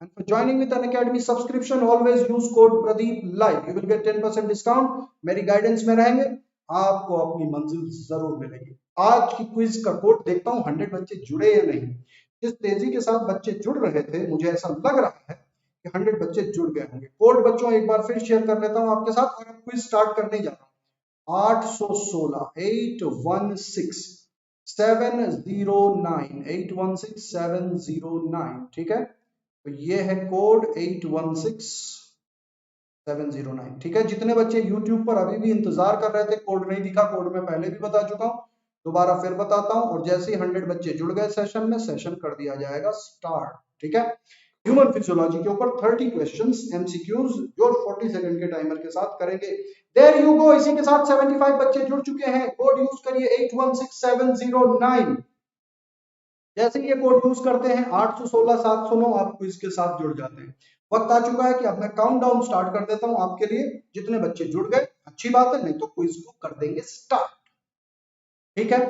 [SPEAKER 1] And for joining with Unacademy subscription, always use code Pradeep Live. You will get 10% discount. मेरी guidance में रहेंगे, आपको अपनी मंजिल जरूर मिलेगी। आज की क्विज का कोड देखता हूँ 100 बच्चे जुड़े या नहीं। जिस तेजी के साथ बच्चे जुड़ रहे थे, मुझे ऐसा लग रहा है कि 100 बच्चे जुड़ गए होंगे। कोड बच्चों एक बार फिर शेयर कर लेता हूँ आपके साथ और क्विज स्टार्ट करने जा रहा हूँ। 816 816 709 816 709। ठीक है, तो ये है कोड 816 709। ठीक है, जितने बच्चे YouTube पर अभी भी इंतजार कर रहे थे, कोड नहीं दिखा, कोड में पहले भी बता चुका हूं, दोबारा फिर बताता हूं। और जैसे ही 100 बच्चे जुड़ गए सेशन में, सेशन कर दिया जाएगा स्टार्ट। ठीक है, ह्यूमन फिजियोलॉजी के ऊपर 30 क्वेश्चंस MCQs जो 40 सेकंड के टाइमर के साथ करेंगे। देयर यू गो, इसी के साथ 75 बच्चे जुड़ चुके हैं। कोड यूज करिए 816709। जैसे ये कोड यूज करते हैं 816 709, आप क्विज के साथ जुड़ जाते हैं। वक्त आ चुका है कि अब मैं काउंटडाउन स्टार्ट कर देता हूं आपके लिए। जितने बच्चे जुड़ गए अच्छी बात है, नहीं तो क्विज को कर देंगे स्टार्ट। ठीक है,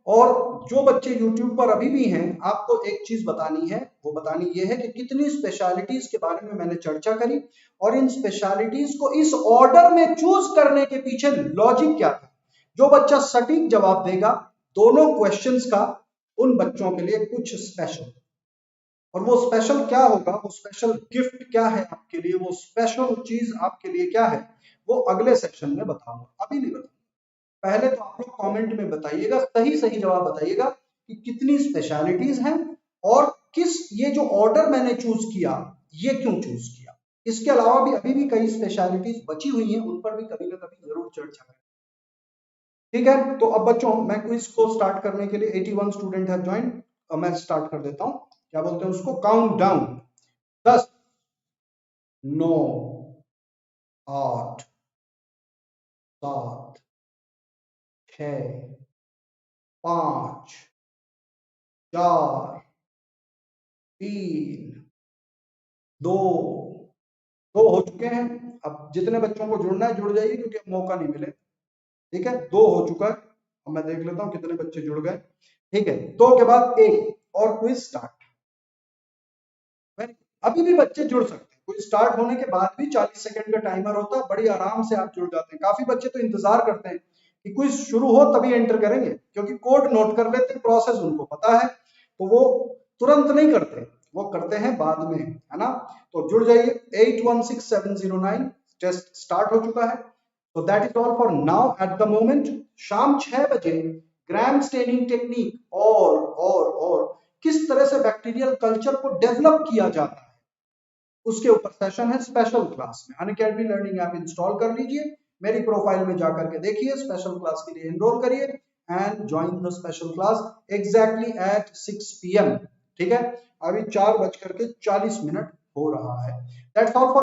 [SPEAKER 1] और जो बच्चे YouTube पर अभी भी हैं, आपको एक चीज बतानी है। वो बतानी ये है कि कितनी स्पेशलिटीज के बारे में मैंने चर्चा करी और इन स्पेशलिटीज को इस ऑर्डर में चूज करने के पीछे लॉजिक क्या था। जो बच्चा सटीक जवाब देगा दोनों क्वेश्चंस का, उन बच्चों के लिए कुछ स्पेशल। और वो स्पेशल क्या होगा, वो स्पेशल गिफ्ट क्या है आपके लिए, वो स्पेशल चीज आपके लिए क्या है, वो अगले सेक्शन में बताऊंगा, अभी नहीं बताऊंगा। पहले तो आप लोग कमेंट में बताइएगा, सही सही जवाब बताइएगा कि कितनी स्पेशलिटीज हैं और किस, ये जो ऑर्डर मैंने चूज किया ये क्यों चूज किया। इसके अलावा भी अभी भी कई स्पेशलिटीज बची हुई हैं, उन पर भी कभी ना कभी जरूर चर्चा करें। ठीक है, तो अब बच्चों मैं क्विज को स्टार्ट करने के लिए 81 स्टूडेंट है ज्वाइन, मैं स्टार्ट कर देता हूं। क्या बोलते हैं उसको, काउंट डाउन। 10 9 8 7 6 5 4 3 2 2 हो चुके हैं। अब जितने बच्चों को जुड़ना है जुड़ जाइए, क्योंकि अब मौका नहीं मिले। ठीक है, 2 हो चुका है। अब मैं देख लेता हूं कितने बच्चे जुड़ गए। ठीक है, 2 के बाद 1 और क्विज स्टार्ट। अभी भी बच्चे जुड़ सकते हैं, क्विज स्टार्ट होने के बाद भी 40 सेकंड का टाइमर होता है, बड़ी आराम से आप जुड़ जाते हैं। काफी बच्चे तो इंतजार करते हैं कि क्विज शुरू हो तभी एंटर करेंगे, क्योंकि कोड नोट कर लेते हैं, प्रोसेस उनको पता है, तो वो तुरंत नहीं करते, वो करते हैं बाद में, है ना। तो जुड़ जाइए 816709। टेस्ट स्टार्ट हो चुका है। तो that is all for now at the moment. शाम 6 बजे ग्राम स्टेनिंग टेक्निक और किस तरह से बैक्टीरियल कल्चर को डेवलप किया जाता है, उसके ऊपर सेशन है स्पेशल क्लास में। अनअकैडमी लर्निंग ऐप इंस्टॉल कर लीजिए, मेरी प्रोफाइल में जाकर के देखिए, स्पेशल क्लास के लिए एनरोल करिए and join the special class exactly at 6 PM। ठीक है, अभी 4:40 हो रहा है। That's all for